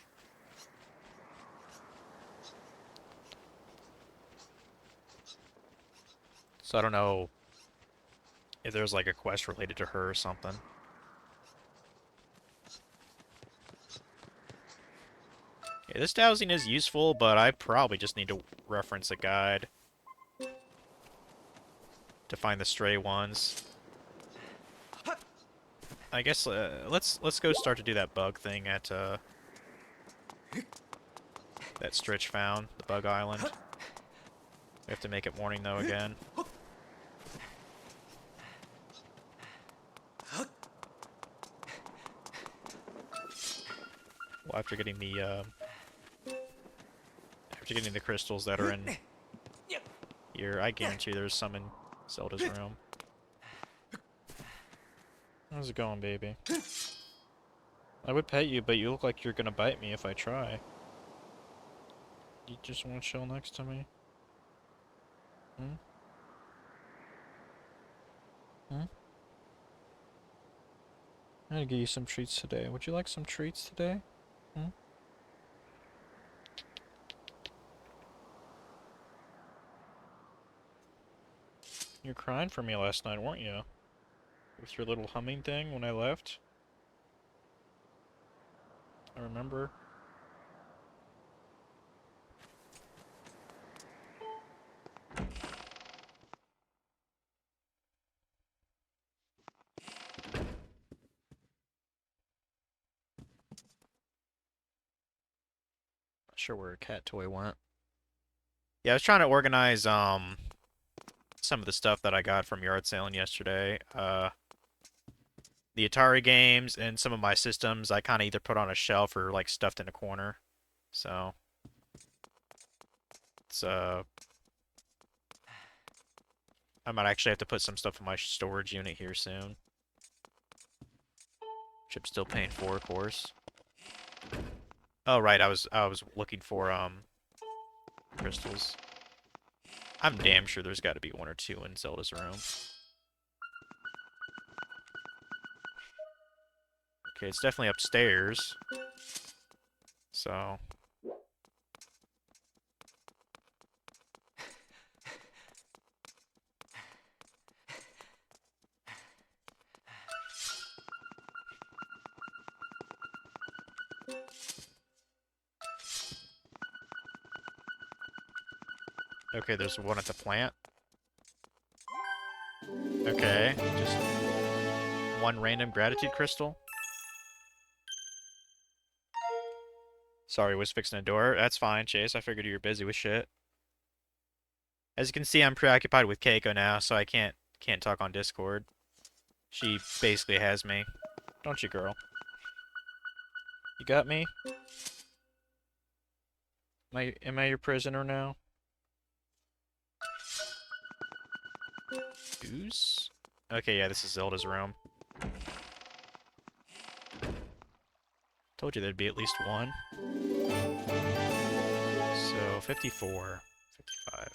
So I don't know if there's like a quest related to her or something. Yeah, this dowsing is useful, but I probably just need to reference a guide to find the stray ones. I guess let's go start to do that bug thing at that Stritch found, the bug island. We have to make it morning though again. Well, after getting the crystals that are in here, I guarantee there's some in Zelda's room. How's it going, baby? I would pet you, but you look like you're gonna bite me if I try. You just want to chill next to me? Hmm? Hmm? I'm gonna give you some treats today. Would you like some treats today? Hmm? You were crying for me last night, weren't you? With your little humming thing when I left? I remember. Not sure where a cat toy went. Yeah, I was trying to organize some of the stuff that I got from yard sailing yesterday. The Atari games and some of my systems I kind of either put on a shelf or like stuffed in a corner. So it's I might actually have to put some stuff in my storage unit here soon. Which I'm still paying for, of course. Oh right, I was looking for crystals. I'm damn sure there's got to be one or two in Zelda's room. Okay, it's definitely upstairs. So okay, there's one at the plant. Okay, just one random gratitude crystal. Sorry, was fixing a door. That's fine, Chase. I figured you were busy with shit. As you can see, I'm preoccupied with Keiko now, so I can't talk on Discord. She basically has me. Don't you, girl? You got me? Am I your prisoner now? Goose? Okay, yeah, this is Zelda's room. Told you there'd be at least one. So, 54. 55.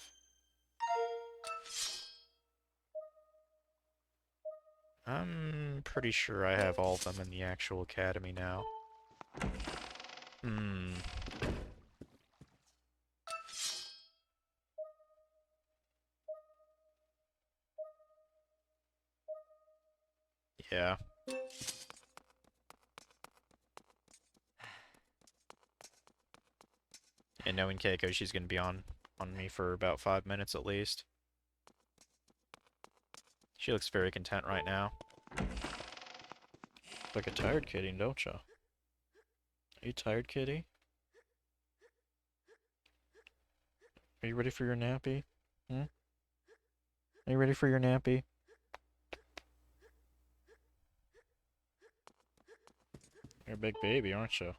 I'm pretty sure I have all of them in the actual academy now. Hmm. Yeah. And knowing Keiko, she's gonna be on me for about 5 minutes at least. She looks very content right now. Like a tired kitty, don't ya? Are you tired, kitty? Are you ready for your nappy? Hmm? Are you ready for your nappy? You're a big baby, aren't you?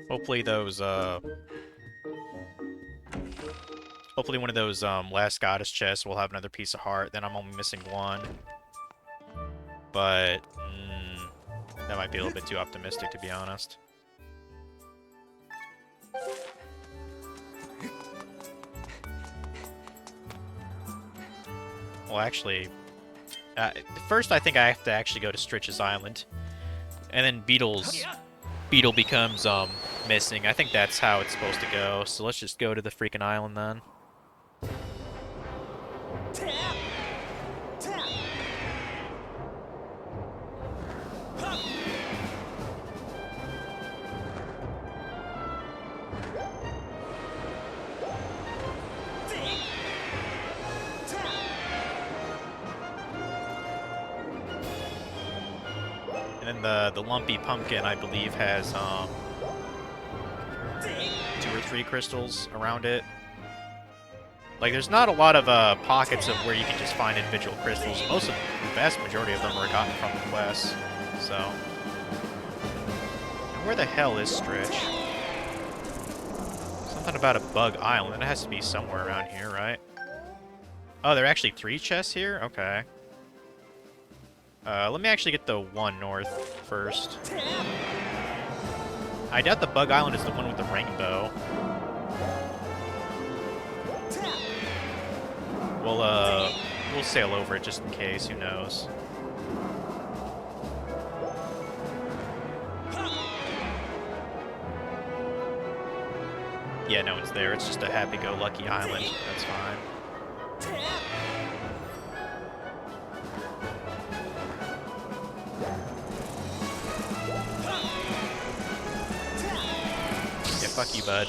Hopefully those, hopefully one of those, last goddess chests will have another piece of heart, then I'm only missing one. But, that might be a little bit too optimistic, to be honest. Well, actually, first I think I have to actually go to Stritch's Island. And then Beetle becomes, missing. I think that's how it's supposed to go. So let's just go to the freaking island then. And then the lumpy pumpkin, I believe, has 2 or 3 crystals around it. Like, there's not a lot of pockets of where you can just find individual crystals. The vast majority of them are gotten from the quests. So, and where the hell is Stritch? Something about a bug island. It has to be somewhere around here, right? Oh, there are actually 3 chests here? Okay. Let me actually get the one north first. I doubt the bug island is the one with the rainbow. We'll sail over it just in case, who knows. Yeah, no one's there. It's just a happy-go-lucky island. That's fine. Yeah, fuck you, bud.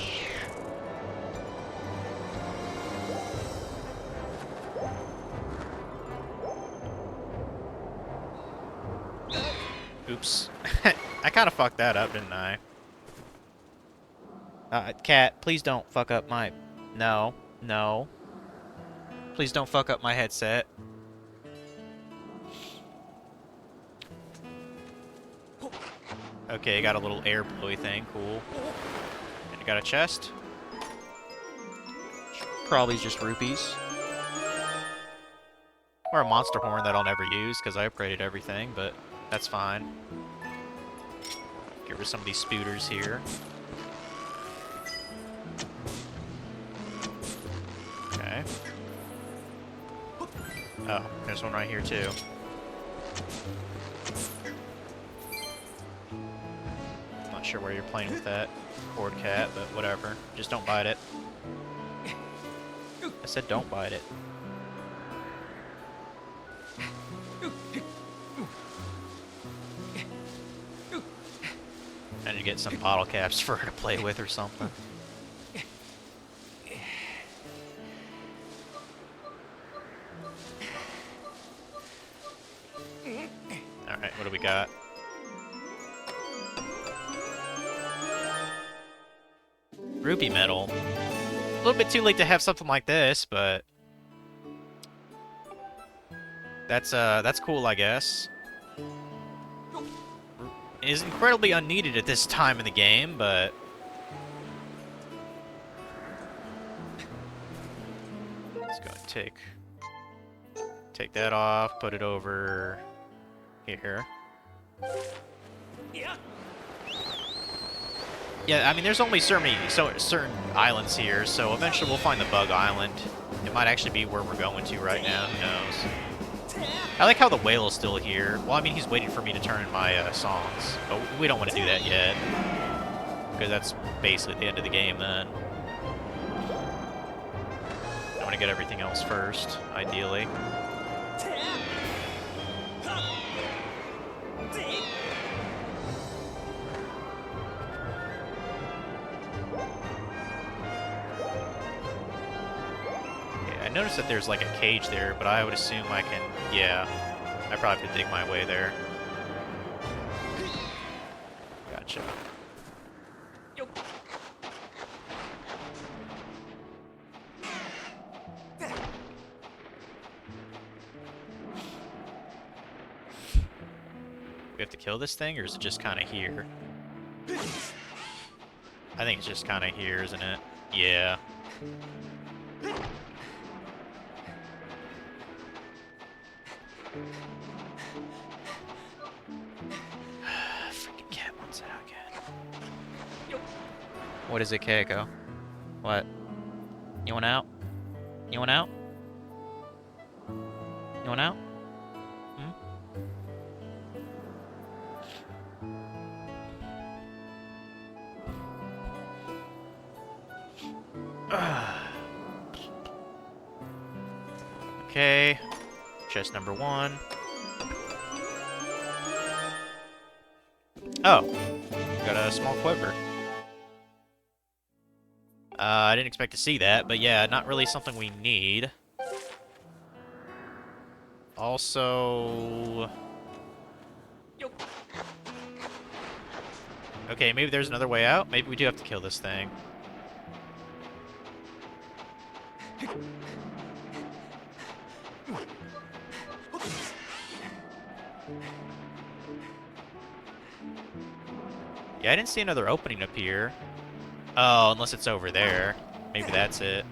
Oops. I kind of fucked that up, didn't I? Cat, please don't fuck up my... No. No. Please don't fuck up my headset. Okay, got a little air blowy thing. Cool. And you got a chest? Probably just rupees. Or a monster horn that I'll never use because I upgraded everything, but that's fine. Get rid of some of these spooters here. Okay. Oh, there's one right here too. sure where you're playing with that cord cat, but whatever. Just don't bite it. I said don't bite it. I need to get some bottle caps for her to play with or something. Alright, what do we got? Ruby medal. A little bit too late to have something like this, but that's cool, I guess. It is incredibly unneeded at this time in the game, but let's go and take that off, put it over here. Yeah, I mean, there's only certain islands here, so eventually we'll find the bug island. It might actually be where we're going to right now. Who knows? I like how the whale is still here. Well, I mean, he's waiting for me to turn in my songs, but we don't want to do that yet, because that's basically the end of the game then. I want to get everything else first, ideally. I noticed that there's like a cage there, but I would assume I can, yeah, I probably have to dig my way there. Gotcha. We have to kill this thing, or is it just kind of here? I think it's just kind of here, isn't it? Yeah. Freaking cat wants it out again. What is it, Keiko? What? You want out? You want out? You want out? Hmm? Okay. Chest number 1. Oh, got a small quiver. I didn't expect to see that, but yeah, not really something we need. Also... Okay, maybe there's another way out. Maybe we do have to kill this thing. Yeah, I didn't see another opening up here. Oh, unless it's over there. Maybe that's it.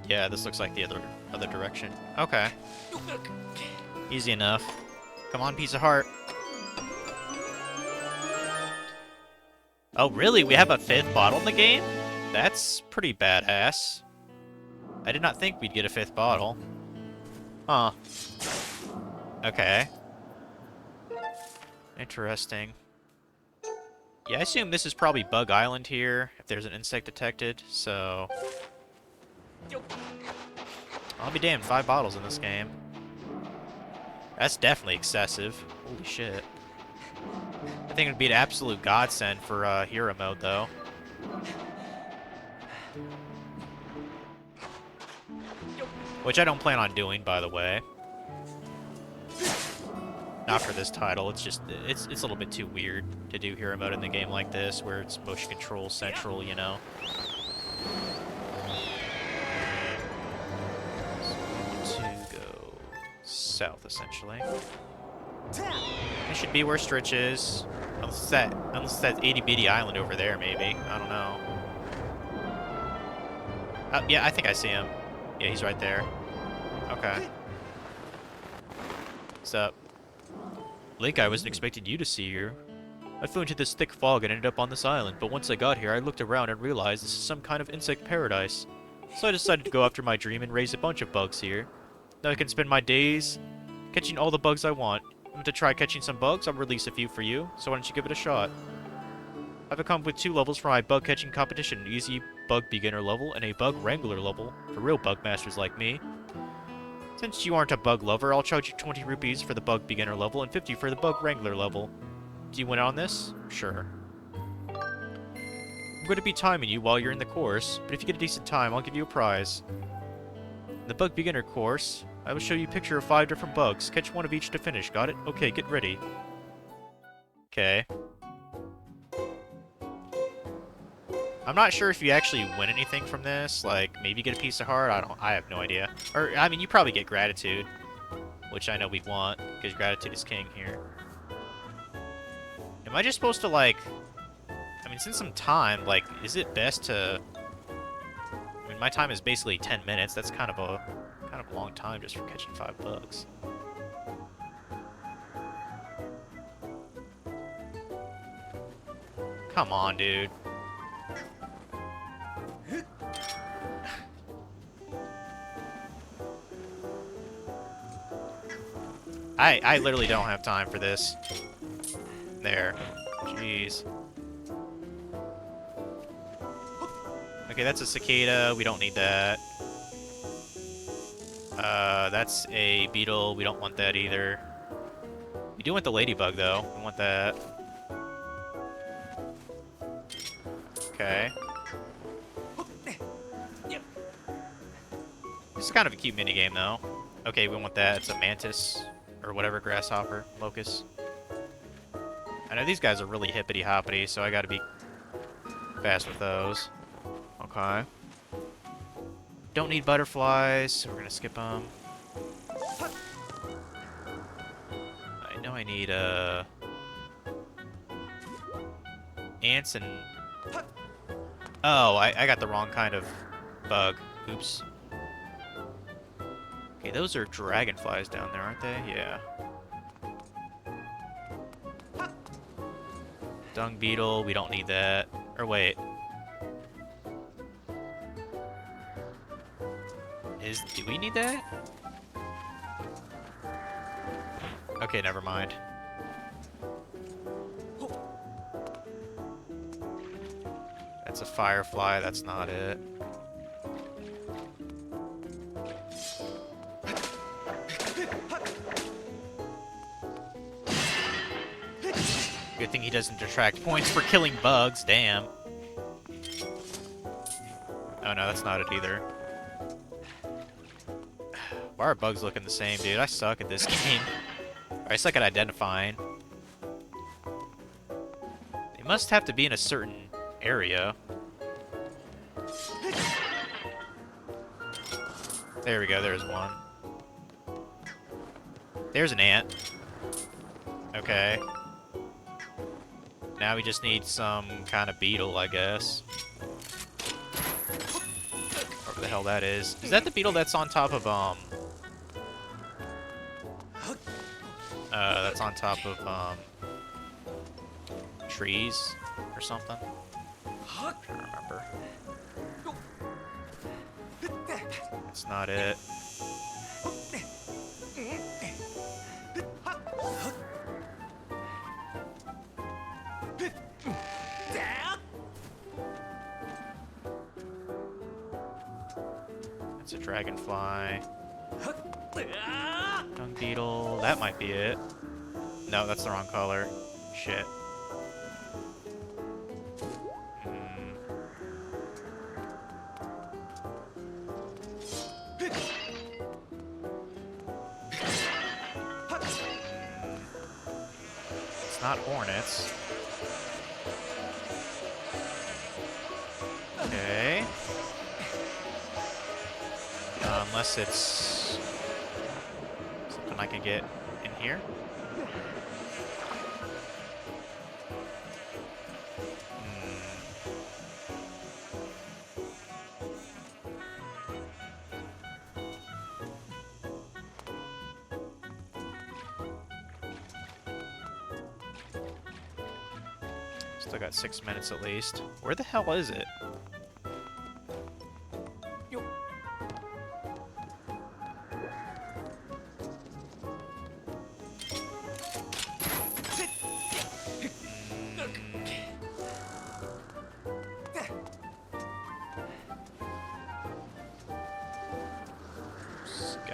Yeah, this looks like the other direction. Okay. Easy enough. Come on, piece of heart. Oh, really? We have a 5th bottle in the game? That's pretty badass. I did not think we'd get a 5th bottle. Huh. Okay. Interesting. Yeah, I assume this is probably Bug Island here, if there's an insect detected, so... I'll be damned, 5 bottles in this game. That's definitely excessive. Holy shit. I think it'd be an absolute godsend for hero mode, though. Which I don't plan on doing, by the way. Not for this title. It's just it's a little bit too weird to do hero mode in the game like this, where it's motion control central, you know. So we need to go south, essentially. It should be where Stritch is, unless that itty bitty island over there, maybe. I don't know. Yeah, I think I see him. Yeah, he's right there. Okay. What's up? Link, I wasn't expecting you to see you. I flew into this thick fog and ended up on this island, but once I got here, I looked around and realized this is some kind of insect paradise. So I decided to go after my dream and raise a bunch of bugs here. Now I can spend my days catching all the bugs I want. To try catching some bugs, I'll release a few for you, so why don't you give it a shot? I've come up with 2 levels for my bug catching competition, an easy bug beginner level and a bug wrangler level for real bug masters like me. Since you aren't a bug lover, I'll charge you 20 rupees for the bug beginner level and 50 for the bug wrangler level. Do you win on this? Sure. I'm going to be timing you while you're in the course, but if you get a decent time, I'll give you a prize. In the bug beginner course, I will show you a picture of 5 different bugs. Catch one of each to finish, got it? Okay, get ready. Okay. I'm not sure if you actually win anything from this, like, maybe get a piece of heart, I have no idea. Or, I mean, you probably get gratitude, which I know we want, because gratitude is king here. Am I just supposed to, like, I mean, since some time, like, is it best to, I mean, my time is basically 10 minutes, that's kind of a long time just for catching 5 bugs. Come on, dude. I literally don't have time for this. There. Jeez. Okay, that's a cicada. We don't need that. That's a beetle. We don't want that either. We do want the ladybug, though. We want that. Okay. This is kind of a cute minigame, though. Okay, we want that. It's a mantis. Or whatever, grasshopper. Locust. I know these guys are really hippity-hoppity, so I gotta be fast with those. Okay. Don't need butterflies, so we're gonna skip them. I know I need, ants and... Oh, I got the wrong kind of bug. Oops. Okay, those are dragonflies down there, aren't they? Yeah. Dung beetle, we don't need that. Or wait. Do we need that? Okay, never mind. That's a firefly, that's not it. Good thing he doesn't detract points for killing bugs, damn. Oh no, that's not it either. Why are bugs looking the same, dude? I suck at this game. Or I suck at identifying. They must have to be in a certain area. There we go, there's one. There's an ant. Okay. Now we just need some kind of beetle, I guess. Whatever the hell that is. Is that the beetle that's on top of, that's on top of, trees or something? I'm trying to remember. That's not it. It's a dragonfly. Dung beetle. That might be it. No, that's the wrong color. Shit. It's not hornets. Okay. Unless it's something I can get in here. Still got 6 minutes at least. Where the hell is it?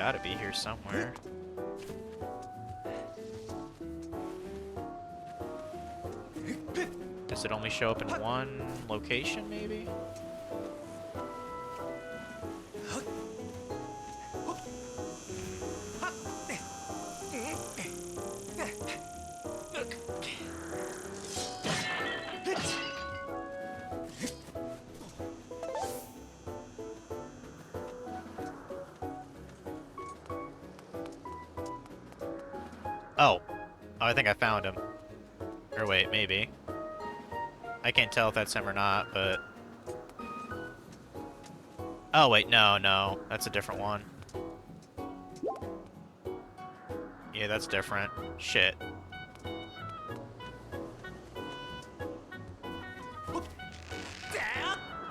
gotta be here somewhere. Does it only show up in one location, maybe? Oh. Oh, I think I found him. Or wait, maybe. I can't tell if that's him or not, but... Oh, wait, no. That's a different one. Yeah, that's different. Shit.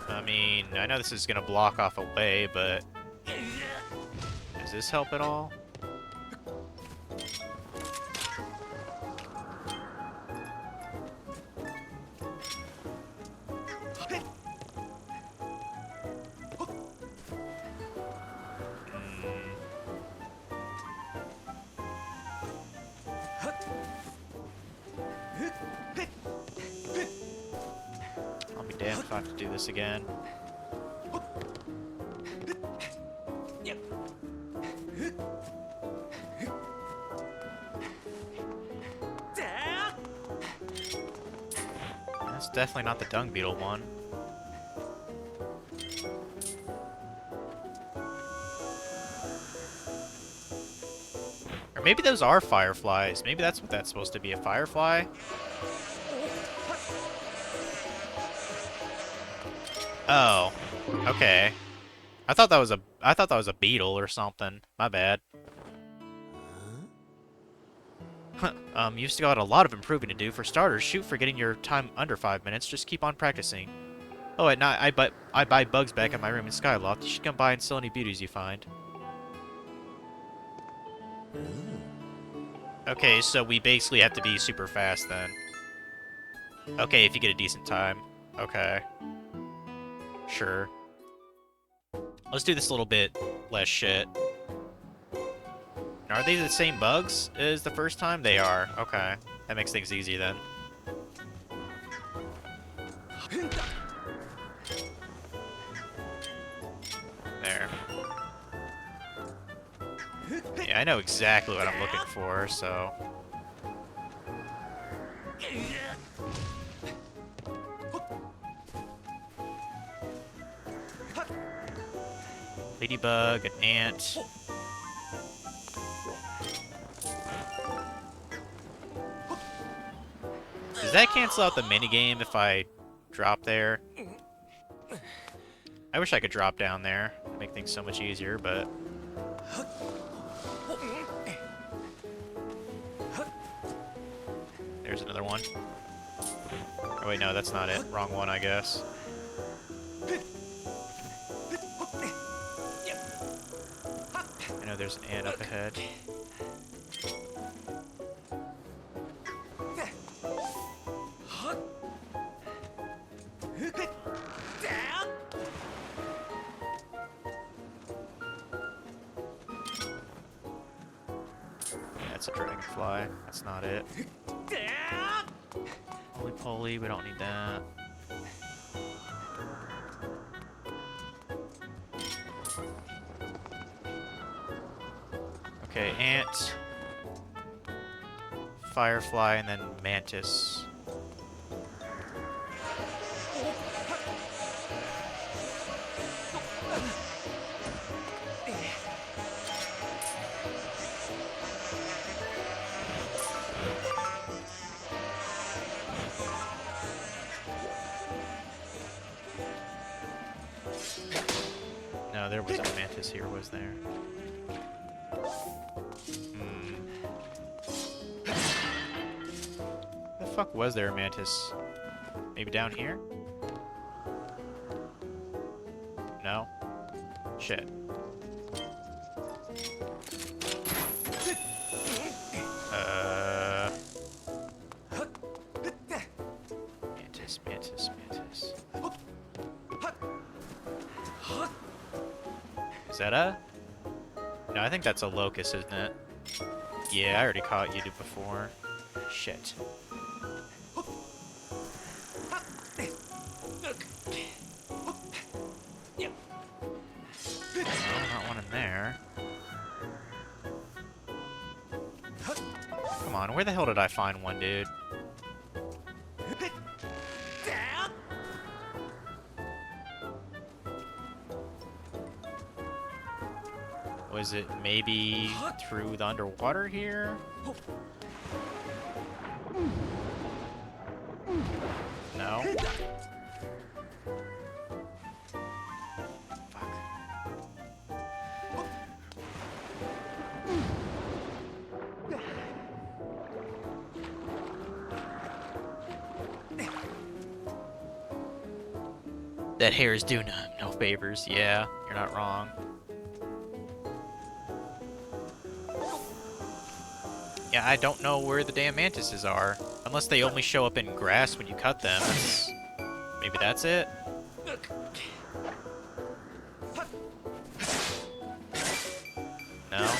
I mean, I know this is gonna block off a way, but... Does this help at all? I'll be damned if I have to do this again. That's definitely not the dung beetle one. Or maybe those are fireflies. Maybe that's what that's supposed to be, a firefly? Oh, okay. I thought that was a beetle or something. My bad. You've still got a lot of improving to do. For starters, shoot for getting your time under 5 minutes. Just keep on practicing. Oh, at night, I buy bugs back in my room in Skyloft. You should come by and sell any beauties you find. Okay, so we basically have to be super fast then. Okay, if you get a decent time. Okay. Sure. Let's do this a little bit less shit. Are they the same bugs as the first time? They are. Okay. That makes things easy then. There. Yeah, I know exactly what I'm looking for, so... Ladybug, an ant. Does that cancel out the minigame if I drop there? I wish I could drop down there. It'd make things so much easier, but... There's another one. Oh wait, no, that's not it. Wrong one, I guess. I know there's an ant up ahead. That's a dragonfly. That's not it. Holy poly, we don't need that. Okay, ant, firefly, and then mantis. No, there wasn't a mantis here, was there? The fuck was there a mantis? Maybe down here? No? Shit. Mantis. Is that a... No, I think that's a locust, isn't it? Yeah, I already caught you before. Shit. No, not one in there. Come on, where the hell did I find one, dude? Was it maybe through the underwater here? No? Fuck. That hair is doing no favors. Yeah, you're not wrong. Yeah, I don't know where the damn mantises are. Unless they only show up in grass when you cut them. Maybe that's it? No?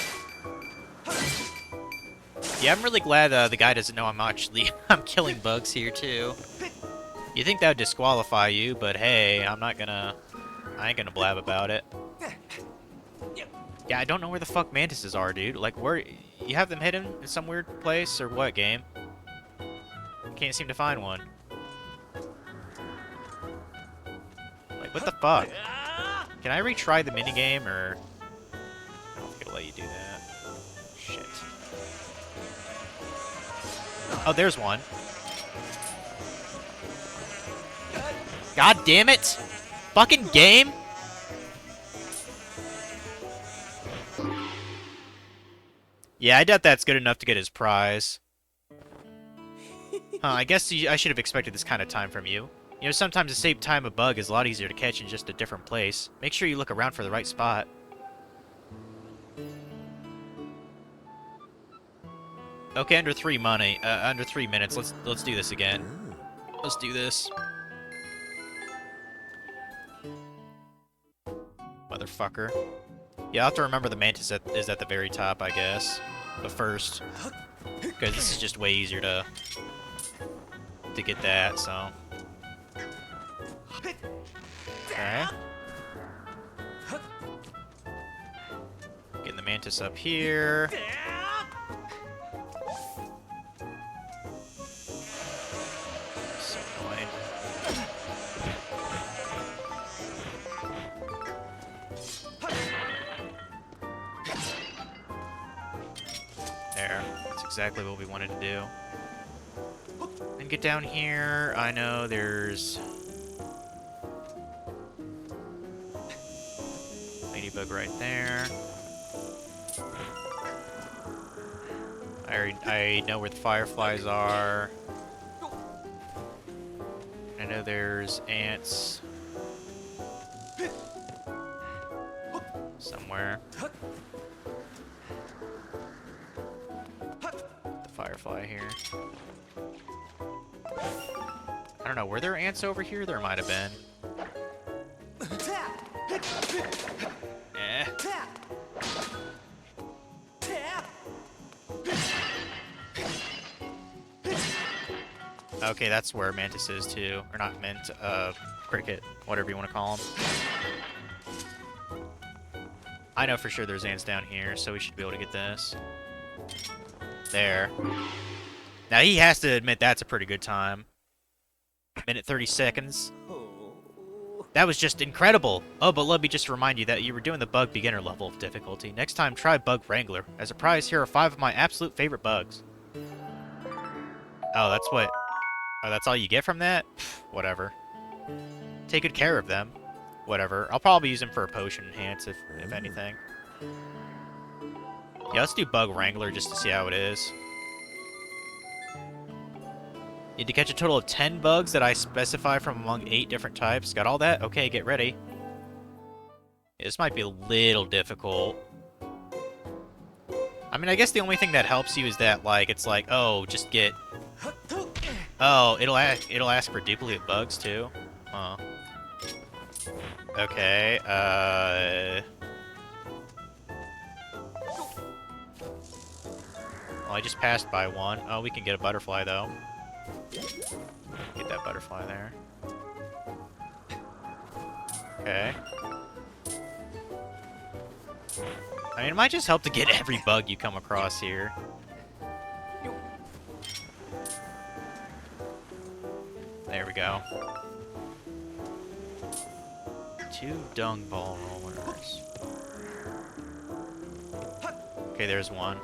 Yeah, I'm really glad the guy doesn't know I'm killing bugs here too. You think that would disqualify you, but hey, I ain't gonna blab about it. Yeah, I don't know where the fuck mantises are, dude. Like, where... You have them hidden in some weird place, or what, game? Can't seem to find one. Like, what the fuck? Can I retry the minigame, or... I don't think it'll let you do that. Shit. Oh, there's one. God damn it! Fucking game! Yeah, I doubt that's good enough to get his prize. I guess I should have expected this kind of time from you. You know, sometimes the same time a bug is a lot easier to catch in just a different place. Make sure you look around for the right spot. Okay, under 3 minutes. Let's do this again. Let's do this. Motherfucker. Yeah, I'll have to remember the mantis is at the very top, I guess. But first, because this is just way easier to get that, so. Okay. Getting the mantis up here. So annoying. There. That's exactly what we wanted to do. And get down here. I know there's... Ladybug right there. I know where the fireflies are. I know there's ants somewhere. The firefly here. I don't know, were there ants over here? There might have been. Eh. Okay, that's where Mantis is too. Or not Mint, Cricket, whatever you want to call him. I know for sure there's ants down here, so we should be able to get this. There. Now he has to admit that's a pretty good time. Minute 30 seconds. That was just incredible. Oh, but let me just remind you that you were doing the bug beginner level of difficulty. Next time, try Bug Wrangler. As a prize, here are 5 of my absolute favorite bugs. Oh, that's what... Oh, that's all you get from that? Pfft, whatever. Take good care of them. Whatever. I'll probably use them for a potion enhance, if anything. Yeah, let's do Bug Wrangler just to see how it is. Need to catch a total of 10 bugs that I specify from among 8 different types. Got all that? Okay, get ready. Yeah, this might be a little difficult. I mean, I guess the only thing that helps you is that, like, it's like, oh, just get... Oh, it'll ask for duplicate bugs, too? Huh. Okay, Well, I just passed by one. Oh, we can get a butterfly, though. Get that butterfly there. Okay. I mean, it might just help to get every bug you come across here. There we go. 2 dung ball rollers. Okay, there's one.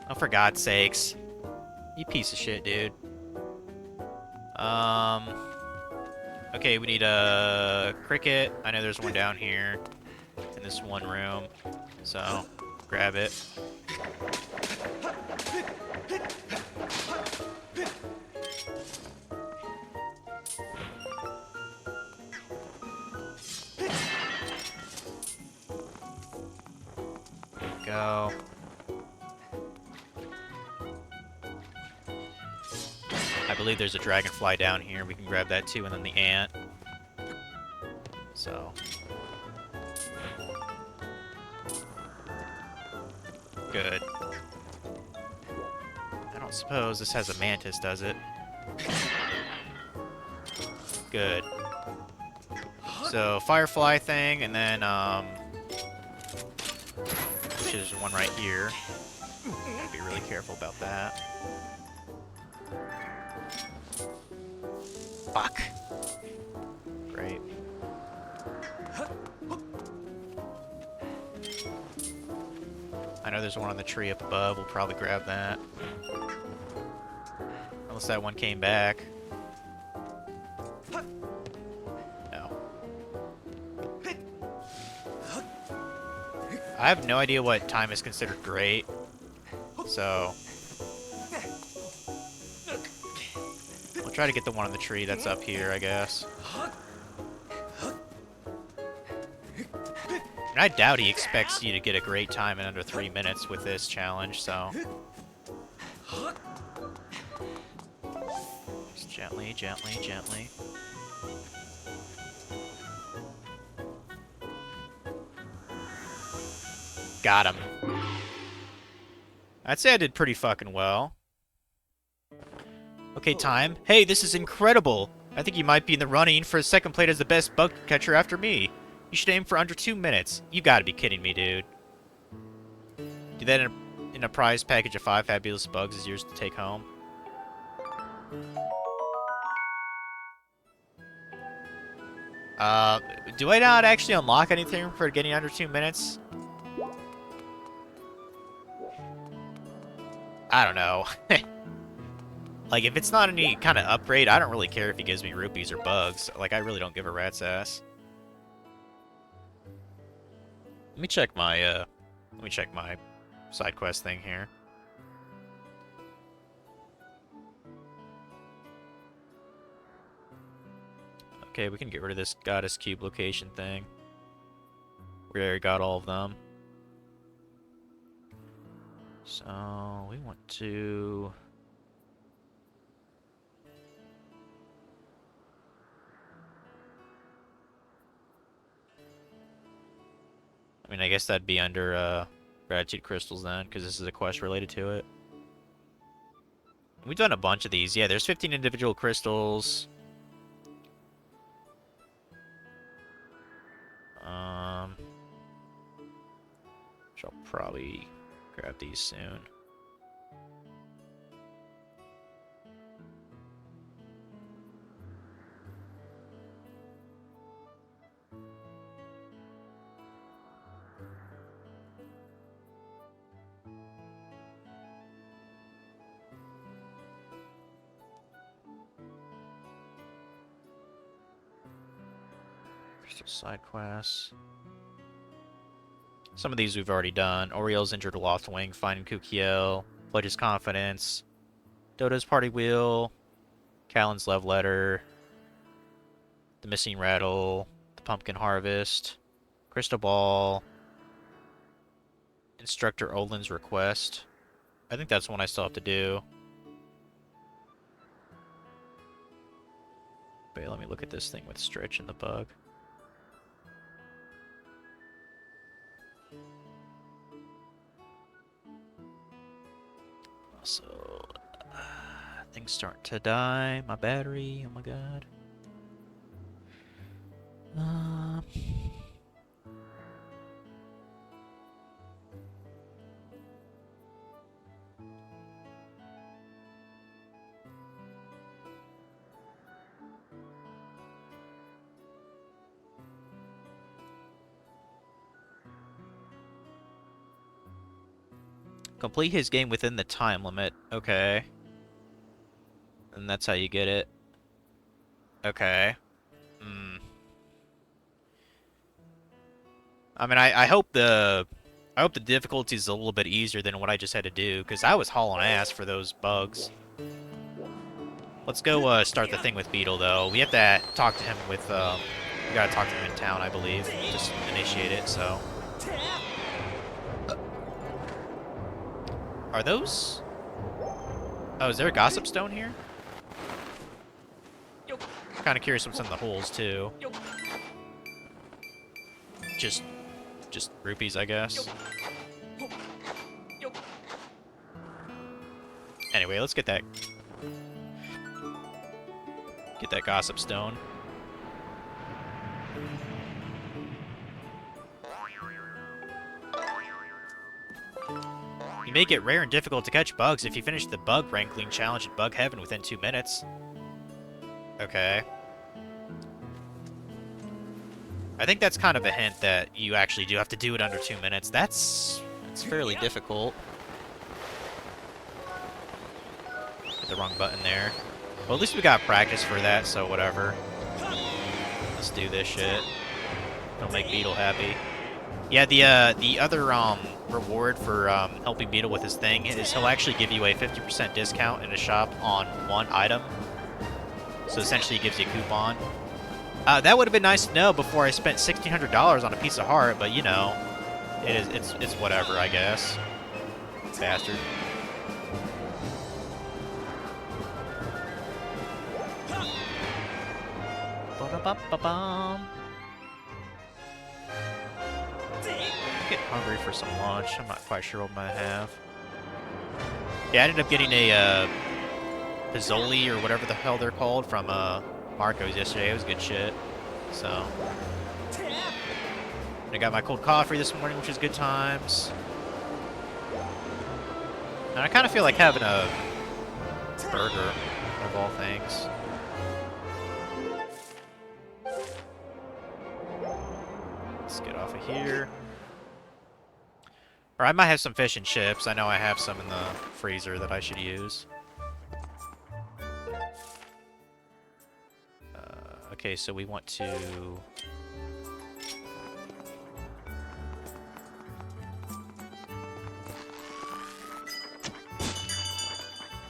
Oh, for God's sakes. You piece of shit, dude. Okay, we need a cricket. I know there's one down here in this one room. So, grab it. Go. I believe there's a dragonfly down here. We can grab that too, and then the ant. So. Good. I don't suppose this has a mantis, does it? Good. So, firefly thing, and then, which is one right here. Gotta be really careful about that. Fuck. Great. I know there's one on the tree up above. We'll probably grab that. Unless that one came back. No. I have no idea what time is considered great. So... we'll try to get the one on the tree that's up here, I guess. And I doubt he expects you to get a great time in under 3 minutes with this challenge, so... just gently, gently, gently. Got him. I'd say I did pretty fucking well. Okay, time. Hey, this is incredible! I think you might be in the running for second place as the best bug catcher after me. You should aim for under 2 minutes. You gotta be kidding me, dude. Do that in a prize package of 5 fabulous bugs is yours to take home. Do I not actually unlock anything for getting under 2 minutes? I don't know. Like, if it's not any kind of upgrade, I don't really care if he gives me rupees or bugs. Like, I really don't give a rat's ass. Let me check my side quest thing here. Okay, we can get rid of this goddess cube location thing. We already got all of them. So, we want to... I mean, I guess that'd be under Gratitude Crystals then, because this is a quest related to it. We've done a bunch of these. Yeah, there's 15 individual crystals. I'll probably grab these soon. Crystal side quests. Some of these we've already done. Oriel's injured Loftwing, finding Kukiel, Pledge's Confidence, Dodo's Party Wheel, Callan's Love Letter, the Missing Rattle, the Pumpkin Harvest, Crystal Ball, Instructor Olin's Request. I think that's one I still have to do. Wait, let me look at this thing with Stretch and the bug. Also, things starting to die. My battery, oh my god. Uh, Complete his game within the time limit. Okay. And that's how you get it. Okay. Hmm. I mean, I hope the difficulty is a little bit easier than what I just had to do, because I was hauling ass for those bugs. Let's go start the thing with Beetle, though. We have to talk to him with, we gotta talk to him in town, I believe. Just initiate it, so. Are those... Oh, is there a Gossip Stone here? Kind of curious what's in the holes, too. Just rupees, I guess. Anyway, let's get that Gossip Stone. You may get rare and difficult to catch bugs if you finish the bug wrangling challenge in Bug Heaven within 2 minutes. Okay. I think that's kind of a hint that you actually do have to do it under 2 minutes. That's fairly difficult. Hit the wrong button there. Well, at least we got practice for that, so whatever. Let's do this shit. Don't make Beetle happy. Yeah, the other reward for helping Beetle with his thing is he'll actually give you a 50% discount in a shop on one item. So essentially, he gives you a coupon. That would have been nice to know before I spent $1,600 on a piece of heart, but you know, it's whatever, I guess. Bastard. Ba-da-ba-ba-bum. I'm getting hungry for some lunch. I'm not quite sure what I'm gonna have. Yeah, I ended up getting a Pizzoli or whatever the hell they're called from Marco's yesterday. It was good shit. So I got my cold coffee this morning, which is good times. And I kind of feel like having a burger of all things. Let's get off of here. Or I might have some fish and chips. I know I have some in the freezer that I should use. Okay, so we want to...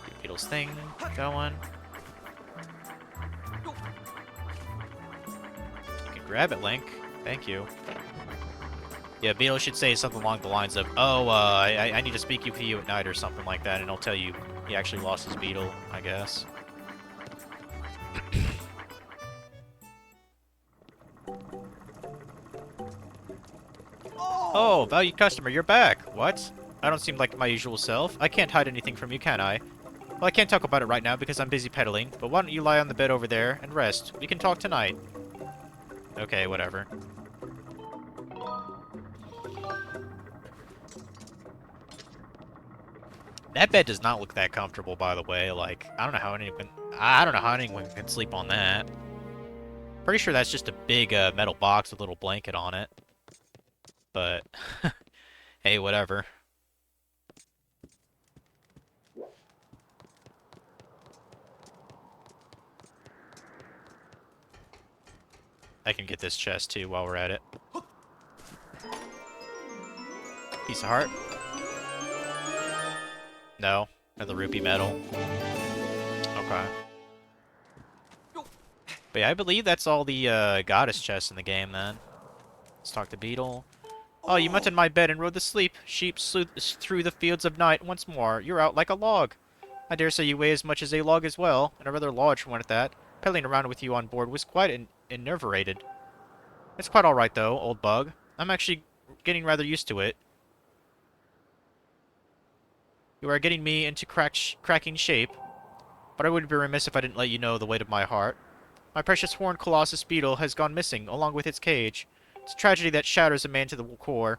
Get Beetle's thing going. You can grab it, Link. Thank you. Yeah, Beetle should say something along the lines of, oh, I need to speak with you at night or something like that, and he'll tell you he actually lost his Beetle, I guess. Oh, valued customer, you're back. What? I don't seem like my usual self. I can't hide anything from you, can I? Well, I can't talk about it right now because I'm busy pedaling, but why don't you lie on the bed over there and rest? We can talk tonight. Okay, whatever. That bed does not look that comfortable, by the way. Like, I don't know how anyone can sleep on that. Pretty sure that's just a big metal box with a little blanket on it. But hey, whatever. I can get this chest too while we're at it. Piece of heart. No, another rupee medal. Okay. But yeah, I believe that's all the goddess chests in the game then. Let's talk to Beetle. Oh, you went in my bed and rode to sleep. Sheep sleuth through the fields of night once more. You're out like a log. I dare say you weigh as much as a log as well, and a rather large one at that. Pedaling around with you on board was quite enervated. It's quite alright though, old bug. I'm actually getting rather used to it. You are getting me into cracking shape, but I would be remiss if I didn't let you know the weight of my heart. My precious horned Colossus beetle has gone missing, along with its cage. It's a tragedy that shatters a man to the core.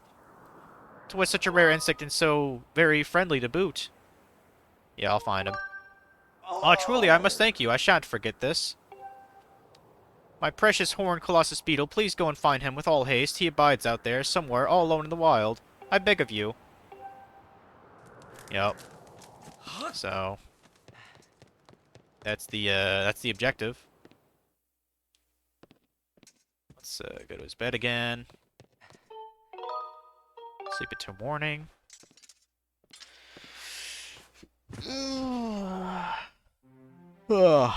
It was such a rare insect and so very friendly to boot. Yeah, I'll find him. Oh, truly, I must thank you. I shan't forget this. My precious horned Colossus beetle, please go and find him with all haste. He abides out there, somewhere, all alone in the wild. I beg of you. Yep. So, that's the objective. Let's go to his bed again. Sleep until morning. Ugh.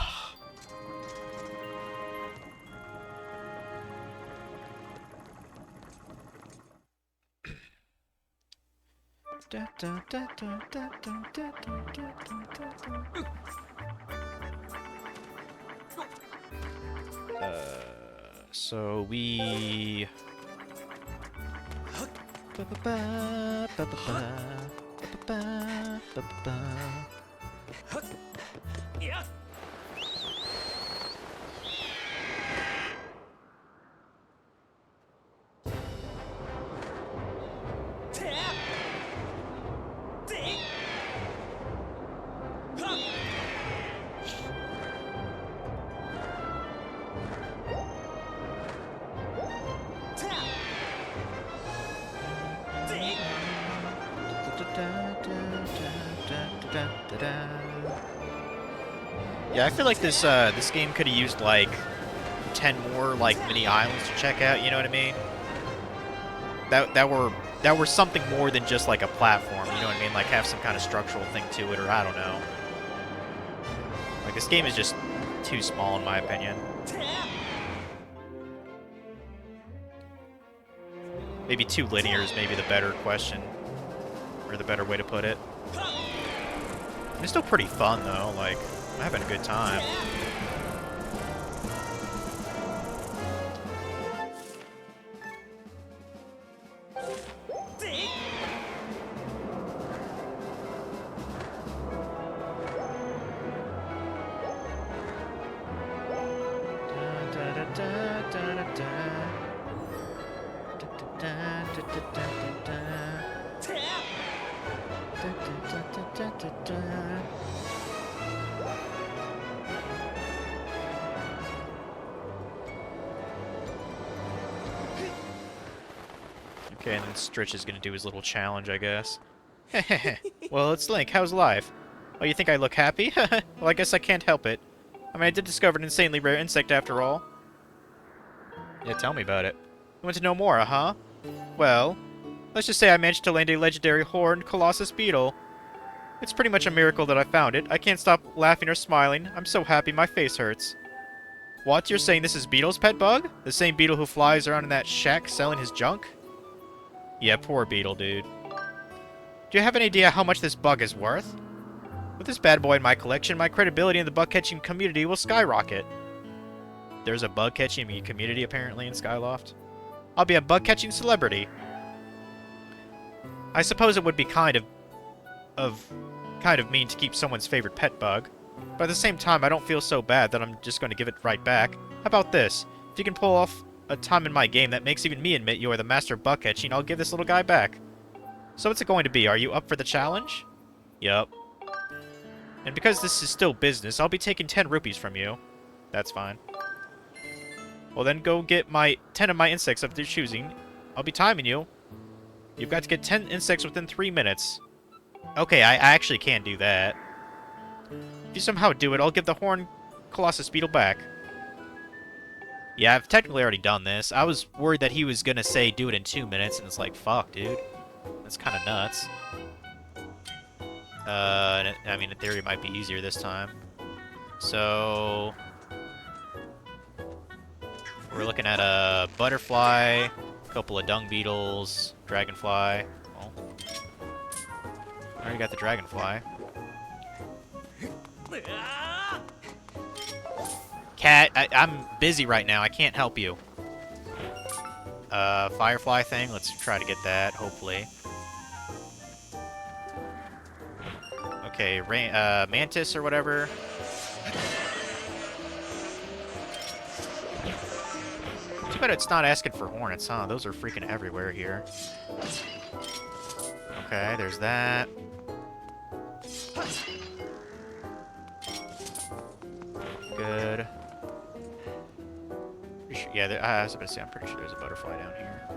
So we... Yeah, I feel like this game could have used like 10 more like mini islands to check out. You know what I mean? That were something more than just like a platform. You know what I mean? Like have some kind of structural thing to it, or I don't know. Like this game is just too small in my opinion. Maybe too linear is maybe the better question, or the better way to put it. It's still pretty fun though. Like I'm having a good time. Okay, and then Stritch is gonna do his little challenge, I guess. Well, it's Link. How's life? Oh, you think I look happy? Well, I guess I can't help it. I mean, I did discover an insanely rare insect after all. Yeah, tell me about it. You want to know more, huh? Well, let's just say I managed to land a legendary horned Colossus beetle. It's pretty much a miracle that I found it. I can't stop laughing or smiling. I'm so happy my face hurts. What? You're saying this is Beetle's pet bug? The same Beetle who flies around in that shack selling his junk? Yeah, poor Beetle, dude. Do you have any idea how much this bug is worth? With this bad boy in my collection, my credibility in the bug-catching community will skyrocket. There's a bug-catching community, apparently, in Skyloft. I'll be a bug-catching celebrity. I suppose it would be kind of mean to keep someone's favorite pet bug. But at the same time, I don't feel so bad that I'm just going to give it right back. How about this? If you can pull off a time in my game that makes even me admit you are the master of bug-catching, I'll give this little guy back. So what's it going to be? Are you up for the challenge? Yup. And because this is still business, I'll be taking 10 rupees from you. That's fine. Well then go get 10 of my insects of your choosing. I'll be timing you. You've got to get 10 insects within 3 minutes. Okay, I actually can't do that. If you somehow do it, I'll give the horned Colossus beetle back. Yeah, I've technically already done this. I was worried that he was gonna say do it in 2 minutes, and it's like, fuck, dude. That's kind of nuts. I mean, in theory, it might be easier this time. So... we're looking at a butterfly, a couple of dung beetles, dragonfly. Oh. I already got the dragonfly. Cat, I'm busy right now. I can't help you. Firefly thing. Let's try to get that, hopefully. Okay, Mantis or whatever. Too bad it's not asking for Hornets, huh? Those are freaking everywhere here. Okay, there's that. Good. Yeah, I was about to say, I'm pretty sure there's a butterfly down here.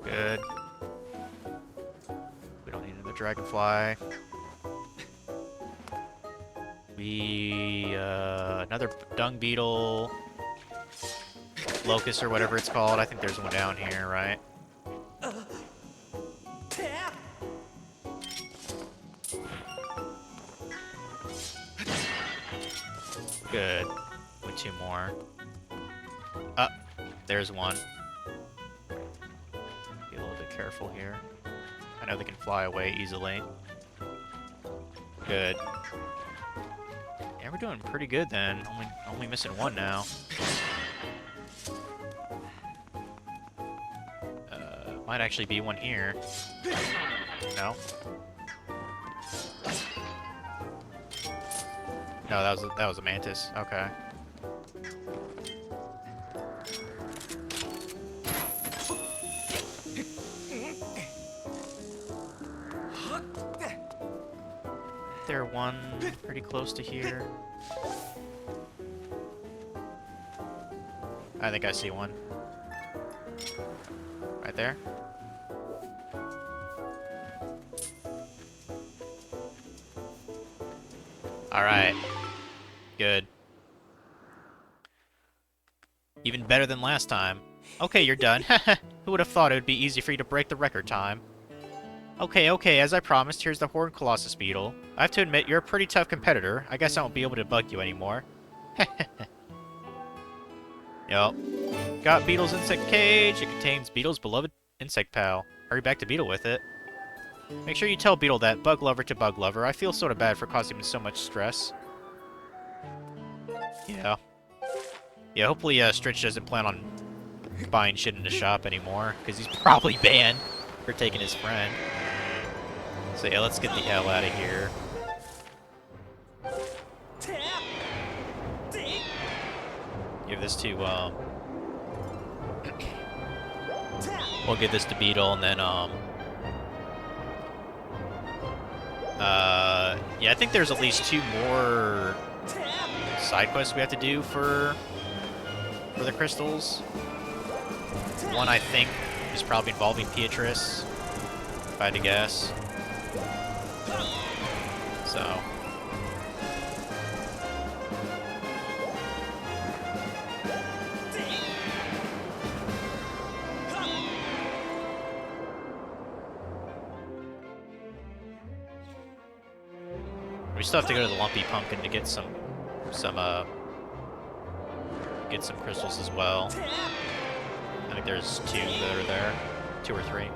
Good. We don't need another dragonfly. Another dung beetle. Locust or whatever it's called. I think there's one down here, right? Good. With two more. There's one. Be a little bit careful here. I know they can fly away easily. Good. Yeah, we're doing pretty good then. Only missing one now. Might actually be one here. No. No, that was a mantis. Okay. There one pretty close to here. I think I see one. Right there. Alright. Good. Even better than last time. Okay, you're done. Who would have thought it would be easy for you to break the record time? Okay, as I promised, here's the Horned Colossus Beetle. I have to admit, you're a pretty tough competitor. I guess I won't be able to bug you anymore. Yup. Got Beetle's insect cage. It contains Beetle's beloved insect pal. Hurry back to Beetle with it. Make sure you tell Beetle that, bug lover to bug lover. I feel sort of bad for causing him so much stress. Yeah. Yeah, hopefully Stritch doesn't plan on buying shit in the shop anymore, because he's probably banned for taking his friend. So yeah, let's get the hell out of here. Give this to, we'll give this to Beetle, and then, yeah, I think there's at least two more side quests we have to do for the crystals. One, I think, is probably involving Beatrice, if I had to guess. So. We still have to go to the Lumpy Pumpkin to get some crystals as well. I think there's two that are there. 2 or 3.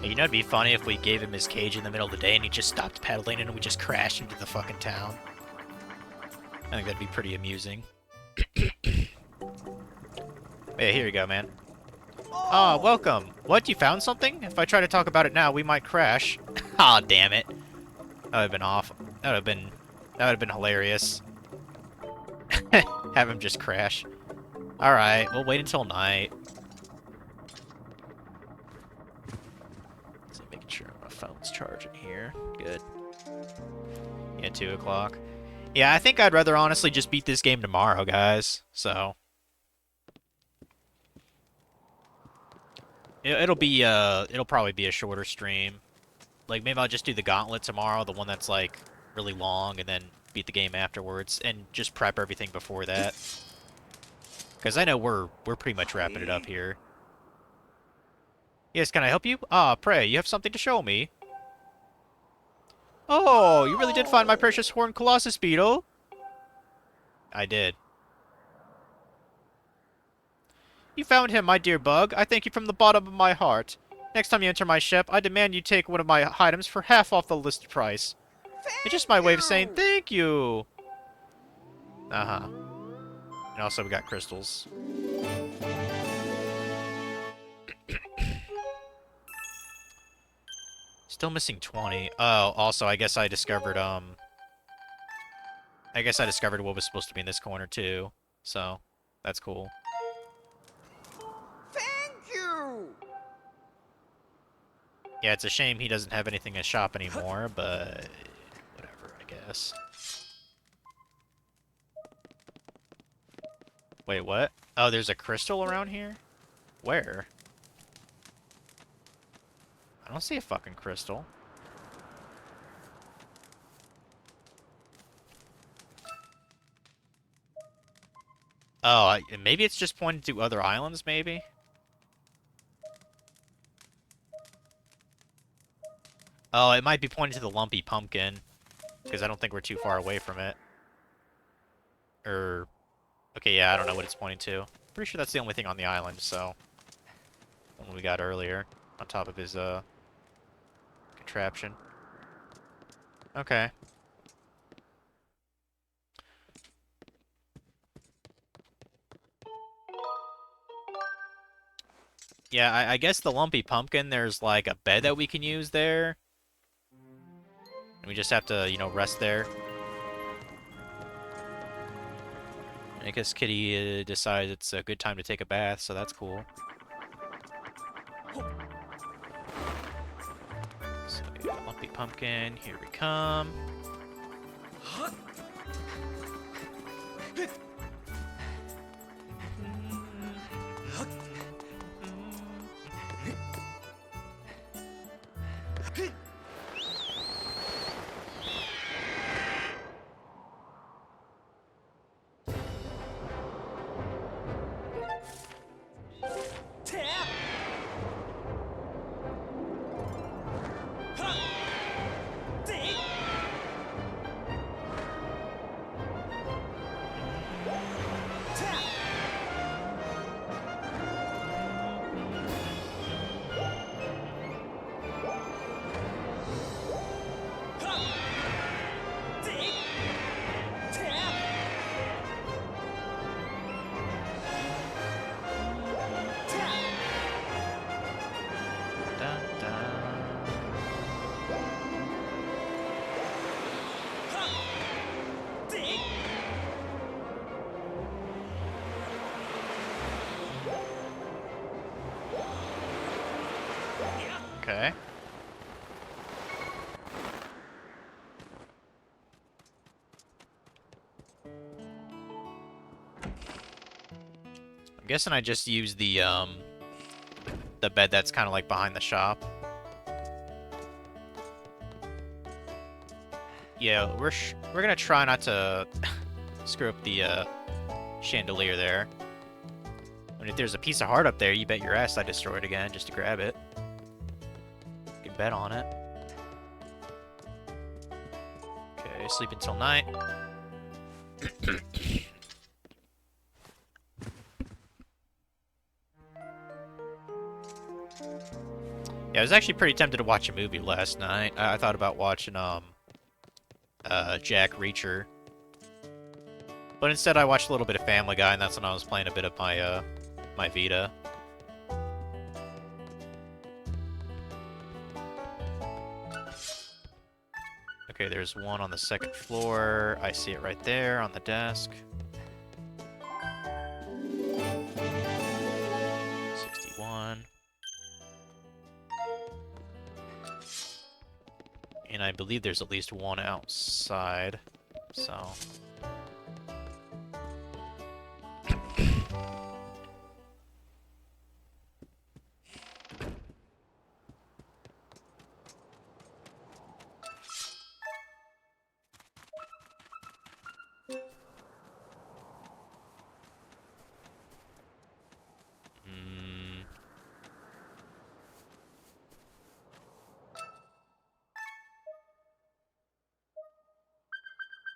You know, it'd be funny if we gave him his cage in the middle of the day and he just stopped pedaling and we just crashed into the fucking town. I think that'd be pretty amusing. Yeah, here you go, man. Ah, welcome. What, you found something? If I try to talk about it now, we might crash. Aw, damn it. That would have been awful. That would have been hilarious. Have him just crash. Alright, we'll wait until night. Phone's charging here. Good. Yeah, 2 o'clock. Yeah, I think I'd rather honestly just beat this game tomorrow, guys. So. It'll probably be a shorter stream. Like, maybe I'll just do the gauntlet tomorrow, the one that's, like, really long, and then beat the game afterwards, and just prep everything before that. Because I know we're pretty much wrapping it up here. Yes, can I help you? Ah, pray, you have something to show me. Oh, you really did find my precious horned colossus beetle? I did. You found him, my dear bug. I thank you from the bottom of my heart. Next time you enter my ship, I demand you take one of my items for half off the list price. It's just my way of saying thank you. Uh-huh. And also we got crystals. Still missing 20. Oh, also I guess I discovered what was supposed to be in this corner too. So, that's cool. Thank you. Yeah, it's a shame he doesn't have anything to shop anymore, but whatever, I guess. Wait, what? Oh, there's a crystal around here? Where? I don't see a fucking crystal. Oh, maybe it's just pointing to other islands, maybe? Oh, it might be pointing to the lumpy pumpkin, because I don't think we're too far away from it. Okay, yeah, I don't know what it's pointing to. Pretty sure that's the only thing on the island, so... One we got earlier, on top of his, contraption. Okay. Yeah, I guess the lumpy pumpkin, there's, like, a bed that we can use there. And we just have to, you know, rest there. I guess Kitty decides it's a good time to take a bath, so that's cool. So, yeah, lumpy pumpkin, here we come. Dun, dun. Okay. I'm guessing I just used the bed that's kind of like behind the shop. Yeah, we're gonna try not to screw up the chandelier there. And if there's a piece of heart up there, you bet your ass I destroy it again just to grab it. You can bet on it. Okay, sleep until night. Yeah, I was actually pretty tempted to watch a movie last night. I thought about watching Jack Reacher. But instead I watched a little bit of Family Guy, and that's when I was playing a bit of my my Vita. Okay, there's one on the second floor. I see it right there on the desk. 61. And I believe there's at least one outside, so...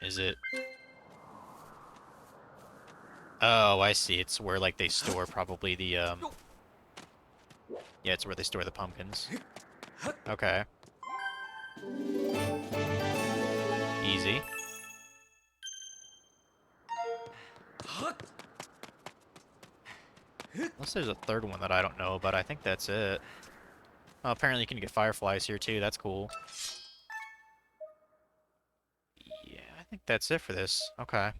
Is it? Oh, I see. It's where, like, they store probably the, Yeah, it's where they store the pumpkins. Okay. Easy. Unless there's a third one that I don't know, but I think that's it. Oh, apparently you can get fireflies here too, that's cool. Yeah, I think that's it for this. Okay.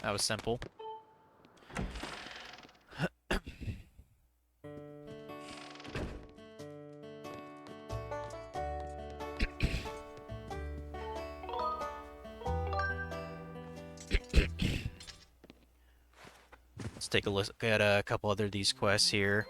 That was simple. Let's take a look at a couple other of these quests here.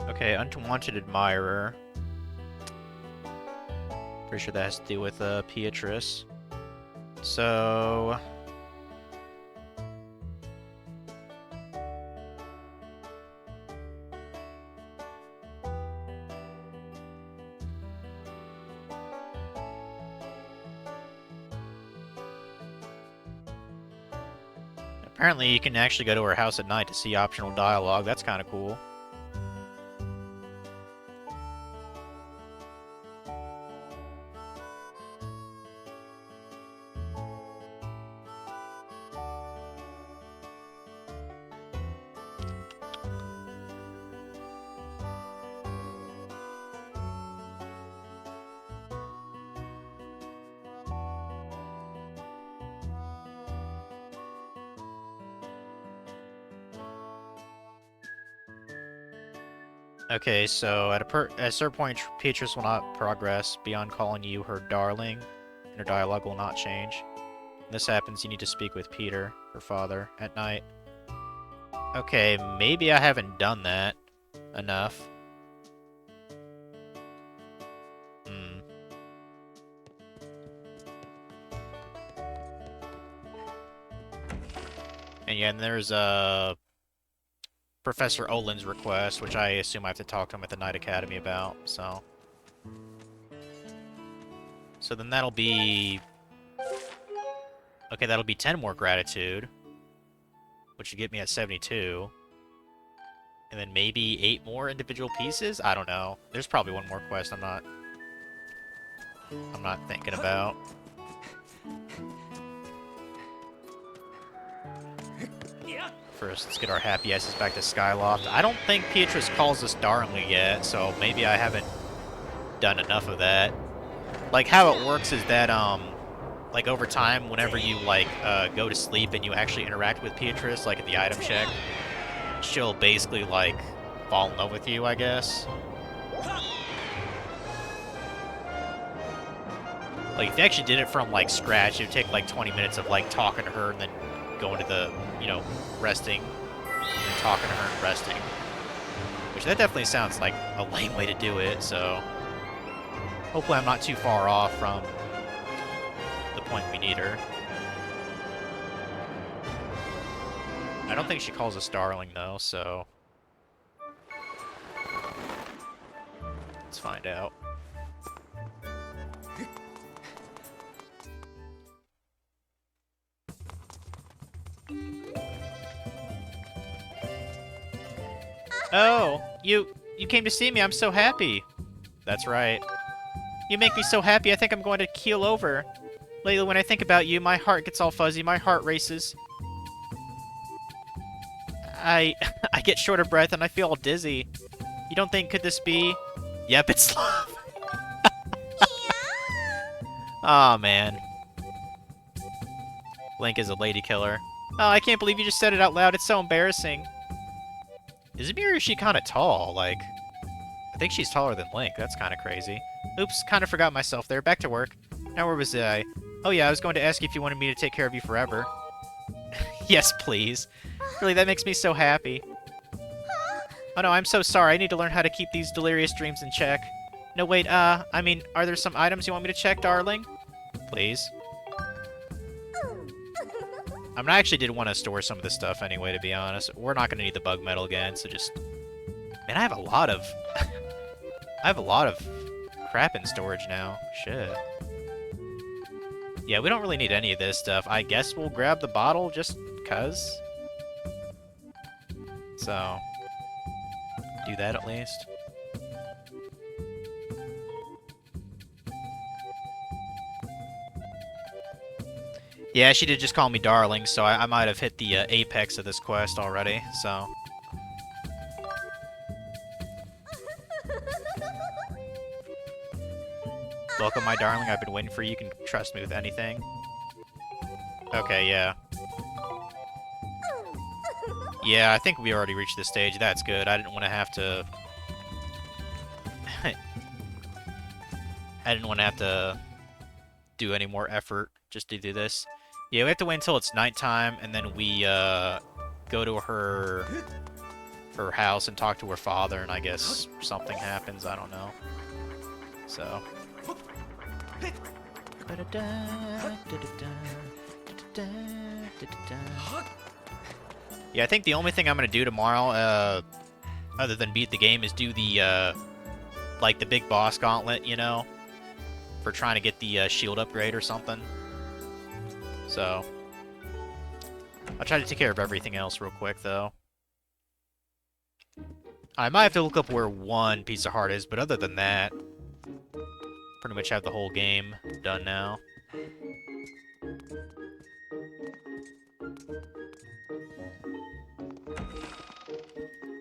Okay, Unwanted Admirer. Pretty sure that has to do with, Beatrice. So... apparently you can actually go to her house at night to see optional dialogue. That's kind of cool. Okay, so at a certain point, Beatrice will not progress beyond calling you her darling, and her dialogue will not change. When this happens, you need to speak with Peter, her father, at night. Okay, maybe I haven't done that enough. And yeah, and there's Professor Olin's request, which I assume I have to talk to him at the Night Academy about, so... So then that'll be... Okay, that'll be 10 more gratitude, which would get me at 72. And then maybe 8 more individual pieces? I don't know. There's probably one more quest I'm not thinking about. First, let's get our happy asses back to Skyloft. I don't think Beatrice calls us darling yet, so maybe I haven't done enough of that. Like, how it works is that, like, over time, whenever you, like, go to sleep and you actually interact with Beatrice, like, at the item check, she'll basically, like, fall in love with you, I guess. Like, if you actually did it from, like, scratch, it would take, like, 20 minutes of, like, talking to her and then going to the, you know, resting, and talking to her and resting. Which, that definitely sounds like a lame way to do it, so... Hopefully I'm not too far off from the point we need her. I don't think she calls us darling, though, so... Let's find out. Oh, you came to see me. I'm so happy. That's right. You make me so happy, I think I'm going to keel over. Lately, when I think about you, my heart gets all fuzzy, my heart races. I get short of breath and I feel all dizzy. You don't think, could this be? Yep, it's love. Aw, man. Link is a lady killer. Oh, I can't believe you just said it out loud. It's so embarrassing. Is she kind of tall? Like, I think she's taller than Link. That's kind of crazy. Oops, kind of forgot myself there. Back to work. Now where was I? Oh yeah, I was going to ask you if you wanted me to take care of you forever. Yes, please. Really, that makes me so happy. Oh no, I'm so sorry. I need to learn how to keep these delirious dreams in check. No, wait, I mean, are there some items you want me to check, darling? please. I mean, I actually did want to store some of this stuff anyway, to be honest. We're not going to need the bug metal again, so just... Man, I have a lot of... I have a lot of crap in storage now. Shit. Yeah, we don't really need any of this stuff. I guess we'll grab the bottle just cuz. So... do that at least. Yeah, she did just call me darling, so I might have hit the apex of this quest already, so... Welcome, my darling. I've been waiting for you. You can trust me with anything. Okay, yeah. Yeah, I think we already reached this stage. That's good. I didn't want to have to... I didn't want to have to do any more effort just to do this. Yeah, we have to wait until it's nighttime, and then we go to her house and talk to her father, and I guess something happens. I don't know. So... Yeah, I think the only thing I'm gonna do tomorrow, other than beat the game, is do the, like, the big boss gauntlet, you know? For trying to get the, shield upgrade or something. So... I'll try to take care of everything else real quick, though. I might have to look up where one piece of heart is, but other than that... pretty much have the whole game done now.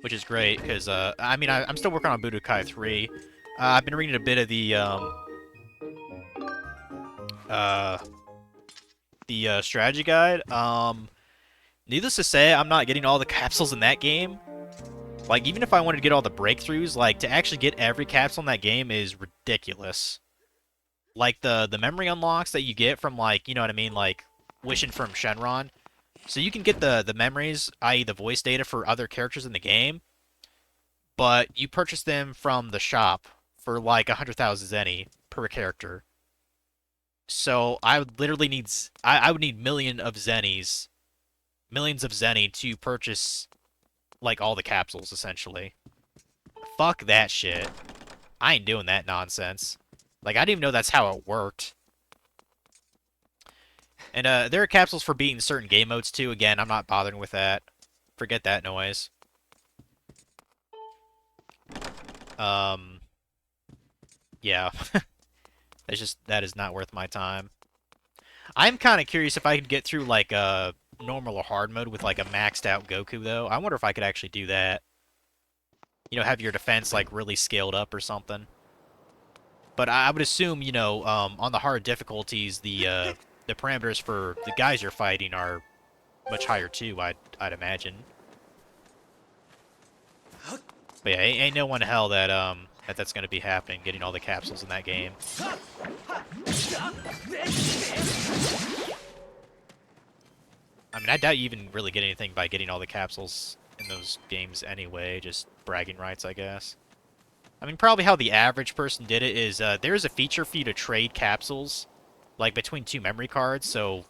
Which is great, because, I mean, I'm still working on Budokai 3. I've been reading a bit of the strategy guide. Needless to say, I'm not getting all the capsules in that game. Like, even if I wanted to get all the breakthroughs, like, to actually get every capsule in that game is ridiculous. Like, the memory unlocks that you get from, like, you know what I mean, like, wishing from Shenron. So you can get the memories, i.e. the voice data for other characters in the game, but you purchase them from the shop for, like, 100,000 Zenny per character. So I would literally need... I would need millions of Zenny to purchase, like, all the capsules, essentially. Fuck that shit. I ain't doing that nonsense. Like, I didn't even know that's how it worked. And, there are capsules for beating certain game modes, too. Again, I'm not bothering with that. Forget that noise. Yeah. That is not worth my time. I'm kind of curious if I could get through, like, a normal or hard mode with, like, a maxed out Goku, though. I wonder if I could actually do that. You know, have your defense, like, really scaled up or something. But I would assume, you know, on the hard difficulties, the parameters for the guys you're fighting are much higher too, I'd imagine. But yeah, ain't no one in hell that that's gonna be happening, getting all the capsules in that game. I mean, I doubt you even really get anything by getting all the capsules in those games anyway, just bragging rights, I guess. I mean, probably how the average person did it is, there's a feature for you to trade capsules, like, between two memory cards, so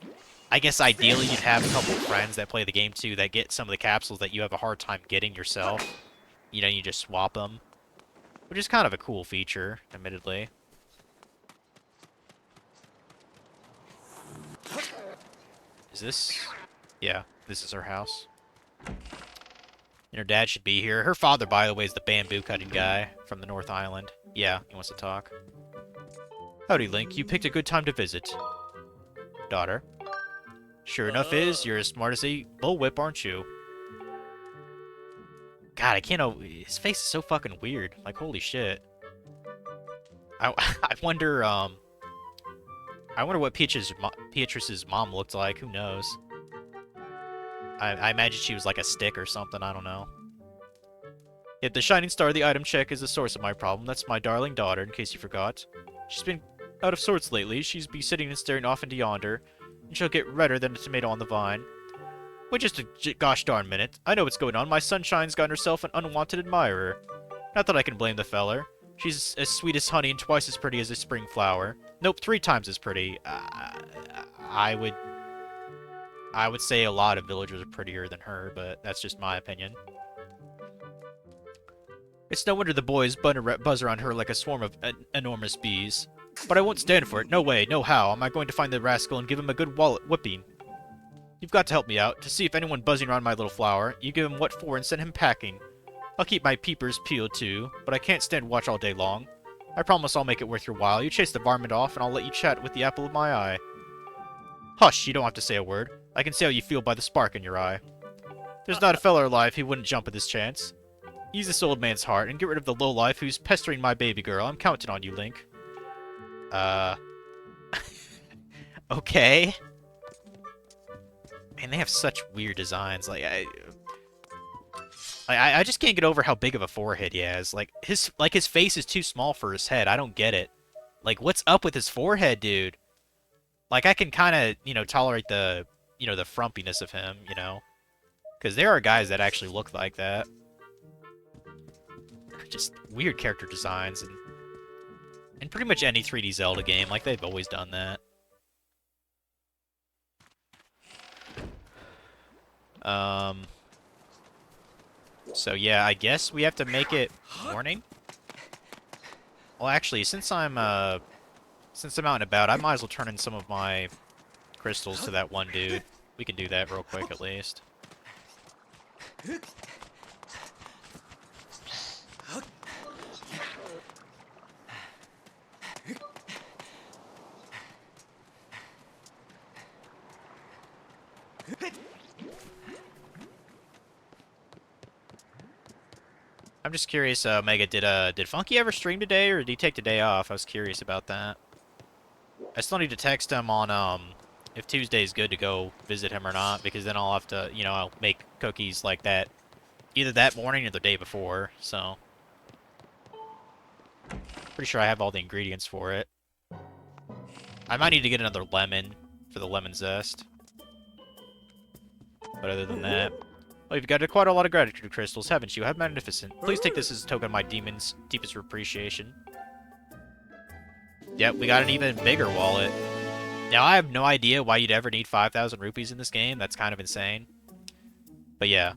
I guess ideally you'd have a couple of friends that play the game too that get some of the capsules that you have a hard time getting yourself. You know, you just swap them. Which is kind of a cool feature, admittedly. Is this... Yeah, this is her house. And her dad should be here. Her father, by the way, is the bamboo cutting guy from the North Island. Yeah, he wants to talk. Howdy, Link. You picked a good time to visit. Daughter. Sure enough is, you're as smart as a bullwhip, aren't you? God, I can't... His face is so fucking weird. Like, holy shit. I wonder, I wonder what Beatrice's mom looked like. Who knows? I imagine she was like a stick or something. I don't know. Yet the shining star of the item check is the source of my problem. That's my darling daughter, in case you forgot. She's been out of sorts lately. She's be sitting and staring off into yonder, and she'll get redder than a tomato on the vine. Wait just a gosh darn minute. I know what's going on. My sunshine's gotten herself an unwanted admirer. Not that I can blame the feller. She's as sweet as honey and twice as pretty as a spring flower. Nope, 3 times as pretty. I would say a lot of villagers are prettier than her, but that's just my opinion. It's no wonder the boys buzz around her like a swarm of enormous bees. But I won't stand for it. No way, no how am I going to find the rascal and give him a good wallet whipping. You've got to help me out, to see if anyone buzzing around my little flower. You give him what for and send him packing. I'll keep my peepers peeled too, but I can't stand watch all day long. I promise I'll make it worth your while. You chase the varmint off, and I'll let you chat with the apple of my eye. Hush, you don't have to say a word. I can see how you feel by the spark in your eye. There's not a feller alive who wouldn't jump at this chance. Ease this old man's heart, and get rid of the lowlife who's pestering my baby girl. I'm counting on you, Link. Okay. Man, they have such weird designs. Like, I just can't get over how big of a forehead he has. Like his face is too small for his head. I don't get it. Like, what's up with his forehead, dude? Like, I can kind of, you know, tolerate the, you know, the frumpiness of him, you know? Because there are guys that actually look like that. Just weird character designs, and in pretty much any 3D Zelda game, like, they've always done that. So yeah, I guess we have to make it morning? Well, actually, since I'm out and about, I might as well turn in some of my crystals to that one dude. We can do that real quick, at least. I'm just curious, Mega, did Funky ever stream today, or did he take the day off? I was curious about that. I still need to text him on, if Tuesday's good to go visit him or not, because then I'll have to, you know, I'll make cookies like that, either that morning or the day before, so. Pretty sure I have all the ingredients for it. I might need to get another lemon for the lemon zest. But other than that... Well, you've got quite a lot of gratitude crystals, haven't you? How magnificent. Please take this as a token of my demon's deepest appreciation. Yep, we got an even bigger wallet. Now, I have no idea why you'd ever need 5,000 rupees in this game. That's kind of insane. But yeah,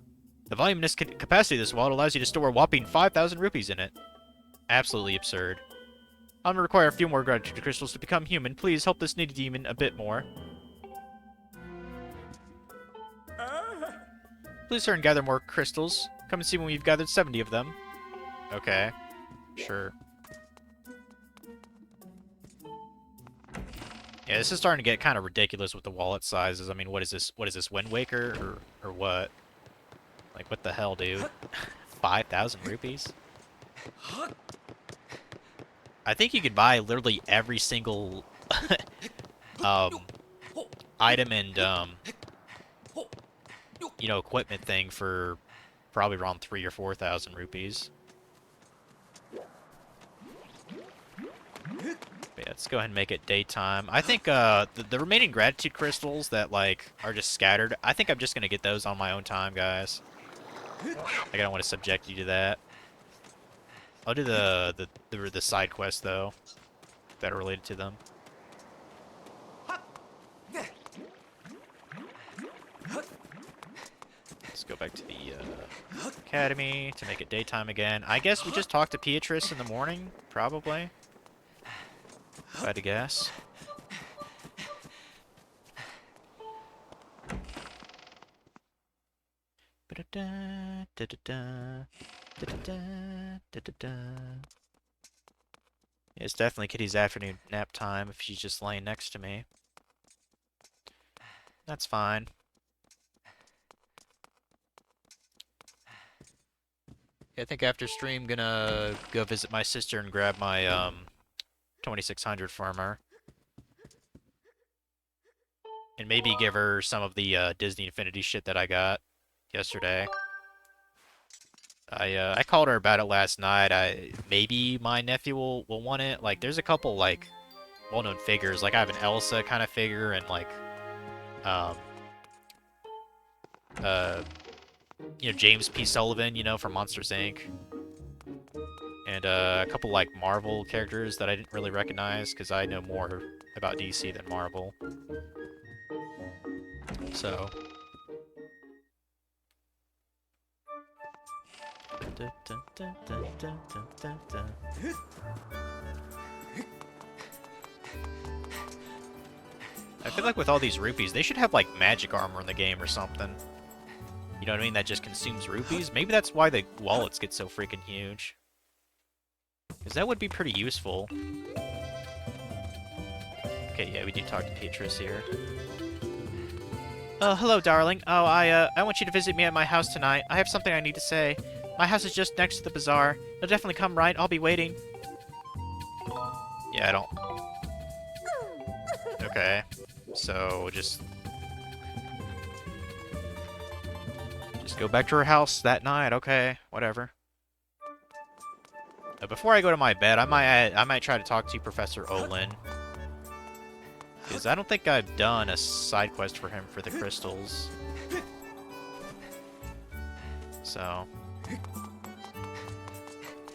the voluminous capacity of this wallet allows you to store a whopping 5,000 rupees in it. Absolutely absurd. I'm going to require a few more gratitude crystals to become human. Please help this needy demon a bit more. Please sir and gather more crystals. Come and see when we've gathered 70 of them. Okay. Sure. Yeah, this is starting to get kind of ridiculous with the wallet sizes. I mean, what is this? What is this, Wind Waker? Or what? Like, what the hell, dude? 5,000 rupees? I think you could buy literally every single item and you know, equipment thing for probably around 3,000 or 4,000 rupees. But yeah, let's go ahead and make it daytime. I think the remaining gratitude crystals that like are just scattered, I think I'm just gonna get those on my own time, guys. Like, I don't want to subject you to that. I'll do the side quests though that are related to them. Let's go back to the academy to make it daytime again. I guess we just talk to Beatrice in the morning, probably. If I had to guess. Yeah, it's definitely Kitty's afternoon nap time if she's just laying next to me. That's fine. Yeah, I think after stream, gonna go visit my sister and grab my 2600 from her. And maybe give her some of the Disney Infinity shit that I got yesterday. I called her about it last night. Maybe my nephew will want it. Like, there's a couple, like, well-known figures. Like, I have an Elsa kind of figure and, like, you know, James P. Sullivan, you know, from Monsters, Inc. and a couple like Marvel characters that I didn't really recognize because I know more about DC than Marvel. So. I feel like with all these rupees, they should have like magic armor in the game or something. You know what I mean? That just consumes rupees? Maybe that's why the wallets get so freaking huge. Because that would be pretty useful. Okay, yeah, we do talk to Petrus here. Hello, darling. Oh, I want you to visit me at my house tonight. I have something I need to say. My house is just next to the bazaar. You'll definitely come, right? I'll be waiting. Yeah, I don't... Okay. So, just go back to her house that night. Okay, whatever. Before I go to my bed, I might try to talk to Professor Olin. Because I don't think I've done a side quest for him for the crystals. So...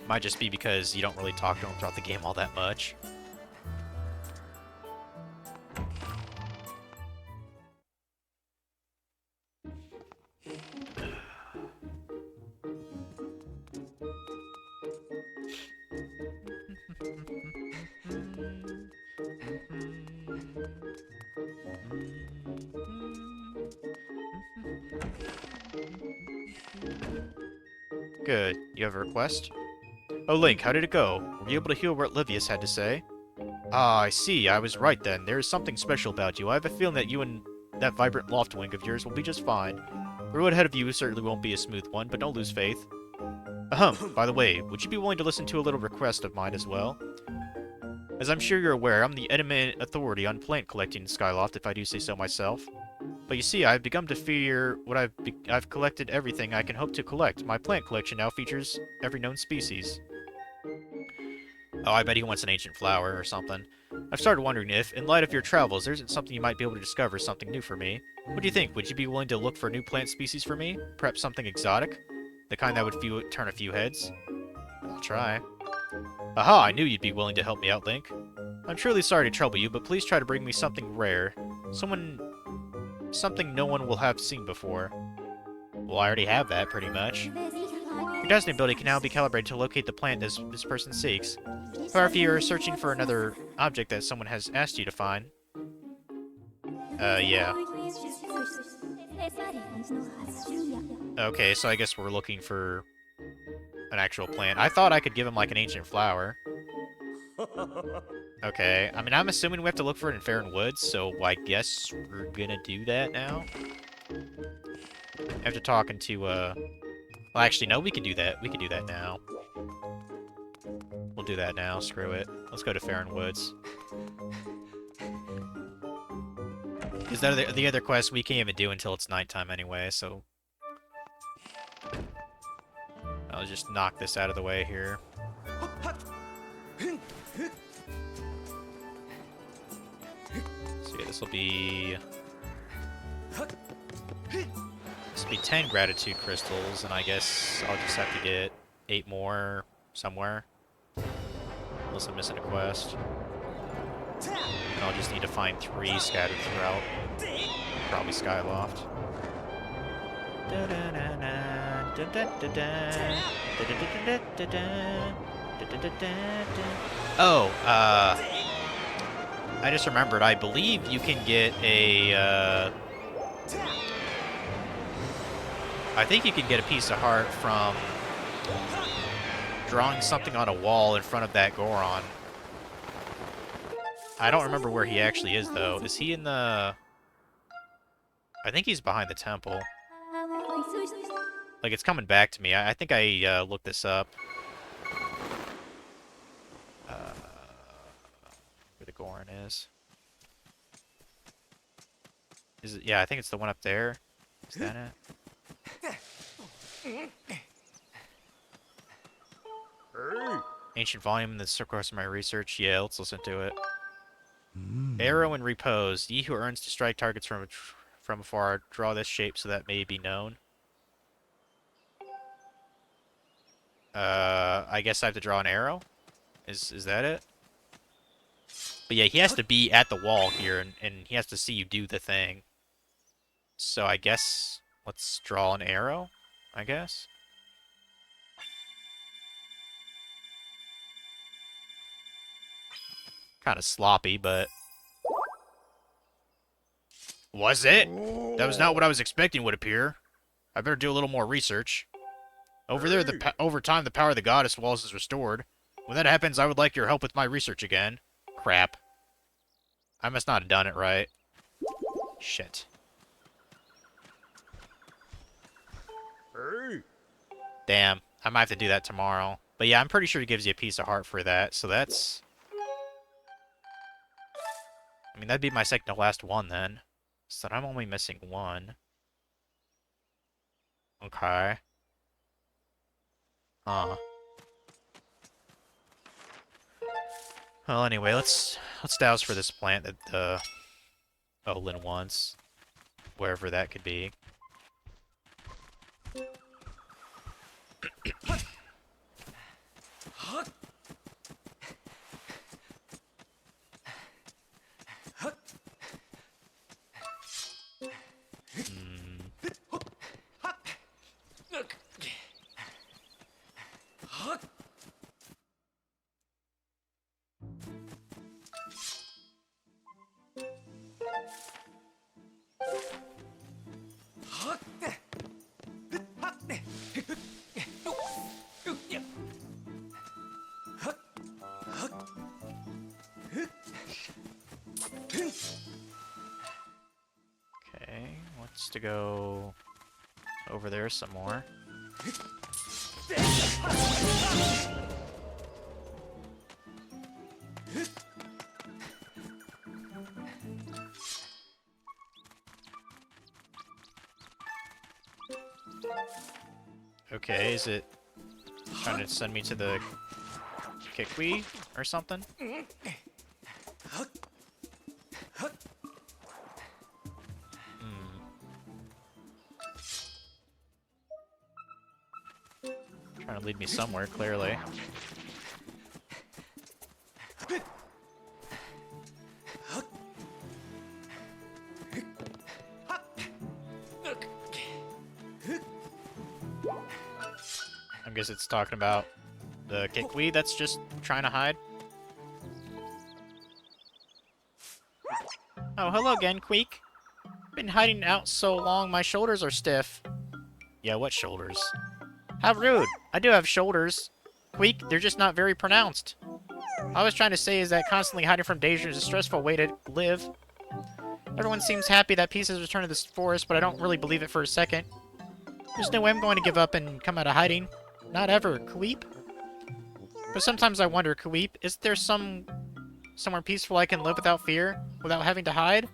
Might just be because you don't really talk to him throughout the game all that much. Good. You have a request? Oh, Link, how did it go? Were you able to hear what Livius had to say? Ah, I see. I was right then. There is something special about you. I have a feeling that you and that vibrant Loftwing of yours will be just fine. The road ahead of you certainly won't be a smooth one, but don't lose faith. Ahem, by the way, would you be willing to listen to a little request of mine as well? As I'm sure you're aware, I'm the eminent authority on plant collecting in Skyloft, if I do say so myself. But you see, I've begun to fear what I've collected everything I can hope to collect. My plant collection now features every known species. Oh, I bet he wants an ancient flower or something. I've started wondering if, in light of your travels, there isn't something you might be able to discover, something new for me. What do you think? Would you be willing to look for a new plant species for me? Perhaps something exotic? The kind that would turn a few heads? I'll try. Aha, I knew you'd be willing to help me out, Link. I'm truly sorry to trouble you, but please try to bring me something rare. Something no one will have seen before. Well, I already have that, pretty much. Your destiny ability can now be calibrated to locate the plant this person seeks. However, if you're searching for another object that someone has asked you to find... yeah. Okay, so I guess we're looking for an actual plant. I thought I could give him, like, an ancient flower. Okay, I mean, I'm assuming we have to look for it in Faron Woods, so I guess we're gonna do that now. After talking to, well, actually, no, we can do that. We can do that now. We'll do that now. Screw it. Let's go to Faron Woods. Because the other quest we can't even do until it's nighttime anyway, so... I'll just knock this out of the way here. So yeah, this will be 10 gratitude crystals, and I guess I'll just have to get 8 more somewhere. Unless I'm missing a quest. And I'll just need to find 3 scattered throughout. Probably Skyloft. Oh, I just remembered, I believe you can get a, I think you can get a piece of heart from drawing something on a wall in front of that Goron. I don't remember where he actually is, though. Is he in the... I think he's behind the temple. Like, it's coming back to me. I think I looked this up. Where the Goron is. Is it? Yeah, I think it's the one up there. Is that it? Ancient volume in the course of my research. Yeah, let's listen to it. Arrow in repose. Ye who earns to strike targets from afar, draw this shape so that may be known. I guess I have to draw an arrow? Is that it? But yeah, he has to be at the wall here, and he has to see you do the thing. So I guess let's draw an arrow, I guess. Kind of sloppy, but... Was it? That was not what I was expecting would appear. I better do a little more research. Over there, over time, the power of the goddess walls is restored. When that happens, I would like your help with my research again. Crap. I must not have done it right. Shit. Hey. Damn. I might have to do that tomorrow. But yeah, I'm pretty sure he gives you a piece of heart for that, so that's... I mean, that'd be my second to last one, then. So I'm only missing one. Okay. Well, anyway, let's douse for this plant that Olin wants. Wherever that could be. Okay, wants to go over there some more. Okay, is it trying to send me to the Kikwi or something? Trying to lead me somewhere, clearly. I guess it's talking about the Kikwi that's just trying to hide. Oh, hello again, Queek. Been hiding out so long, my shoulders are stiff. Yeah, what shoulders? How rude! I do have shoulders. Queek, they're just not very pronounced. All I was trying to say is that constantly hiding from danger is a stressful way to live. Everyone seems happy that peace has returned to this forest, but I don't really believe it for a second. There's no way I'm going to give up and come out of hiding. Not ever, Kweep. But sometimes I wonder, Kweep, is there somewhere peaceful I can live without fear? Without having to hide?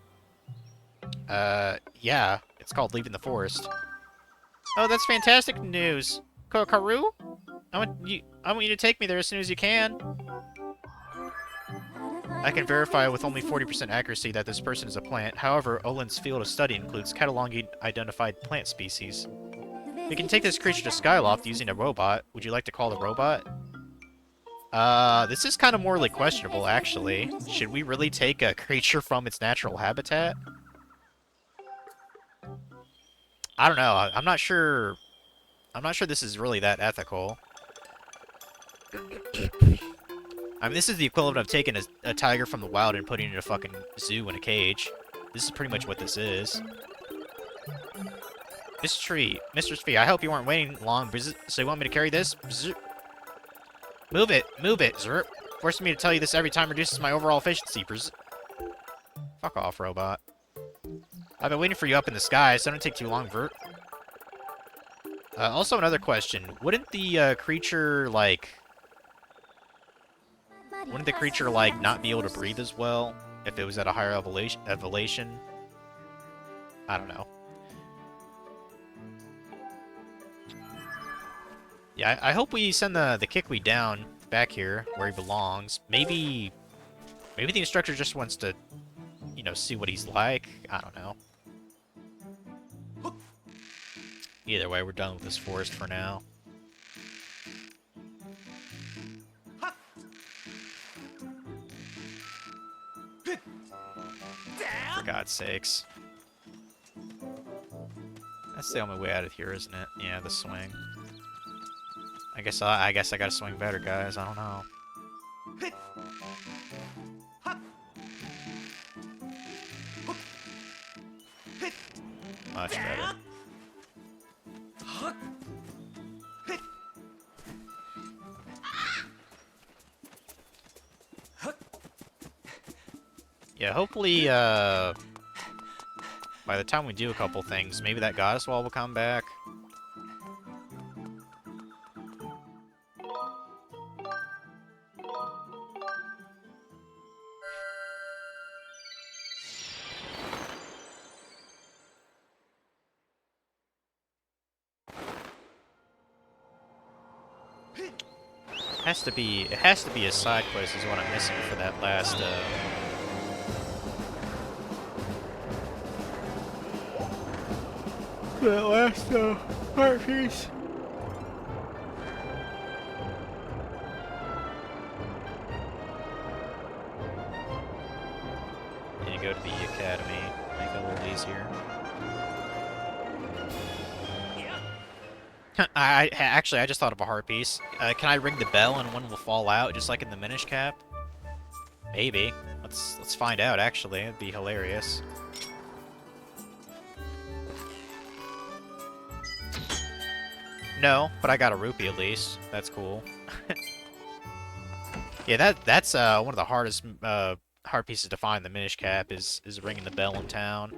Yeah. It's called leaving the forest. Oh, that's fantastic news. Karu? I want you to take me there as soon as you can. I can verify with only 40% accuracy that this person is a plant. However, Olin's field of study includes cataloging identified plant species. We can take this creature to Skyloft using a robot. Would you like to call the robot? This is kind of morally questionable, actually. Should we really take a creature from its natural habitat? I don't know. I'm not sure. I'm not sure this is really that ethical. I mean, this is the equivalent of taking a tiger from the wild and putting it in a fucking zoo in a cage. This is pretty much what this is. Mistress Tree, I hope you weren't waiting long. So you want me to carry this? Move it, Zerp. Forcing me to tell you this every time reduces my overall efficiency. Fuck off, robot. I've been waiting for you up in the sky, so don't take too long, Vert. Also, another question. Wouldn't the creature, like... Wouldn't the creature, like, not be able to breathe as well if it was at a higher elevation? I don't know. Yeah, I hope we send the Kikwi down back here where he belongs. Maybe the instructor just wants to, you know, see what he's like. I don't know. Either way, we're done with this forest for now. God's sakes. That's the only way out of here, isn't it? Yeah, the swing. I guess I gotta swing better, guys. I don't know. Much better. Yeah, hopefully, by the time we do a couple things, maybe that goddess wall will come back. It has to be a side quest is what I'm missing for that last, heart piece. Need to go to the academy, make it a little easier. Actually, I just thought of a heart piece. Can I ring the bell and one will fall out, just like in the Minish Cap? Maybe. Let's find out. Actually, it'd be hilarious. No, but I got a rupee at least. That's cool. Yeah, that's one of the hardest heart pieces to find in the Minish Cap is ringing the bell in town.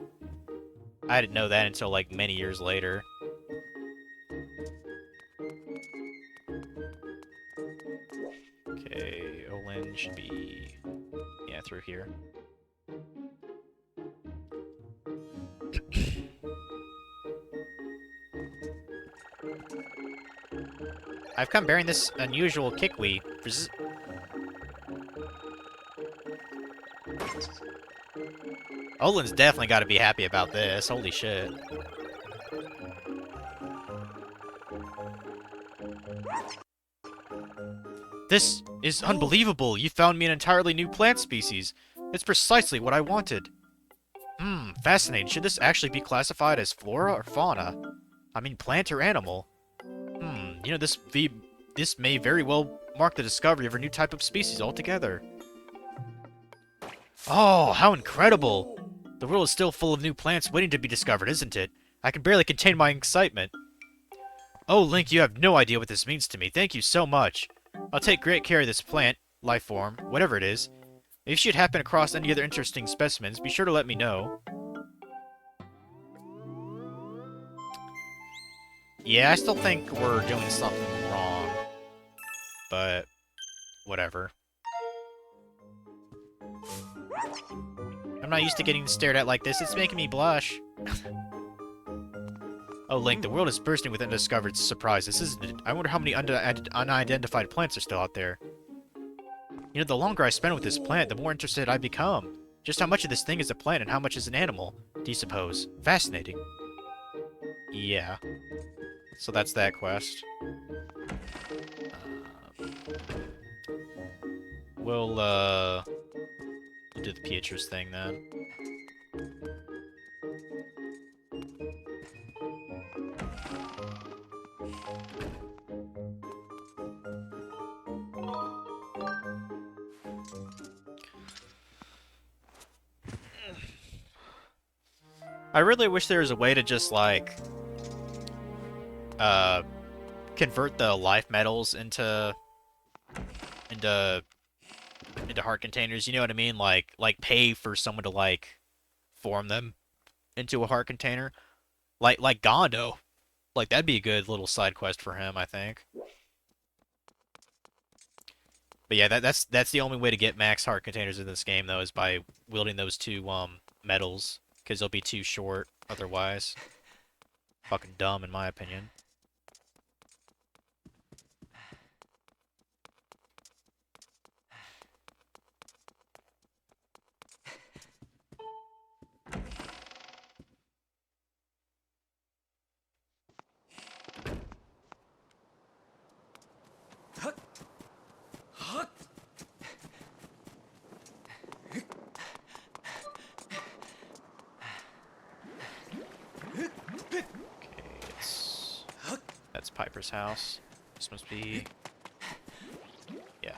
I didn't know that until like many years later. Okay, Olin should be, yeah, through here. I've come bearing this unusual Kikwi. Olin's definitely got to be happy about this. Holy shit. This is unbelievable. You found me an entirely new plant species. It's precisely what I wanted. Fascinating. Should this actually be classified as flora or fauna? I mean, plant or animal? You know, this may very well mark the discovery of a new type of species altogether. Oh, how incredible! The world is still full of new plants waiting to be discovered, isn't it? I can barely contain my excitement. Oh, Link, you have no idea what this means to me. Thank you so much. I'll take great care of this plant, life form, whatever it is. If you should happen across any other interesting specimens, be sure to let me know. Yeah, I still think we're doing something wrong. But, whatever. I'm not used to getting stared at like this. It's making me blush. Oh, Link, the world is bursting with undiscovered surprises, isn't it? I wonder how many unidentified plants are still out there. You know, the longer I spend with this plant, the more interested I become. Just how much of this thing is a plant and how much is an animal, do you suppose? Fascinating. Yeah. So that's that quest. We'll do the Pietro's thing then. I really wish there was a way to just, like, convert the life metals into heart containers, you know what I mean? Like pay for someone to, like, form them into a heart container. Like Gondo. Like, that'd be a good little side quest for him, I think. But yeah, that's the only way to get max heart containers in this game, though, is by wielding those two, metals. Because they'll be too short otherwise. Fucking dumb, in my opinion. Piper's house. This must be... Yeah.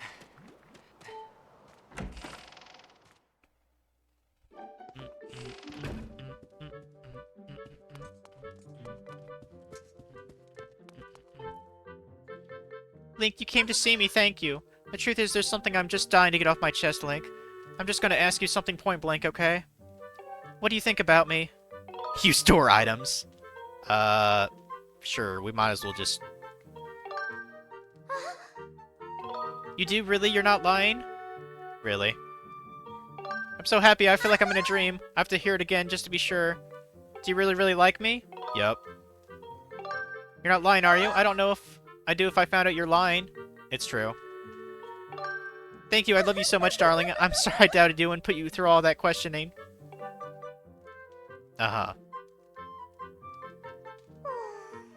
Link, you came to see me, thank you. The truth is, there's something I'm just dying to get off my chest, Link. I'm just gonna ask you something point blank, okay? What do you think about me? You store items. Sure, we might as well just... You do, really? You're not lying? Really? I'm so happy, I feel like I'm in a dream. I have to hear it again just to be sure. Do you really, really like me? Yup. You're not lying, are you? I don't know if I do if I found out you're lying. It's true. Thank you, I love you so much, darling. I'm sorry I doubted you and put you through all that questioning. Uh-huh.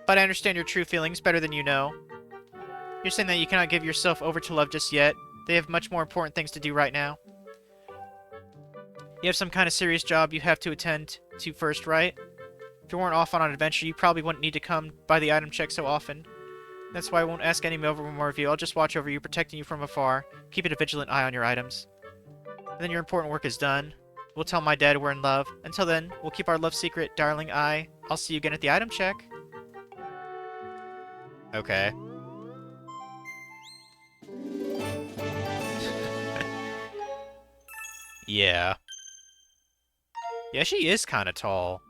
But I understand your true feelings better than you know. You're saying that you cannot give yourself over to love just yet. They have much more important things to do right now. You have some kind of serious job you have to attend to first, right? If you weren't off on an adventure, you probably wouldn't need to come by the item check so often. That's why I won't ask any more of you. I'll just watch over you, protecting you from afar, keeping a vigilant eye on your items. And then your important work is done. We'll tell my dad we're in love. Until then, we'll keep our love secret, darling. I'll see you again at the item check. Okay. Yeah. Yeah, she is kind of tall.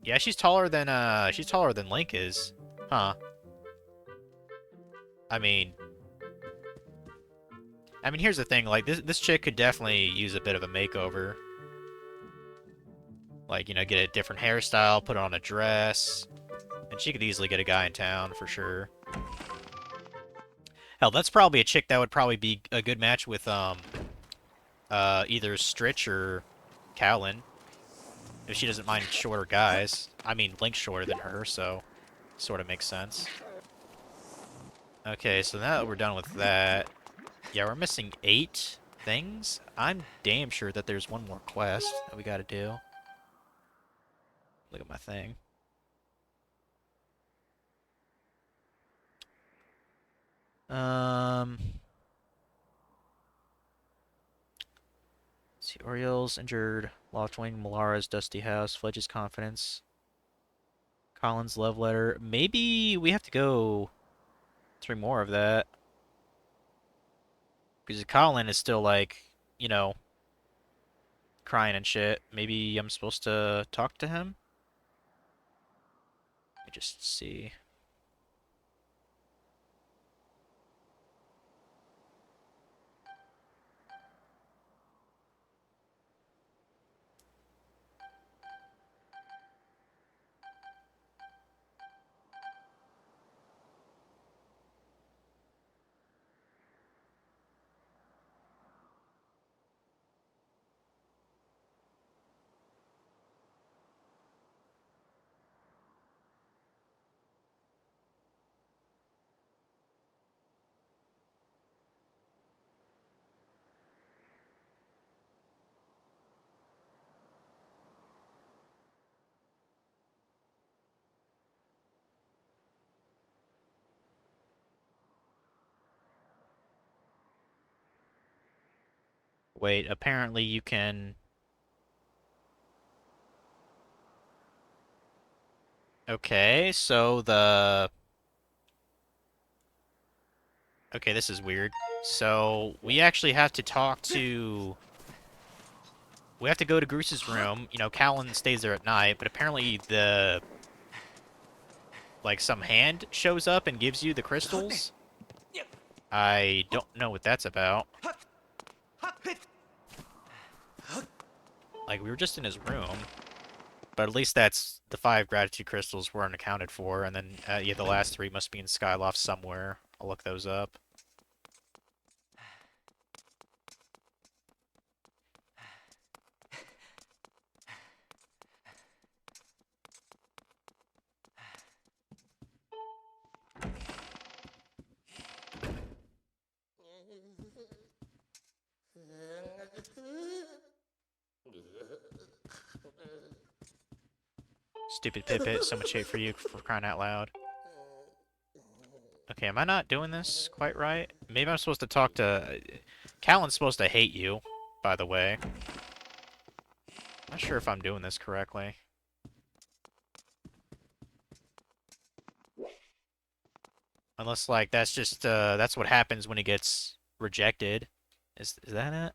Yeah, she's taller than Link is. Huh. I mean, here's the thing, like, this chick could definitely use a bit of a makeover. Like, you know, get a different hairstyle, put on a dress, and she could easily get a guy in town, for sure. Hell, that's probably a chick that would probably be a good match with, either Stritch or Cowlin. If she doesn't mind shorter guys. I mean, Link's shorter than her, so sort of makes sense. Okay, so now that we're done with that... Yeah, we're missing 8 things. I'm damn sure that there's one more quest that we gotta do. Look at my thing. Let's see, Oriel's injured, Loftwing, Malara's dusty house, Fledge's confidence, Colin's love letter. Maybe we have to go 3 more of that. Because Colin is still, like, you know, crying and shit. Maybe I'm supposed to talk to him? Let me just see. Wait, apparently you can... Okay, so the... Okay, this is weird. So, we actually have to talk to... We have to go to Goose's room. You know, Callan stays there at night, but apparently the... Like, some hand shows up and gives you the crystals. I don't know what that's about. Like, we were just in his room. But at least that's... The 5 gratitude crystals weren't accounted for, and then, yeah, the last 3 must be in Skyloft somewhere. I'll look those up. Stupid Pipit, so much hate for you for crying out loud. Okay, am I not doing this quite right? Maybe I'm supposed to talk to... Callan's supposed to hate you, by the way. Not sure if I'm doing this correctly. Unless, like, that's just, that's what happens when he gets rejected. Is that it?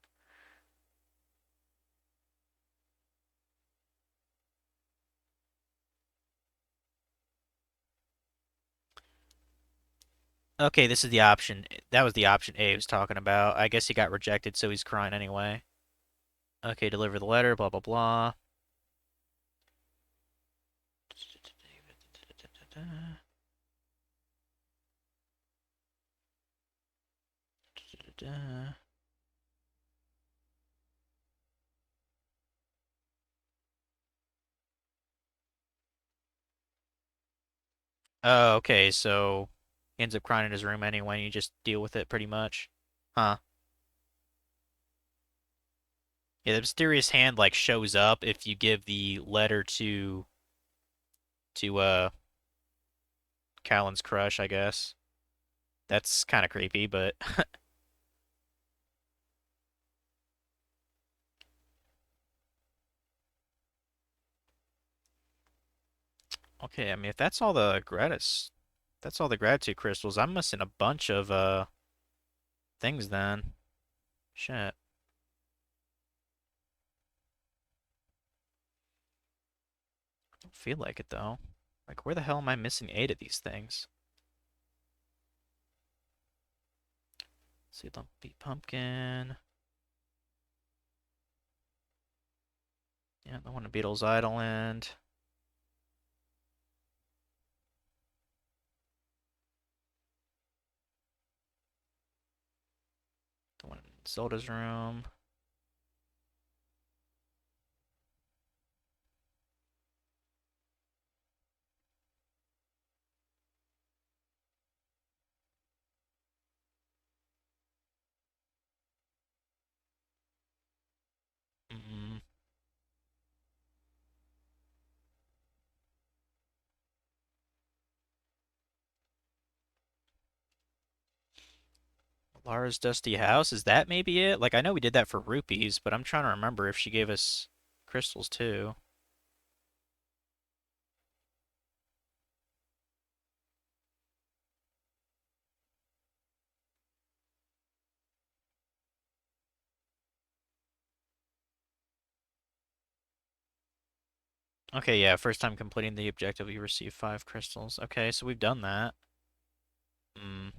Okay, this is the option. That was the option A was talking about. I guess he got rejected, so he's crying anyway. Okay, deliver the letter, blah, blah, blah. Oh, okay, so he ends up crying in his room anyway, and you just deal with it pretty much. Huh. Yeah, the mysterious hand like shows up if you give the letter to Callan's crush, I guess. That's kind of creepy, but okay, I mean if that's all the gratitude crystals, I'm missing a bunch of things then. Shit. I don't feel like it though. Like where the hell am I missing 8 of these things? Let's see, lumpy pumpkin. Yeah, the one in Beetle's Island. The one in Zelda's room. Mm, Lara's Dusty House, is that maybe it? Like I know we did that for rupees, but I'm trying to remember if she gave us crystals too. Okay, yeah, first time completing the objective, you receive 5 crystals. Okay, so we've done that. Hmm.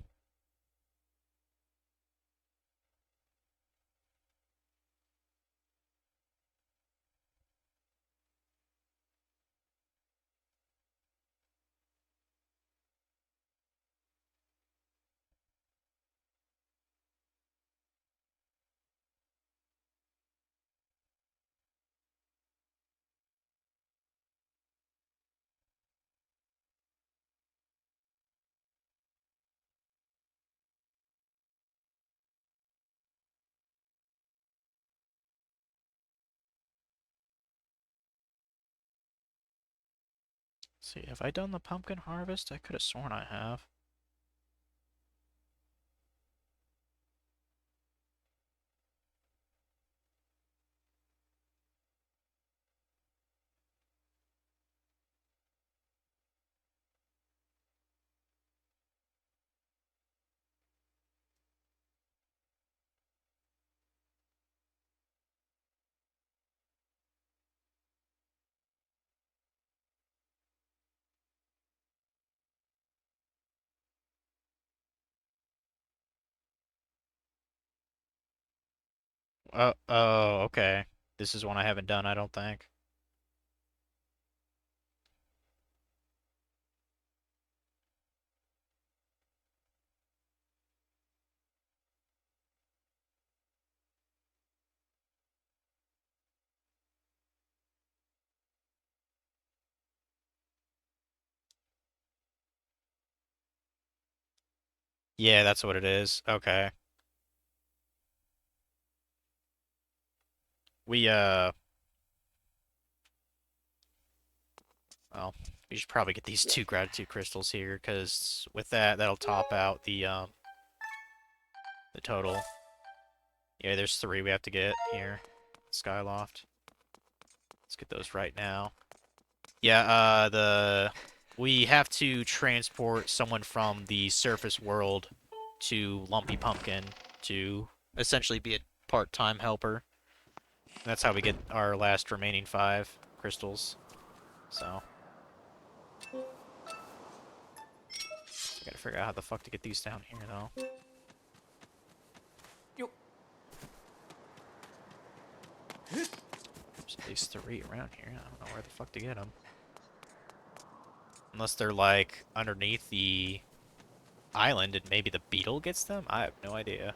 See, have I done the pumpkin harvest? I could have sworn I have. Oh, okay. This is one I haven't done, I don't think. Yeah, that's what it is. Okay. We, well, We should probably get these 2 gratitude crystals here, because with that, that'll top out the total. Yeah, there's 3 we have to get here. Skyloft. Let's get those right now. Yeah, we have to transport someone from the surface world to Lumpy Pumpkin to essentially be a part-time helper. That's how we get our last remaining 5 crystals. So. I gotta figure out how the fuck to get these down here, though. There's at least 3 around here. I don't know where the fuck to get them. Unless they're, like, underneath the island and maybe the beetle gets them? I have no idea.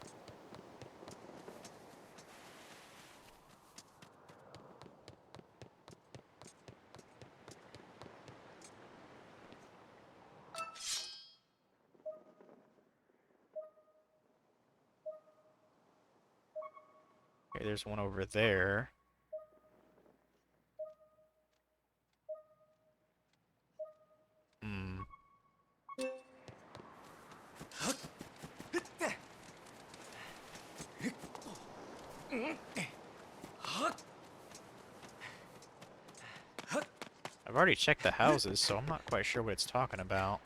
Okay, there's one over there. Hmm. I've already checked the houses, so I'm not quite sure what it's talking about.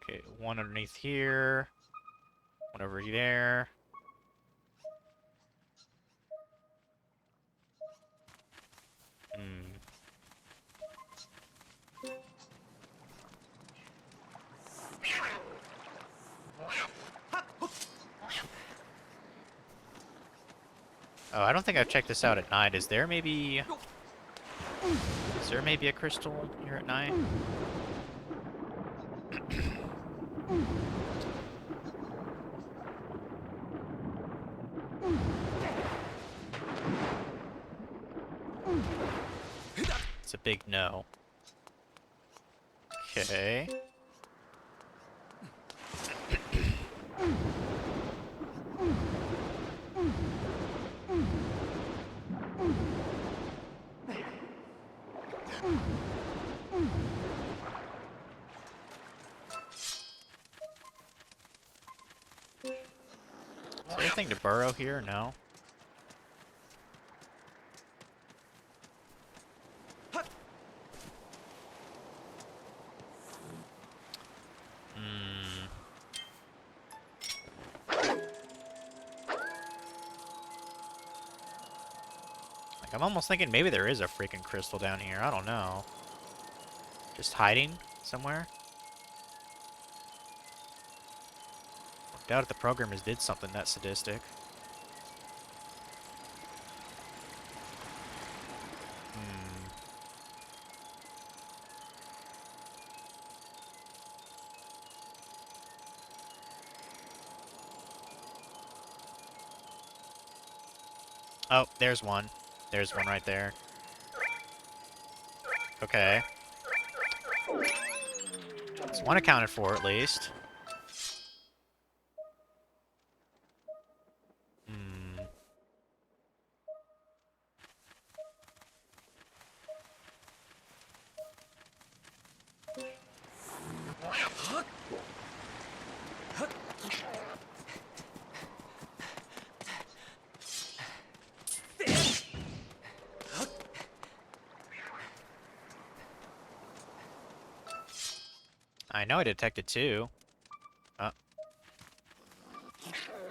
Okay, one underneath here. One over there. Hmm. Oh, I don't think I've checked this out at night. Is there maybe a crystal here at night? It's a big no. Okay. Is there anything to burrow here? No. Hmm. Like, I'm almost thinking maybe there is a freaking crystal down here. I don't know. Just hiding somewhere? I doubt if the programmers did something that sadistic. Hmm. Oh, there's one. There's one right there. Okay. There's one accounted for, at least. Hmm. I know I detected 2.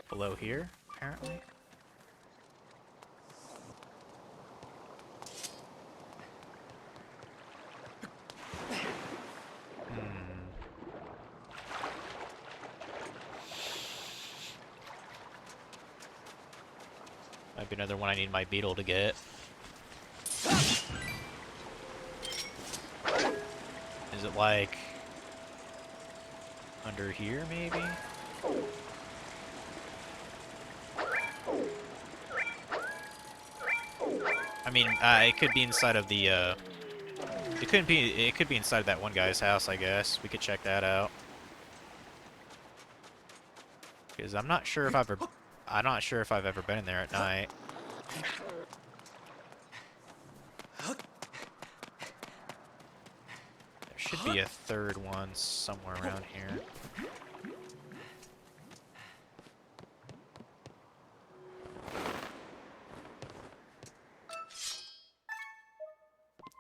Below here, apparently. Might be another one I need my beetle to get. Is it like under here, maybe? I mean, it could be inside of the, it could be inside of that one guy's house, I guess. We could check that out. Because I'm not sure if I've ever been in there at night. There should be a third one somewhere around here.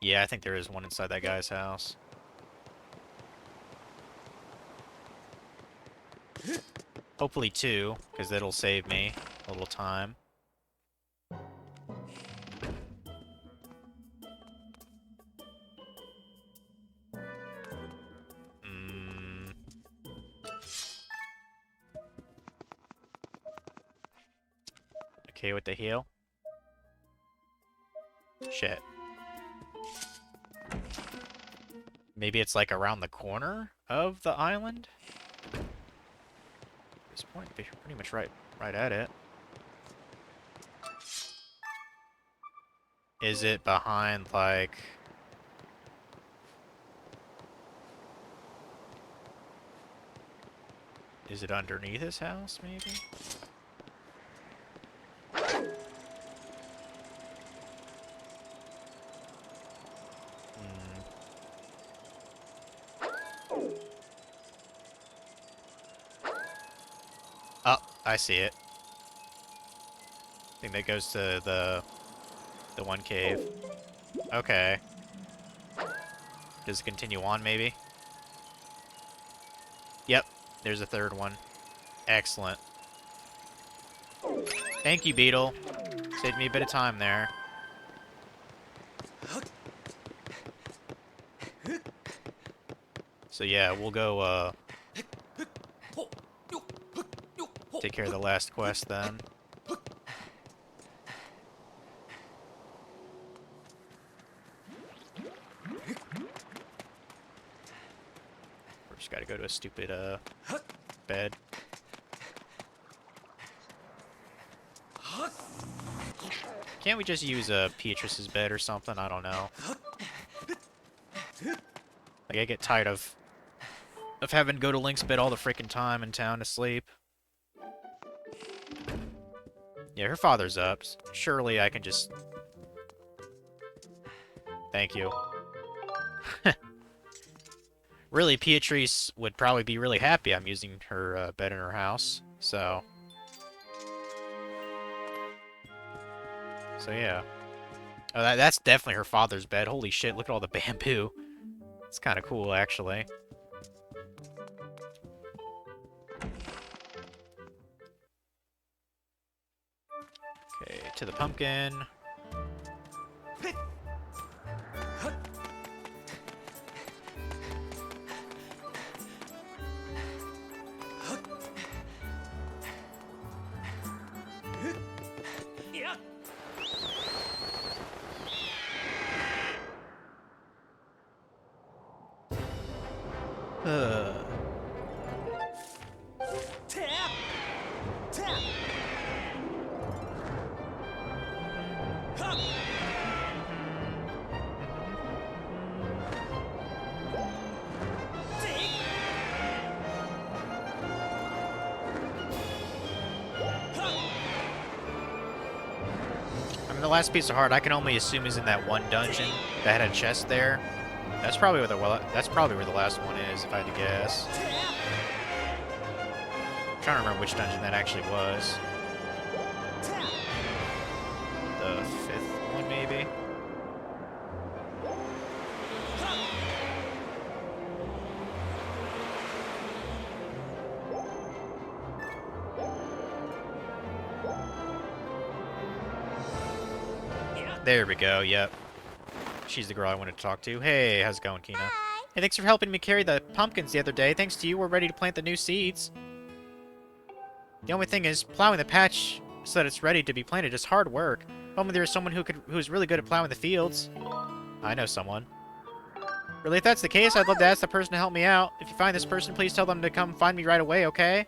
Yeah, I think there is one inside that guy's house. Hopefully two, because that'll save me a little time. Okay with the heal. Shit. Maybe it's like around the corner of the island? At this point, they're pretty much right at it. Is it behind, like... Is it underneath his house, maybe? Oh, I see it. I think that goes to the one cave. Okay. Does it continue on, maybe? Yep, there's a third one. Excellent. Thank you, Beetle. Saved me a bit of time there. So yeah, we'll go, take care of the last quest then. We're just gotta go to a stupid, bed. Can't we just use, Beatrice's bed or something? I don't know. Like, I get tired of having to go to Link's bed all the freaking time in town to sleep. Yeah, her father's up. Surely I can just... Thank you. Really, Beatrice would probably be really happy I'm using her bed in her house, so... So yeah. Oh, that's definitely her father's bed. Holy shit, look at all the bamboo. It's kind of cool, actually. Okay, to the pumpkin. The last piece of heart I can only assume is in that one dungeon that had a chest there. That's probably where the last one is, if I had to guess. I'm trying to remember which dungeon that actually was. The fifth one, maybe? There we go, yep. She's the girl I wanted to talk to. Hey, how's it going, Kina? Hi. Hey, thanks for helping me carry the pumpkins the other day. Thanks to you, we're ready to plant the new seeds. The only thing is, plowing the patch so that it's ready to be planted is hard work. If only there is someone who's really good at plowing the fields. I know someone. Really, if that's the case, I'd love to ask the person to help me out. If you find this person, please tell them to come find me right away, okay?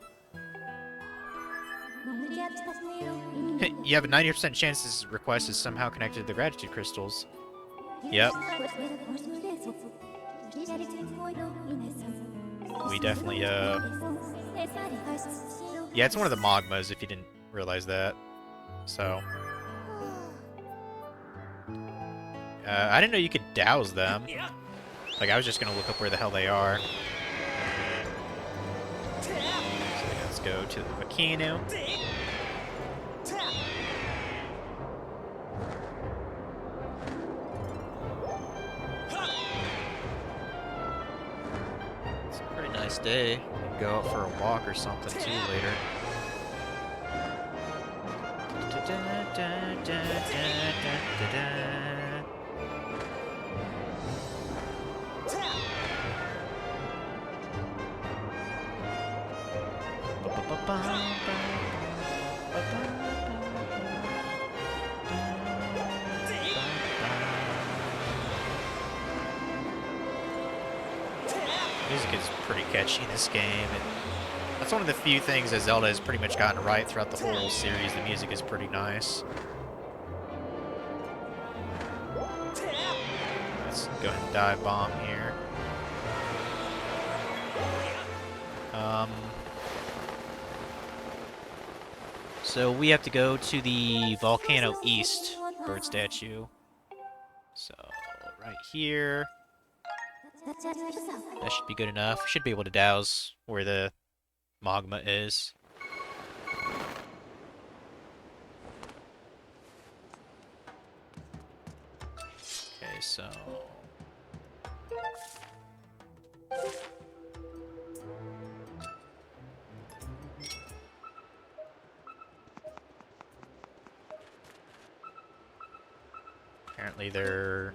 You have a 90% chance this request is somehow connected to the gratitude crystals. Yep. We definitely, yeah, it's one of the Magmas, if you didn't realize that. So. I didn't know you could douse them. Like, I was just gonna look up where the hell they are. So let's go to the volcano. It's a pretty nice day. You can go out for a walk or something too later. Music is pretty catchy in this game. That's one of the few things that Zelda has pretty much gotten right throughout the whole series. The music is pretty nice. Let's go ahead and dive bomb here. So we have to go to the Volcano East bird statue. So right here. That should be good enough. Should be able to douse where the magma is. Okay, so... Apparently they're...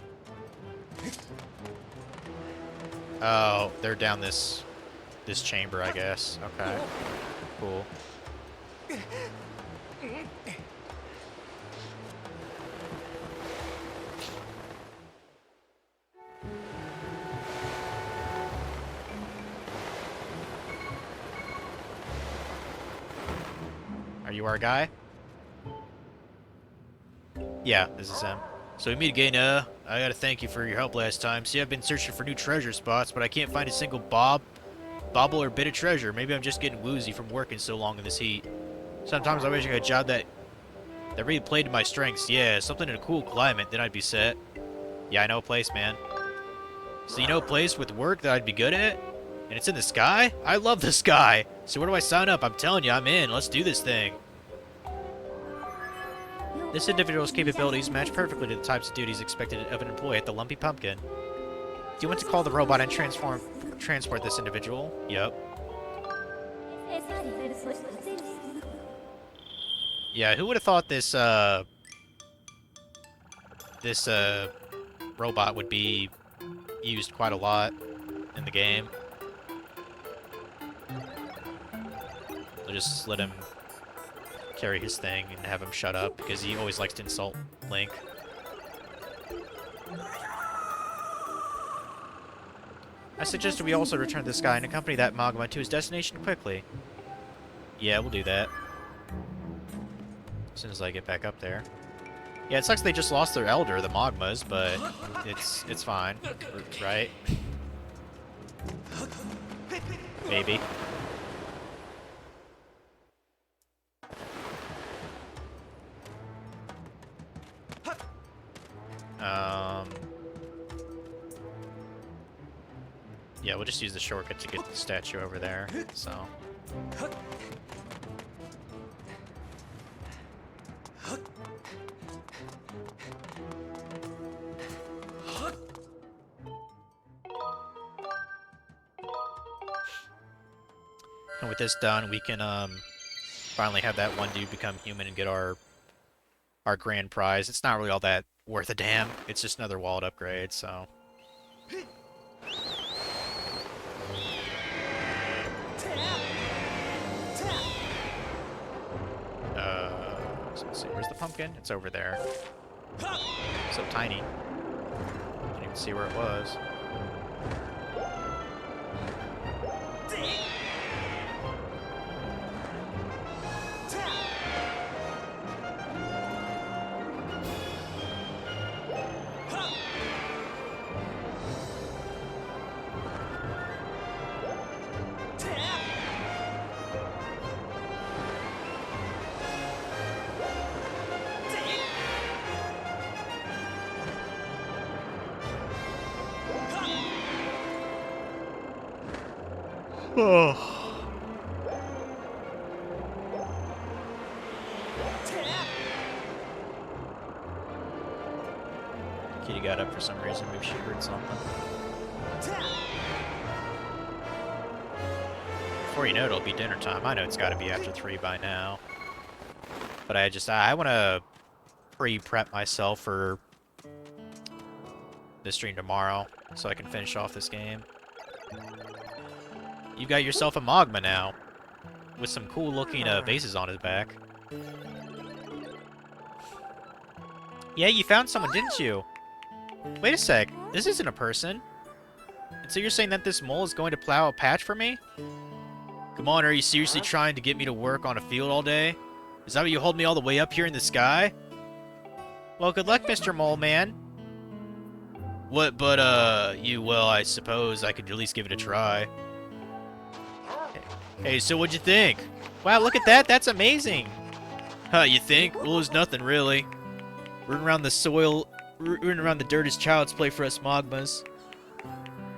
Oh, they're down this chamber, I guess. Okay. Cool. Are you our guy? Yeah, this is him. So we meet again, I gotta thank you for your help last time. See, I've been searching for new treasure spots, but I can't find a single bobble or bit of treasure. Maybe I'm just getting woozy from working so long in this heat. Sometimes I wish I got a job that really played to my strengths. Yeah, something in a cool climate, then I'd be set. Yeah, I know a place, man. So you know a place with work that I'd be good at? And it's in the sky? I love the sky! So where do I sign up? I'm telling you, I'm in. Let's do this thing. This individual's capabilities match perfectly to the types of duties expected of an employee at the Lumpy Pumpkin. Do you want to call the robot and transport this individual? Yep. Yeah, who would have thought this robot would be used quite a lot in the game? I'll just let him carry his thing and have him shut up because he always likes to insult Link. I suggested we also return this guy and accompany that magma to his destination quickly. Yeah, we'll do that. As soon as I get back up there. Yeah, it sucks they just lost their elder, the magmas, but it's fine, right? Maybe. Yeah, we'll just use the shortcut to get the statue over there, so... And with this done, we can, finally have that one dude become human and get our grand prize. It's not really all that worth a damn. It's just another wallet upgrade, so... So let's see, where's the pumpkin? It's over there. So tiny. Didn't even see where it was. Oh. Kitty got up for some reason. Maybe she heard something. Before you know it, it'll be dinner time. I know it's got to be after 3 by now. But I want to pre-prep myself for the stream tomorrow so I can finish off this game. You got yourself a Magma now with some cool looking bases on his back. Yeah, you found someone, didn't you? Wait a sec. This isn't a person. And so you're saying that this mole is going to plow a patch for me? Come on, are you seriously trying to get me to work on a field all day? Is that why you hold me all the way up here in the sky? Well, good luck, Mr. Mole Man. What, but, well, I suppose I could at least give it a try. Hey, so what'd you think? Wow, look at that, that's amazing! Huh, you think? Well, it's nothing, really. Rooting around the soil, rooting around the dirt is child's play for us Magmas.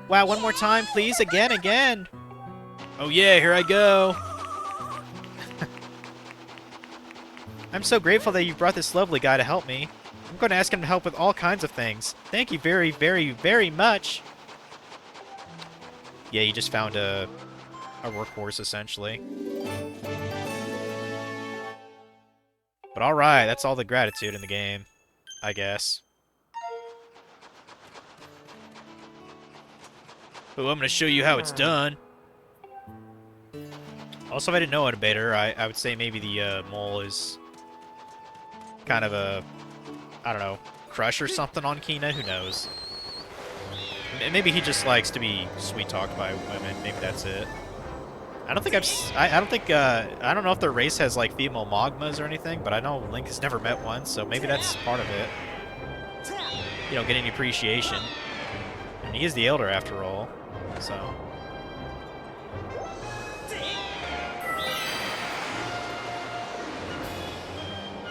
Wow, one more time, please, again! Oh yeah, here I go! I'm so grateful that you brought this lovely guy to help me. I'm going to ask him to help with all kinds of things. Thank you very, very, very much. Yeah, you just found a workhorse, essentially. But alright, that's all the gratitude in the game, I guess. Oh, I'm going to show you how it's done. Also, if I didn't know a debater, I would say maybe the mole is kind of a, I don't know, crush or something on Kina. Who knows? Maybe he just likes to be sweet-talked by women. Maybe that's it. I don't think I don't know if their race has like female Magmas or anything, but I know Link has never met one, so maybe that's part of it. You know, getting appreciation. And he is the elder after all, so.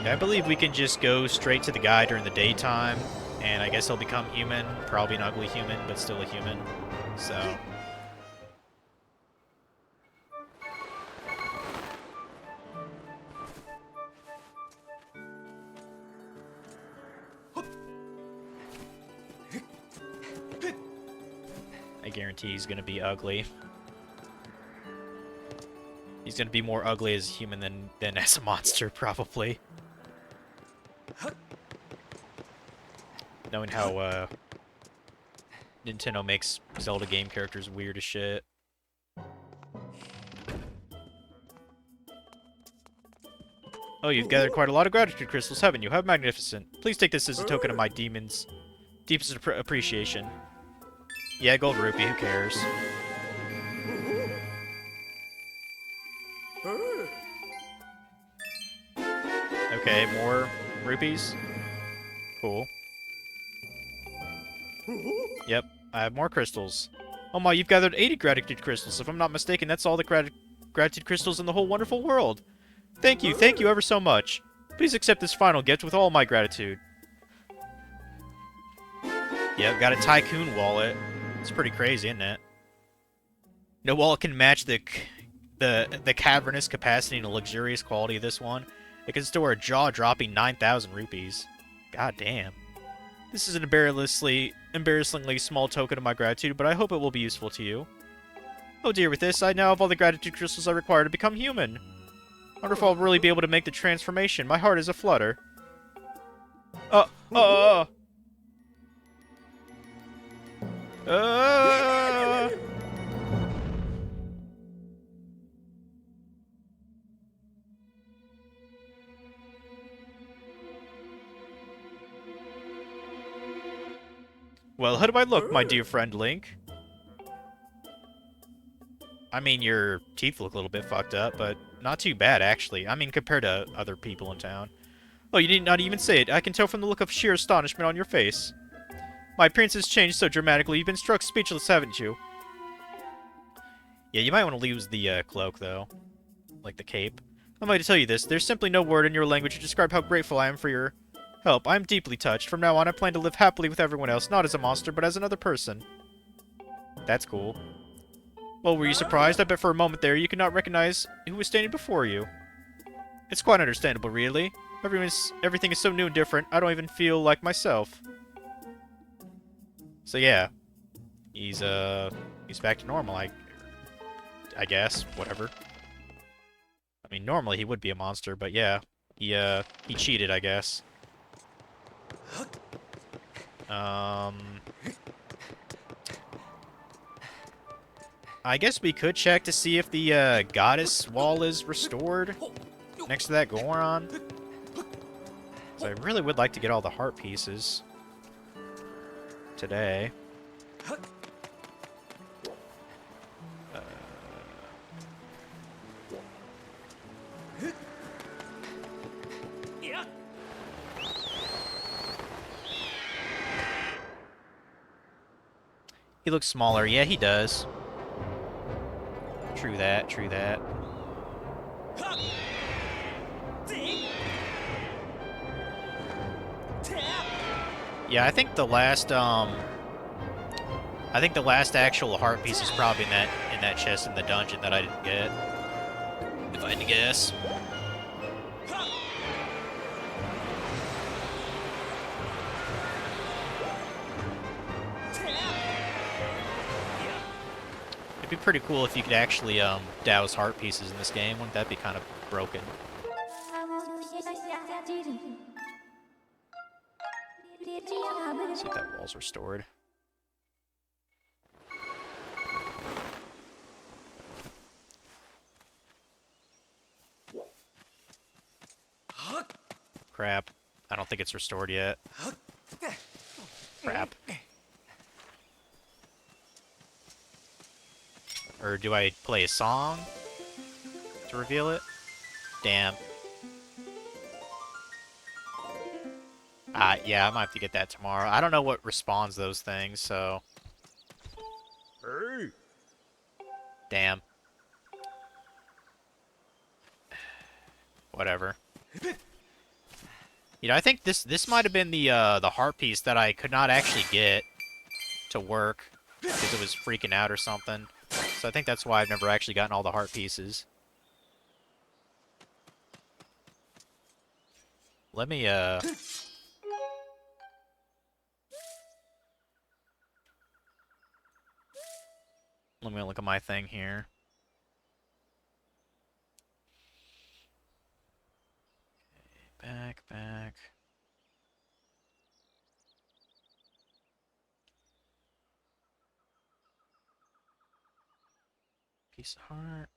Yeah, I believe we can just go straight to the guy during the daytime, and I guess he'll become human. Probably an ugly human, but still a human. So. I guarantee he's gonna be ugly. He's gonna be more ugly as a human than as a monster, probably. Knowing how Nintendo makes Zelda game characters weird as shit. Oh, you've gathered quite a lot of gratitude crystals, haven't you? How magnificent. Please take this as a token of my demon's deepest appreciation. Yeah, gold rupee, who cares? Okay, more rupees. Cool. Yep, I have more crystals. Oh my, you've gathered 80 gratitude crystals. If I'm not mistaken, that's all the gratitude crystals in the whole wonderful world. Thank you ever so much. Please accept this final gift with all my gratitude. Yep, got a Tycoon wallet. It's pretty crazy, isn't it? No wallet can match the cavernous capacity and luxurious quality of this one. It can store a jaw-dropping 9,000 rupees. God damn. This is an embarrassingly small token of my gratitude, but I hope it will be useful to you. Oh dear, with this, I now have all the gratitude crystals I require to become human. I wonder if I'll really be able to make the transformation. My heart is aflutter. Well, how do I look, my dear friend Link? I mean, your teeth look a little bit fucked up, but not too bad, actually. I mean, compared to other people in town. Oh, you need not even say it. I can tell from the look of sheer astonishment on your face. My appearance has changed so dramatically, you've been struck speechless, haven't you? Yeah, you might want to lose the cloak, though. Like the cape. I'm going to tell you this. There's simply no word in your language to describe how grateful I am for your help. I am deeply touched. From now on, I plan to live happily with everyone else, not as a monster, but as another person. That's cool. Well, were you surprised? I bet for a moment there you could not recognize who was standing before you. It's quite understandable, really. Everything is so new and different, I don't even feel like myself. So yeah, he's back to normal, I guess, whatever. I mean, normally he would be a monster, but yeah, he cheated, I guess. I guess we could check to see if the goddess wall is restored next to that Goron. So I really would like to get all the heart pieces today. He looks smaller. Yeah, he does. True that, true that. Yeah, I think the last actual heart piece is probably in that chest in the dungeon that I didn't get. If I had to guess. It'd be pretty cool if you could actually douse heart pieces in this game. Wouldn't that be kind of broken? Let's see if that wall's restored. Crap. I don't think it's restored yet. Crap. Or do I play a song to reveal it? Damn. Yeah, I might have to get that tomorrow. I don't know what respawns those things, so... Hey. Damn. Whatever. You know, I think this might have been the heart piece that I could not actually get to work because it was freaking out or something. So I think that's why I've never actually gotten all the heart pieces. Let me look at my thing here. Okay, back. Piece of heart.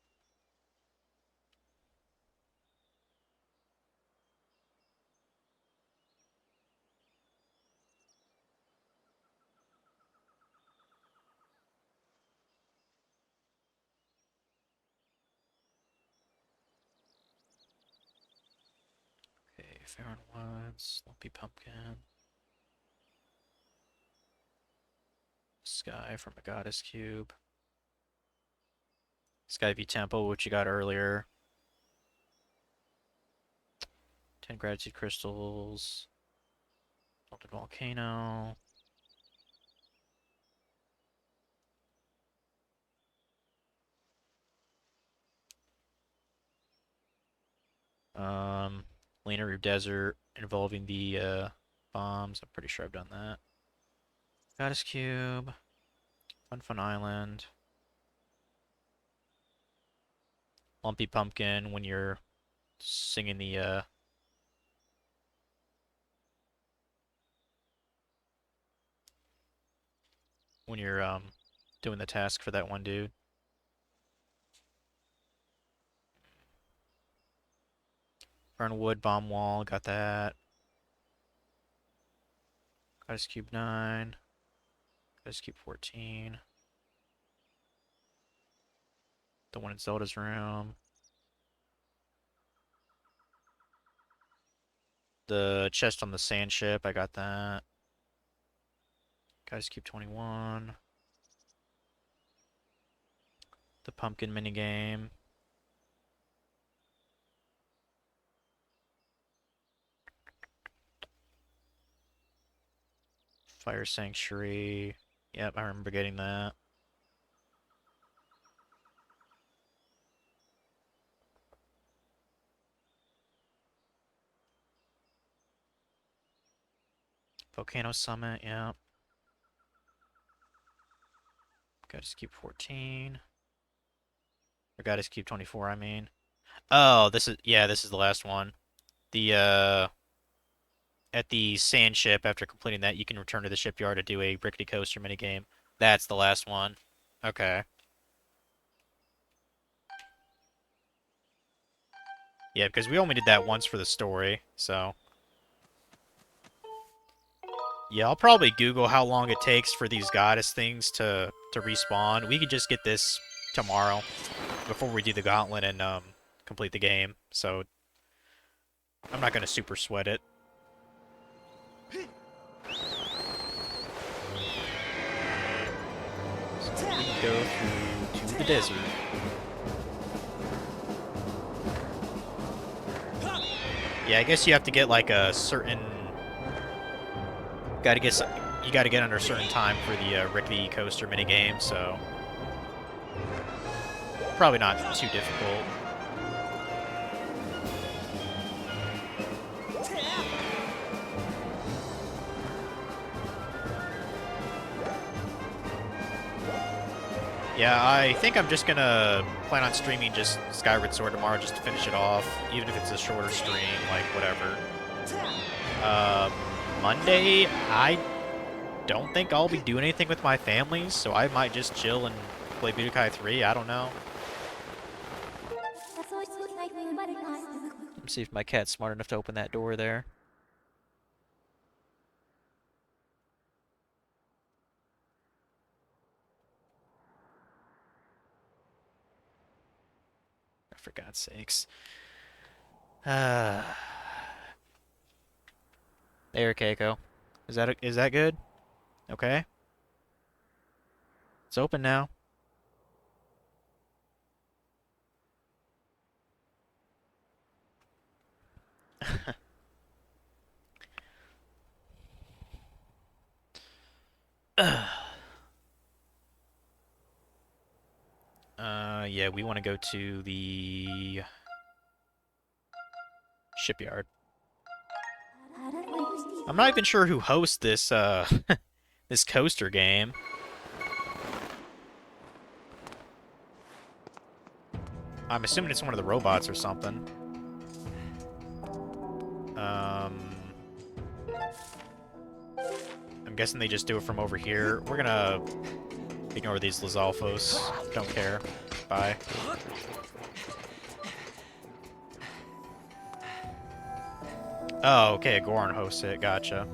Okay, Farron Woods, Lumpy Pumpkin. Sky from a Goddess Cube. Skyview Temple, which you got earlier. 10 Gratitude Crystals. Salted Volcano. Lanaroo Desert involving the bombs. I'm pretty sure I've done that. Goddess Cube. Fun Island. Lumpy Pumpkin when you're singing the when you're doing the task for that one dude. Fernwood Bomb Wall, got that. Goddess Cube 9. Goddess Cube 14. The one in Zelda's room. The chest on the sand ship, I got that. Goddess Cube 21. The pumpkin minigame. Fire Sanctuary. Yep, I remember getting that. Volcano Summit, yeah. Goddess Cube 14. Or Goddess Cube 24, I mean. Oh, this is the last one. The at the sand ship, after completing that, you can return to the shipyard to do a rickety coaster minigame. That's the last one. Okay. Yeah, because we only did that once for the story, so. Yeah, I'll probably Google how long it takes for these goddess things to respawn. We could just get this tomorrow before we do the gauntlet and complete the game. So I'm not gonna super sweat it. So we can go through to the desert. Yeah, I guess you have to get like a certain. You gotta get under a certain time for the rickety coaster minigame, so probably not too difficult. Yeah, I think I'm just gonna plan on streaming just Skyward Sword tomorrow just to finish it off, even if it's a shorter stream, like whatever. Monday, I don't think I'll be doing anything with my family, so I might just chill and play Budokai 3, I don't know. Let me see if my cat's smart enough to open that door there. For God's sakes. There, Keiko. Is that good? Okay. It's open now. Yeah, we want to go to the shipyard. I'm not even sure who hosts this, this coaster game. I'm assuming it's one of the robots or something. I'm guessing they just do it from over here. We're gonna ignore these Lizalfos. Don't care. Bye. Oh, okay, Goron hosts it. Gotcha.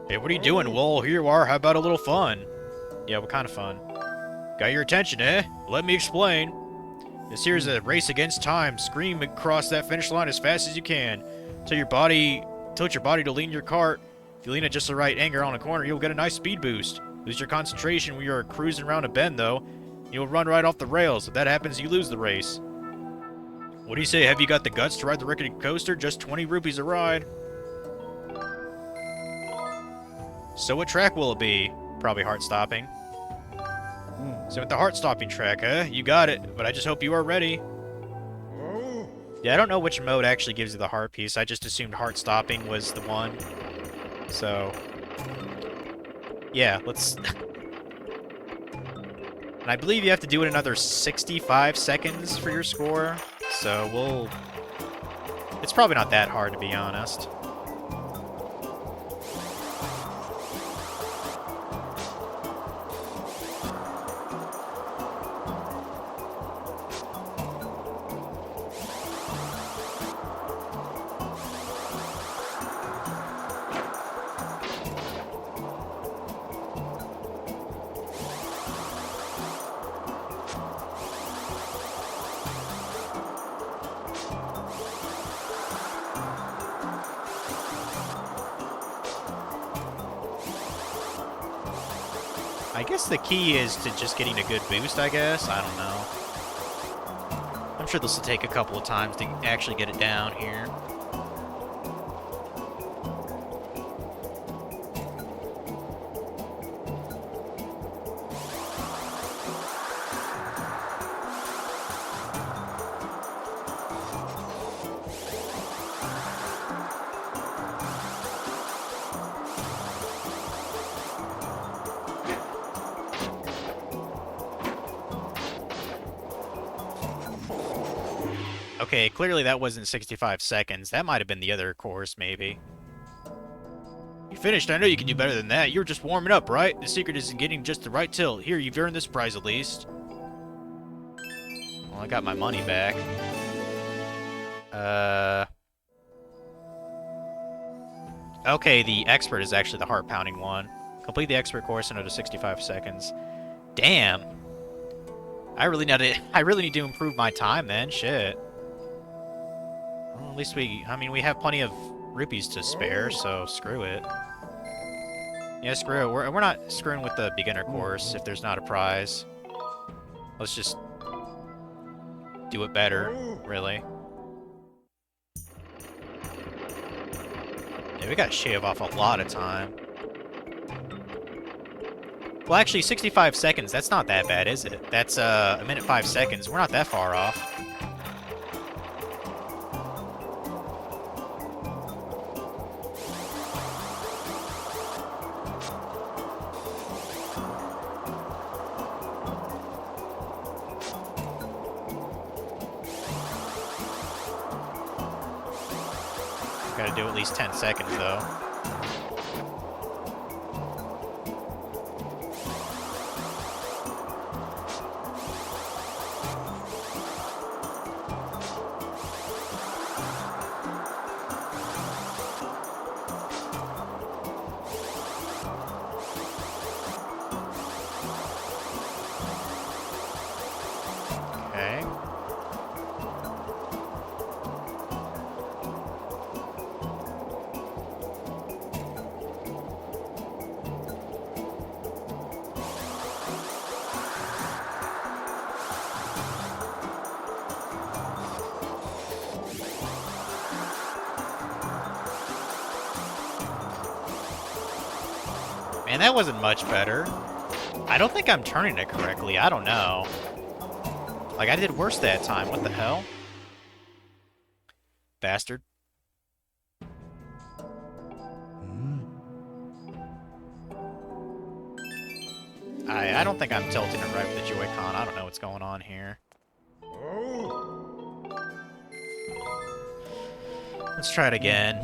Hey, what are you doing, Wool? Here you are. How about a little fun? Yeah, what kind of fun? Got your attention, eh? Let me explain. This here's a race against time. Scream across that finish line as fast as you can. Tilt your body to lean your cart. If you lean at just the right angle on a corner, you'll get a nice speed boost. Lose your concentration when you're cruising around a bend, though. You'll run right off the rails. If that happens, you lose the race. What do you say? Have you got the guts to ride the rickety coaster? Just 20 rupees a ride. So what track will it be? Probably heart-stopping. So with the heart-stopping track, huh? You got it, but I just hope you are ready. Yeah, I don't know which mode actually gives you the heart piece. I just assumed heart-stopping was the one. So, yeah, let's... And I believe you have to do it another 65 seconds for your score. So we'll... It's probably not that hard, to be honest. I guess the key is to just getting a good boost, I guess. I don't know. I'm sure this will take a couple of times to actually get it down here. Okay, clearly that wasn't 65 seconds. That might have been the other course, maybe. You finished. I know you can do better than that. You're just warming up, right? The secret is in getting just the right tilt. Here, you've earned this prize at least. Well, I got my money back. Okay, the expert is actually the heart-pounding one. Complete the expert course in under 65 seconds. Damn. I really need to improve my time then. Shit. Well, at least we have plenty of rupees to spare, so screw it. Yeah, screw it. We're not screwing with the beginner course if there's not a prize. Let's just do it better, really. Yeah, we gotta shave off a lot of time. Well, actually, 65 seconds, that's not that bad, is it? That's, a minute 5 seconds. We're not that far off. Gotta do at least 10 seconds, though. Okay. Man, that wasn't much better. I don't think I'm turning it correctly. I don't know. Like, I did worse that time. What the hell? Bastard. I don't think I'm tilting it right with the Joy-Con. I don't know what's going on here. Let's try it again.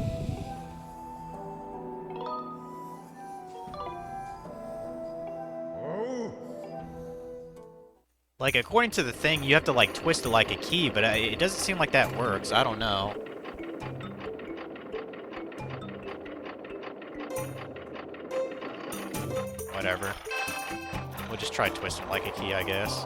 Like, according to the thing, you have to, like, twist it like a key, but it doesn't seem like that works. I don't know. Whatever. We'll just try twisting like a key, I guess.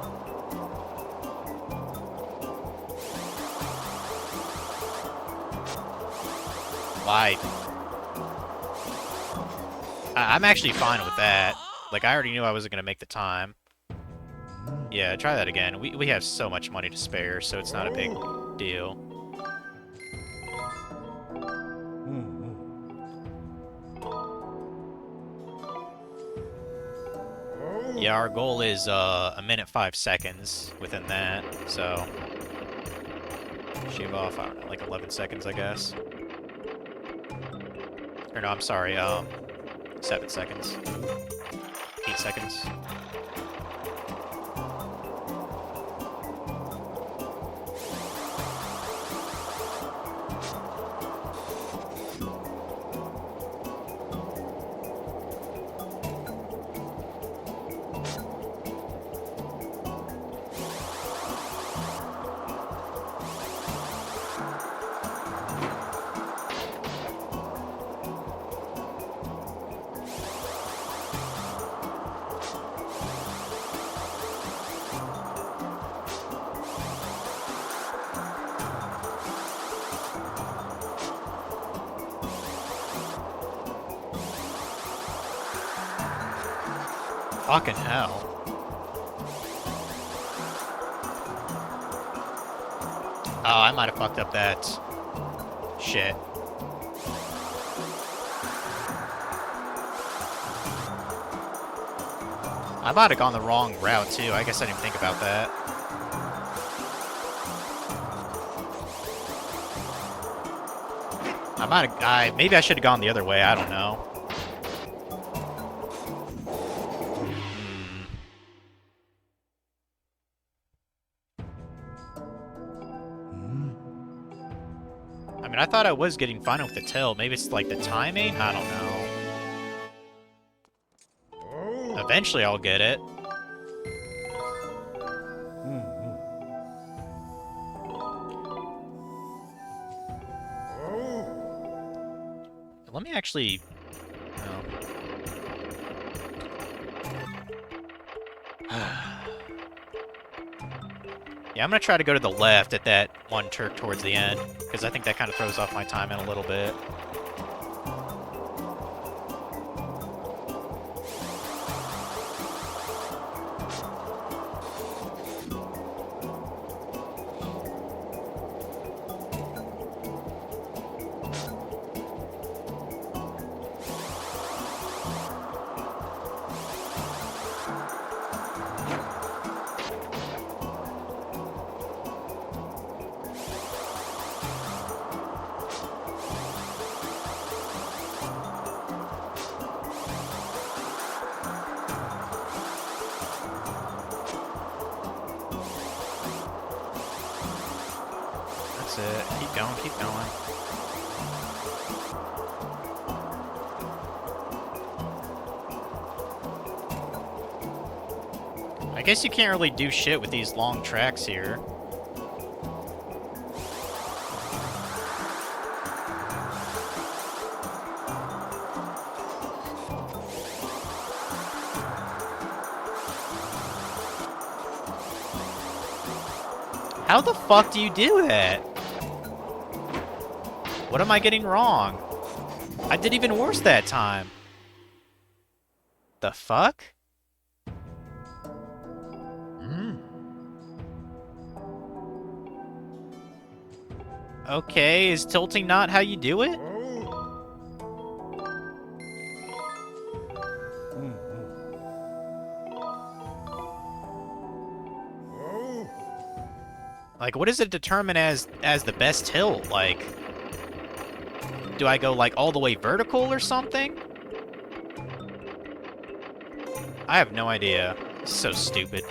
I'm actually fine with that. Like, I already knew I wasn't gonna make the time. Yeah, try that again. We have so much money to spare, so it's not a big deal. Yeah, our goal is a minute 5 seconds within that, so shave off, I don't know, like 11 seconds, I guess. Or no, I'm sorry, 7 seconds. 8 seconds. Fucking hell. Oh, I might have fucked up that shit. I might have gone the wrong route too. I guess I didn't think about that. Maybe I should have gone the other way. I don't know. mean, I thought I was getting fine with the tilt. Maybe it's like the timing? I don't know. Eventually I'll get it. Let me actually... Yeah, I'm gonna try to go to the left at that one Turk towards the end, because I think that kind of throws off my timing a little bit. That's it. Keep going, keep going. I guess you can't really do shit with these long tracks here. How the fuck do you do that? What am I getting wrong? I did even worse that time. The fuck? Okay, is tilting not how you do it? Like, what does it determine as the best tilt? Like, do I go, like, all the way vertical or something? I have no idea. This is so stupid.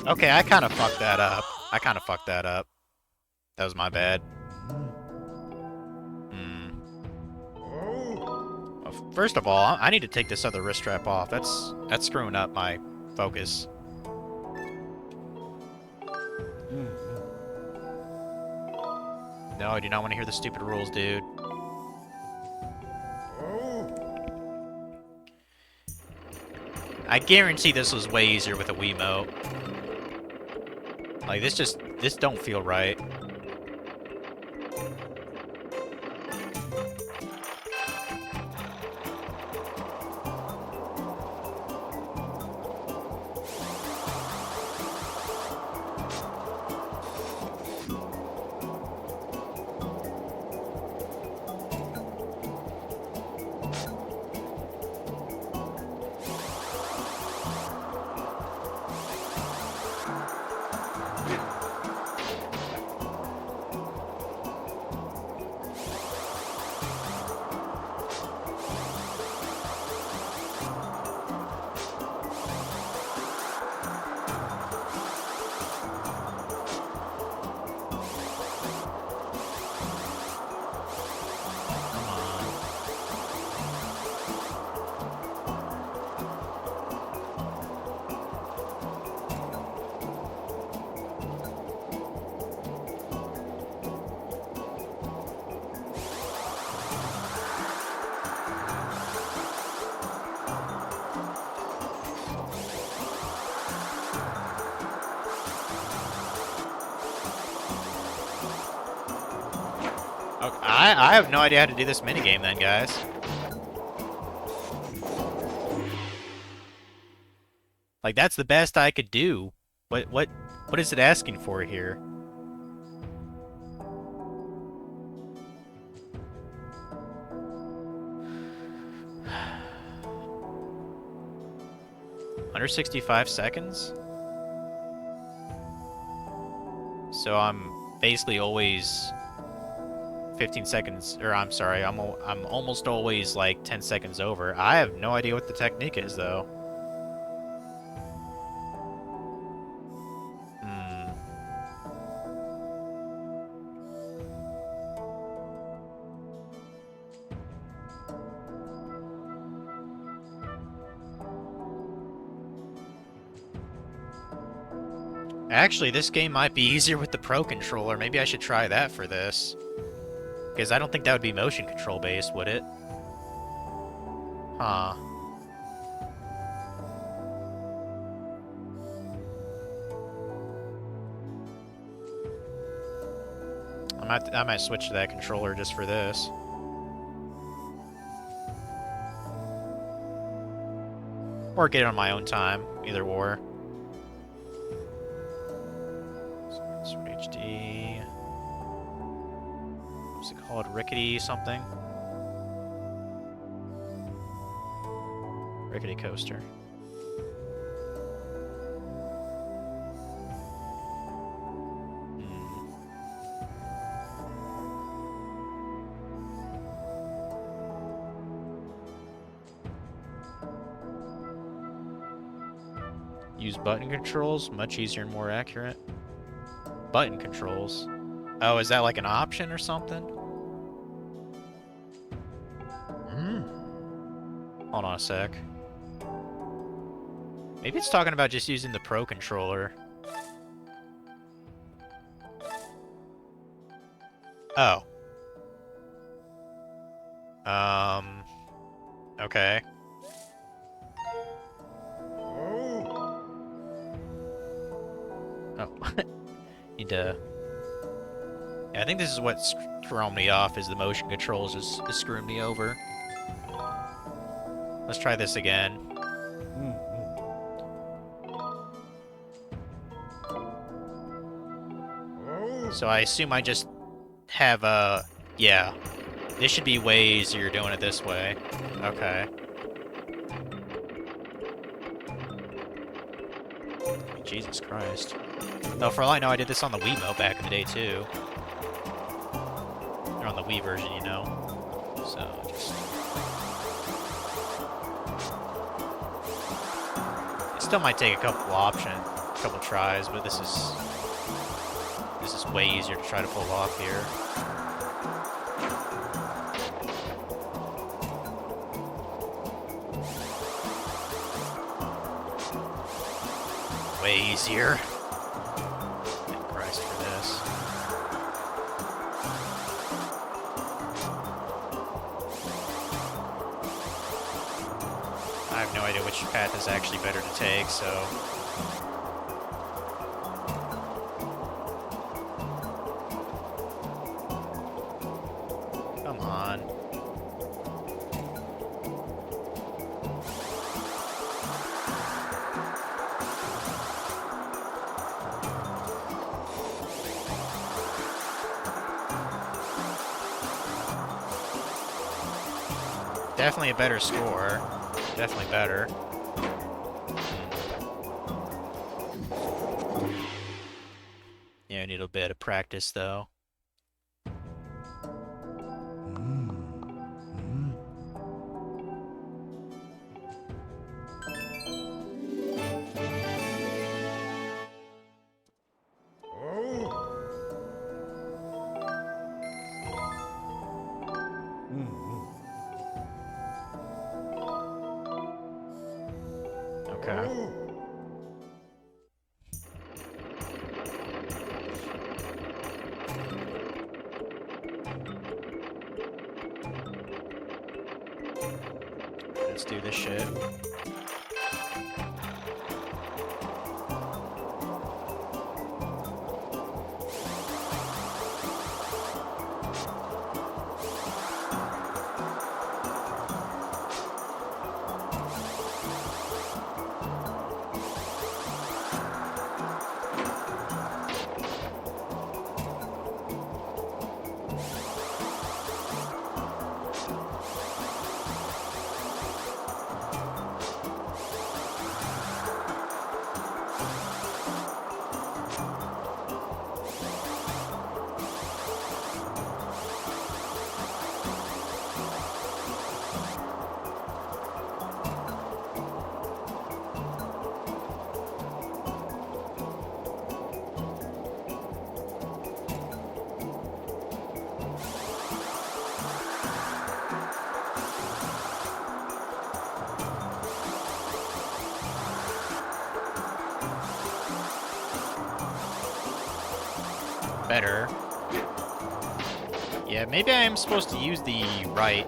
Okay, I kind of fucked that up. That was my bad. Well, first of all, I need to take this other wrist strap off. That's screwing up my focus. No, I do not want to hear the stupid rules, dude. I guarantee this was way easier with a Wiimote. Like, this don't feel right. I have no idea how to do this minigame then, guys. Like, that's the best I could do. What is it asking for here? Under 65 seconds? So I'm basically always 15 seconds, or I'm sorry, I'm almost always like 10 seconds over. I have no idea what the technique is though. Actually, this game might be easier with the Pro Controller. Maybe I should try that for this. Because I don't think that would be motion control based, would it? Huh. I might switch to that controller just for this. Or get it on my own time, either or. Sword HD. What's it called? Rickety something? Rickety coaster. Use button controls, much easier and more accurate. Button controls. Oh, is that like an option or something? Hold on a sec. Maybe it's talking about just using the Pro Controller. Oh. Okay. Oh. Need to... Yeah, I think this is what's throwing me off, is the motion controls is screwing me over. Let's try this again. So I assume I just have a... Yeah. This should be way easier doing it this way. Okay. Jesus Christ. No, for all I know, I did this on the Wiimote back in the day, too. Or on the Wii version, you know. So, just... It still might take a couple tries, but this is way easier to try to pull off here. Way easier. Thank Christ for this. I have no idea which path is actually better to take, so... Come on. Definitely a better score. Definitely better. Yeah, I need a bit of practice, though. Okay. Let's do this shit. better. Yeah, maybe I am supposed to use the right.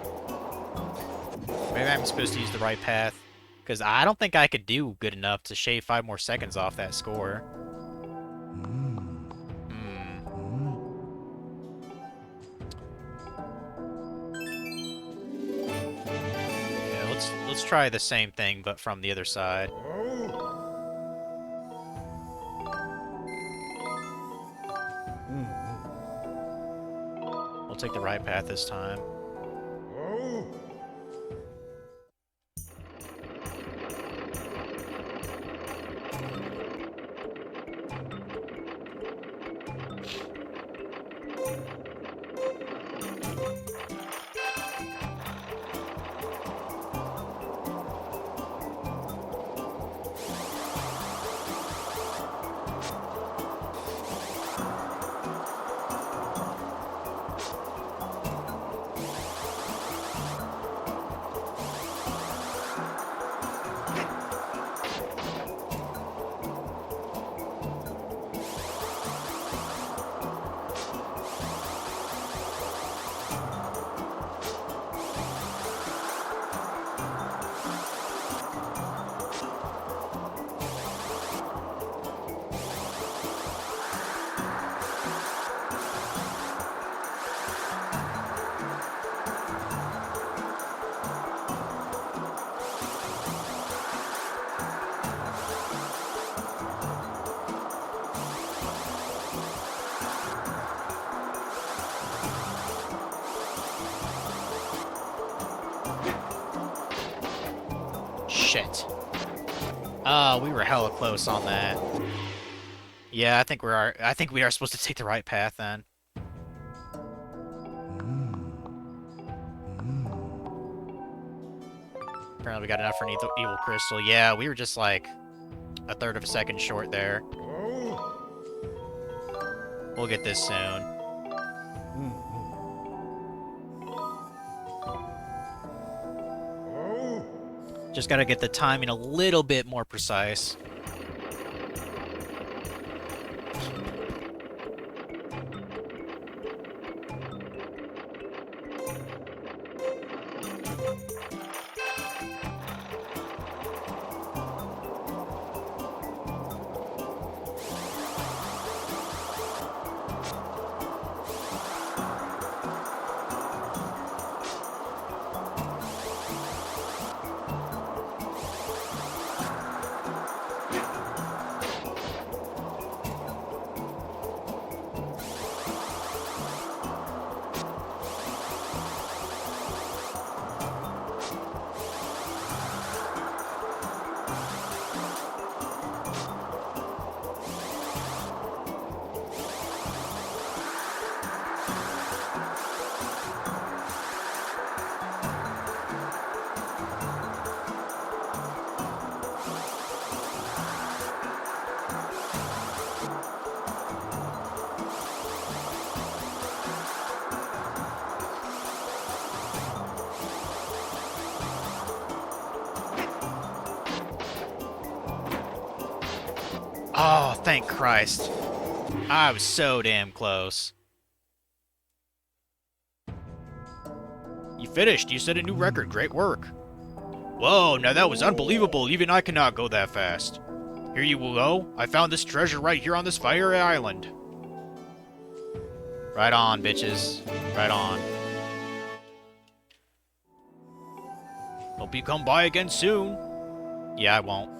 Maybe I'm supposed to use the right path. Because I don't think I could do good enough to shave 5 more seconds off that score. Yeah, let's try the same thing, but from the other side. We'll take the right path this time. Shit. We were hella close on that. Yeah, I think we are supposed to take the right path then. Apparently we got enough for an evil crystal. Yeah, we were just like a third of a second short there. We'll get this soon. Just gotta get the timing a little bit more precise. Oh, thank Christ. I was so damn close. You finished. You set a new record. Great work. Whoa, now that was unbelievable. Even I cannot go that fast. Here you will go. I found this treasure right here on this fiery island. Right on, bitches. Right on. Hope you come by again soon. Yeah, I won't.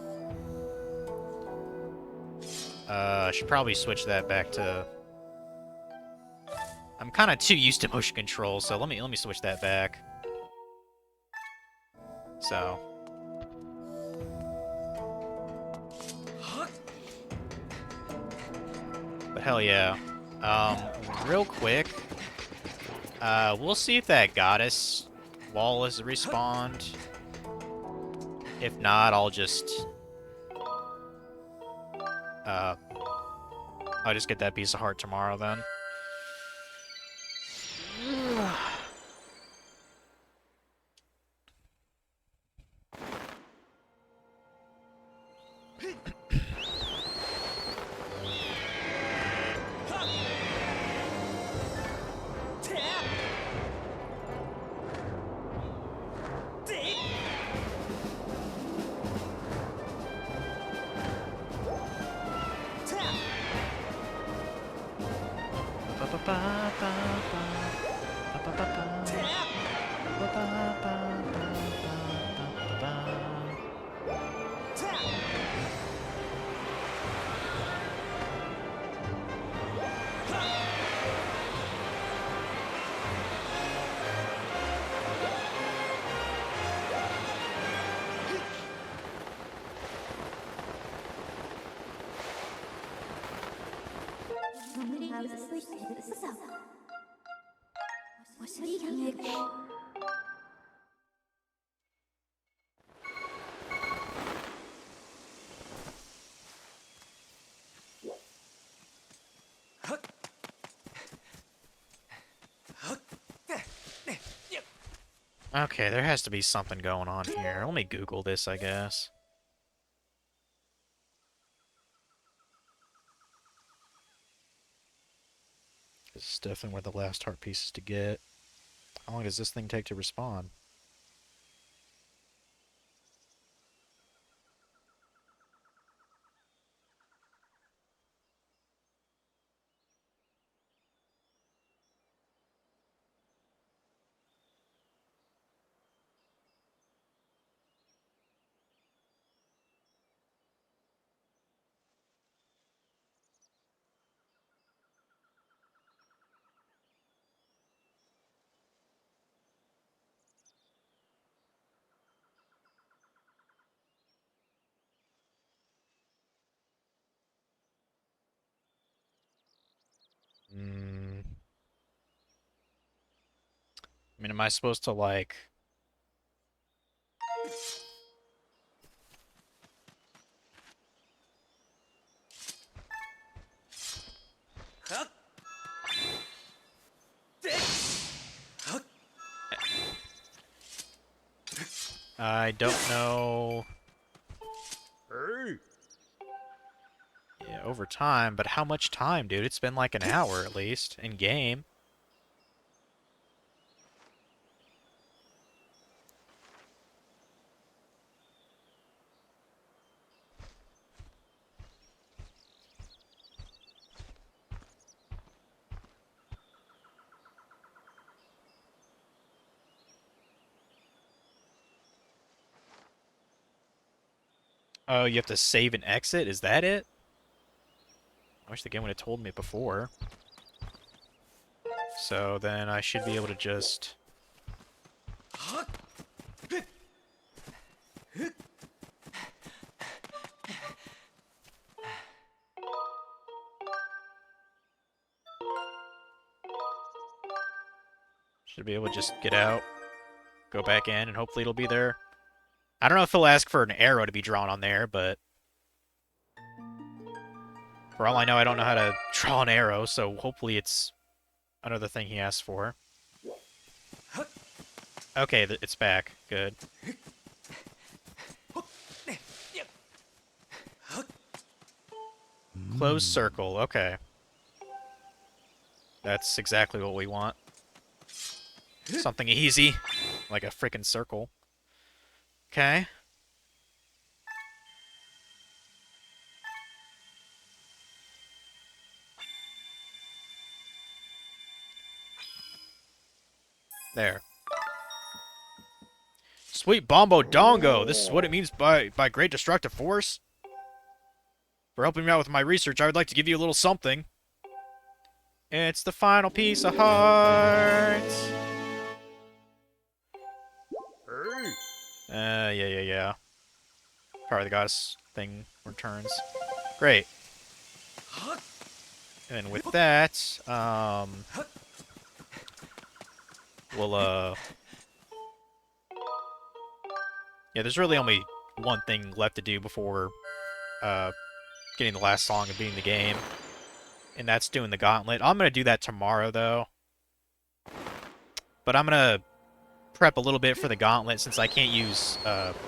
I should probably switch that back to... I'm kind of too used to motion control, so let me switch that back. So... But hell yeah. Real quick, we'll see if that goddess wall is respawned. If not, I'll just... I'll just get that piece of heart tomorrow then. 수 있어. 어서리 향해. Okay, there has to be something going on here. Let me Google this, I guess. This is definitely one of the last heart pieces to get. How long does this thing take to respawn? Hmm. I mean, am I supposed to, like... I don't know... Hey! Yeah, over time, but how much time, dude? It's been like an hour at least, in game. Oh, you have to save and exit? Is that it? I wish the game would have told me before. So then I should be able to just... Should be able to just get out, go back in, and hopefully it'll be there. I don't know if he'll ask for an arrow to be drawn on there, but... For all I know, I don't know how to draw an arrow, so hopefully it's another thing he asks for. Okay, it's back. Good. Closed circle. Okay. That's exactly what we want. Something easy. Like a freaking circle. Okay. There. Sweet Bombo Dongo! This is what it means by great destructive force. For helping me out with my research, I would like to give you a little something. It's the final piece of heart. Hey! Yeah. Power of the Goddess thing returns. Great. And with that, we'll, yeah, there's really only one thing left to do before, getting the last song and beating the game. And that's doing the gauntlet. I'm gonna do that tomorrow, though. But I'm gonna prep a little bit for the gauntlet since I can't use,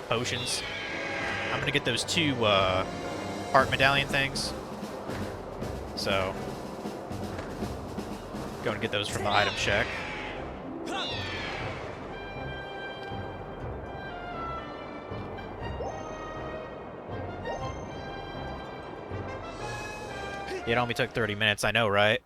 potions. I'm gonna get those two, heart medallion things. So, go and get those from the item check. It only took 30 minutes, I know, right?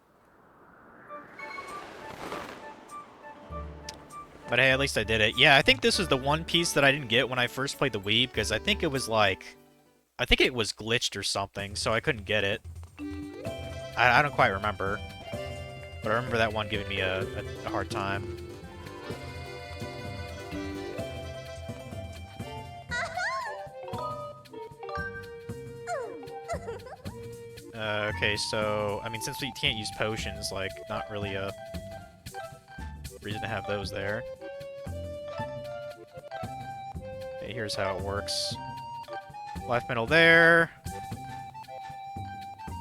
But hey, at least I did it. Yeah, I think this is the one piece that I didn't get when I first played the Wii, because I think it was like... I think it was glitched or something, so I couldn't get it. I don't quite remember. But I remember that one giving me a hard time. Okay, so, I mean, since we can't use potions, like, not really a reason to have those there. Okay, here's how it works. Life metal there.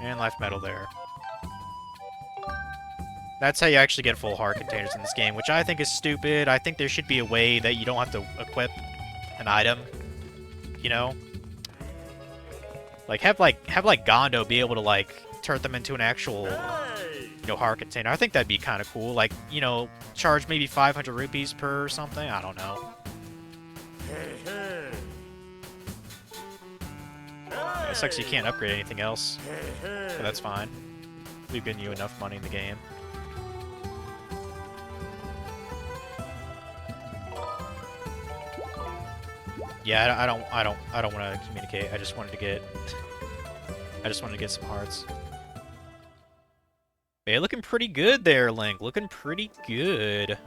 And life metal there. That's how you actually get full heart containers in this game, which I think is stupid. I think there should be a way that you don't have to equip an item, you know? Like, have Gondo be able to, like, turn them into an actual, you know, heart container. I think that'd be kind of cool. Like, you know, charge maybe 500 rupees per something. I don't know. Yeah, it sucks you can't upgrade anything else. But that's fine. We've given you enough money in the game. Yeah, I don't want to communicate. I just wanted to get some hearts. Yeah, looking pretty good there, Link. Looking pretty good.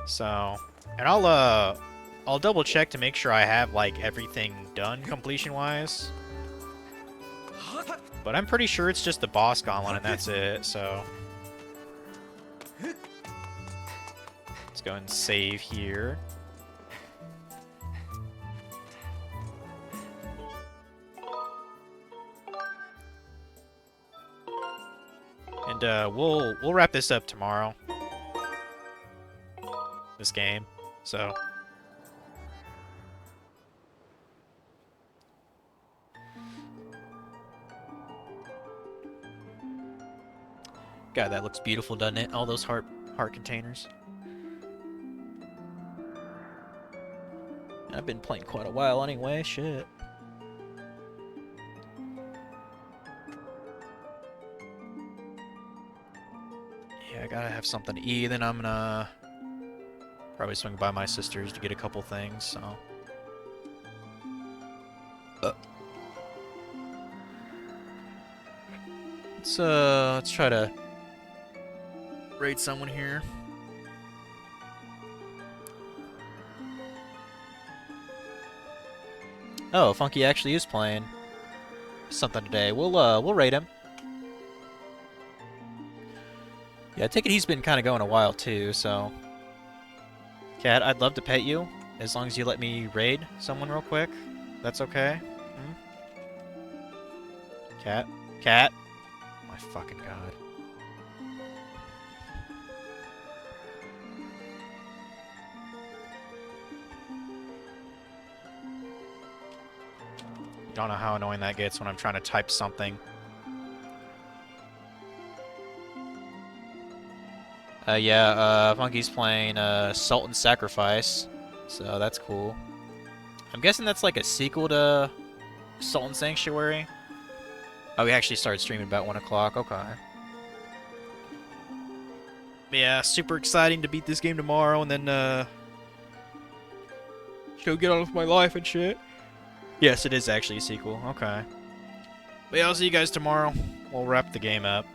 So, and I'll double check to make sure I have like everything done completion-wise. But I'm pretty sure it's just the boss gauntlet and that's it. So, let's go and save here. And we'll wrap this up tomorrow. This game, so. God, that looks beautiful, doesn't it? All those heart containers. I've been playing quite a while anyway. Shit. Yeah, I gotta have something to eat, then I'm gonna probably swing by my sister's to get a couple things, so. Let's try to raid someone here. Oh, Funky actually is playing something today. We'll raid him. Yeah, I take it he's been kind of going a while too, so. Cat, I'd love to pet you, as long as you let me raid someone real quick. That's okay? Hmm? Cat? Cat? My fucking god. You don't know how annoying that gets when I'm trying to type something. Funky's playing Salt and Sacrifice, so that's cool. I'm guessing that's like a sequel to Salt and Sanctuary. Oh, we actually started streaming about 1 o'clock, okay. Yeah, super exciting to beat this game tomorrow and then go get on with my life and shit. Yes, it is actually a sequel, okay. But yeah, I'll see you guys tomorrow. We'll wrap the game up.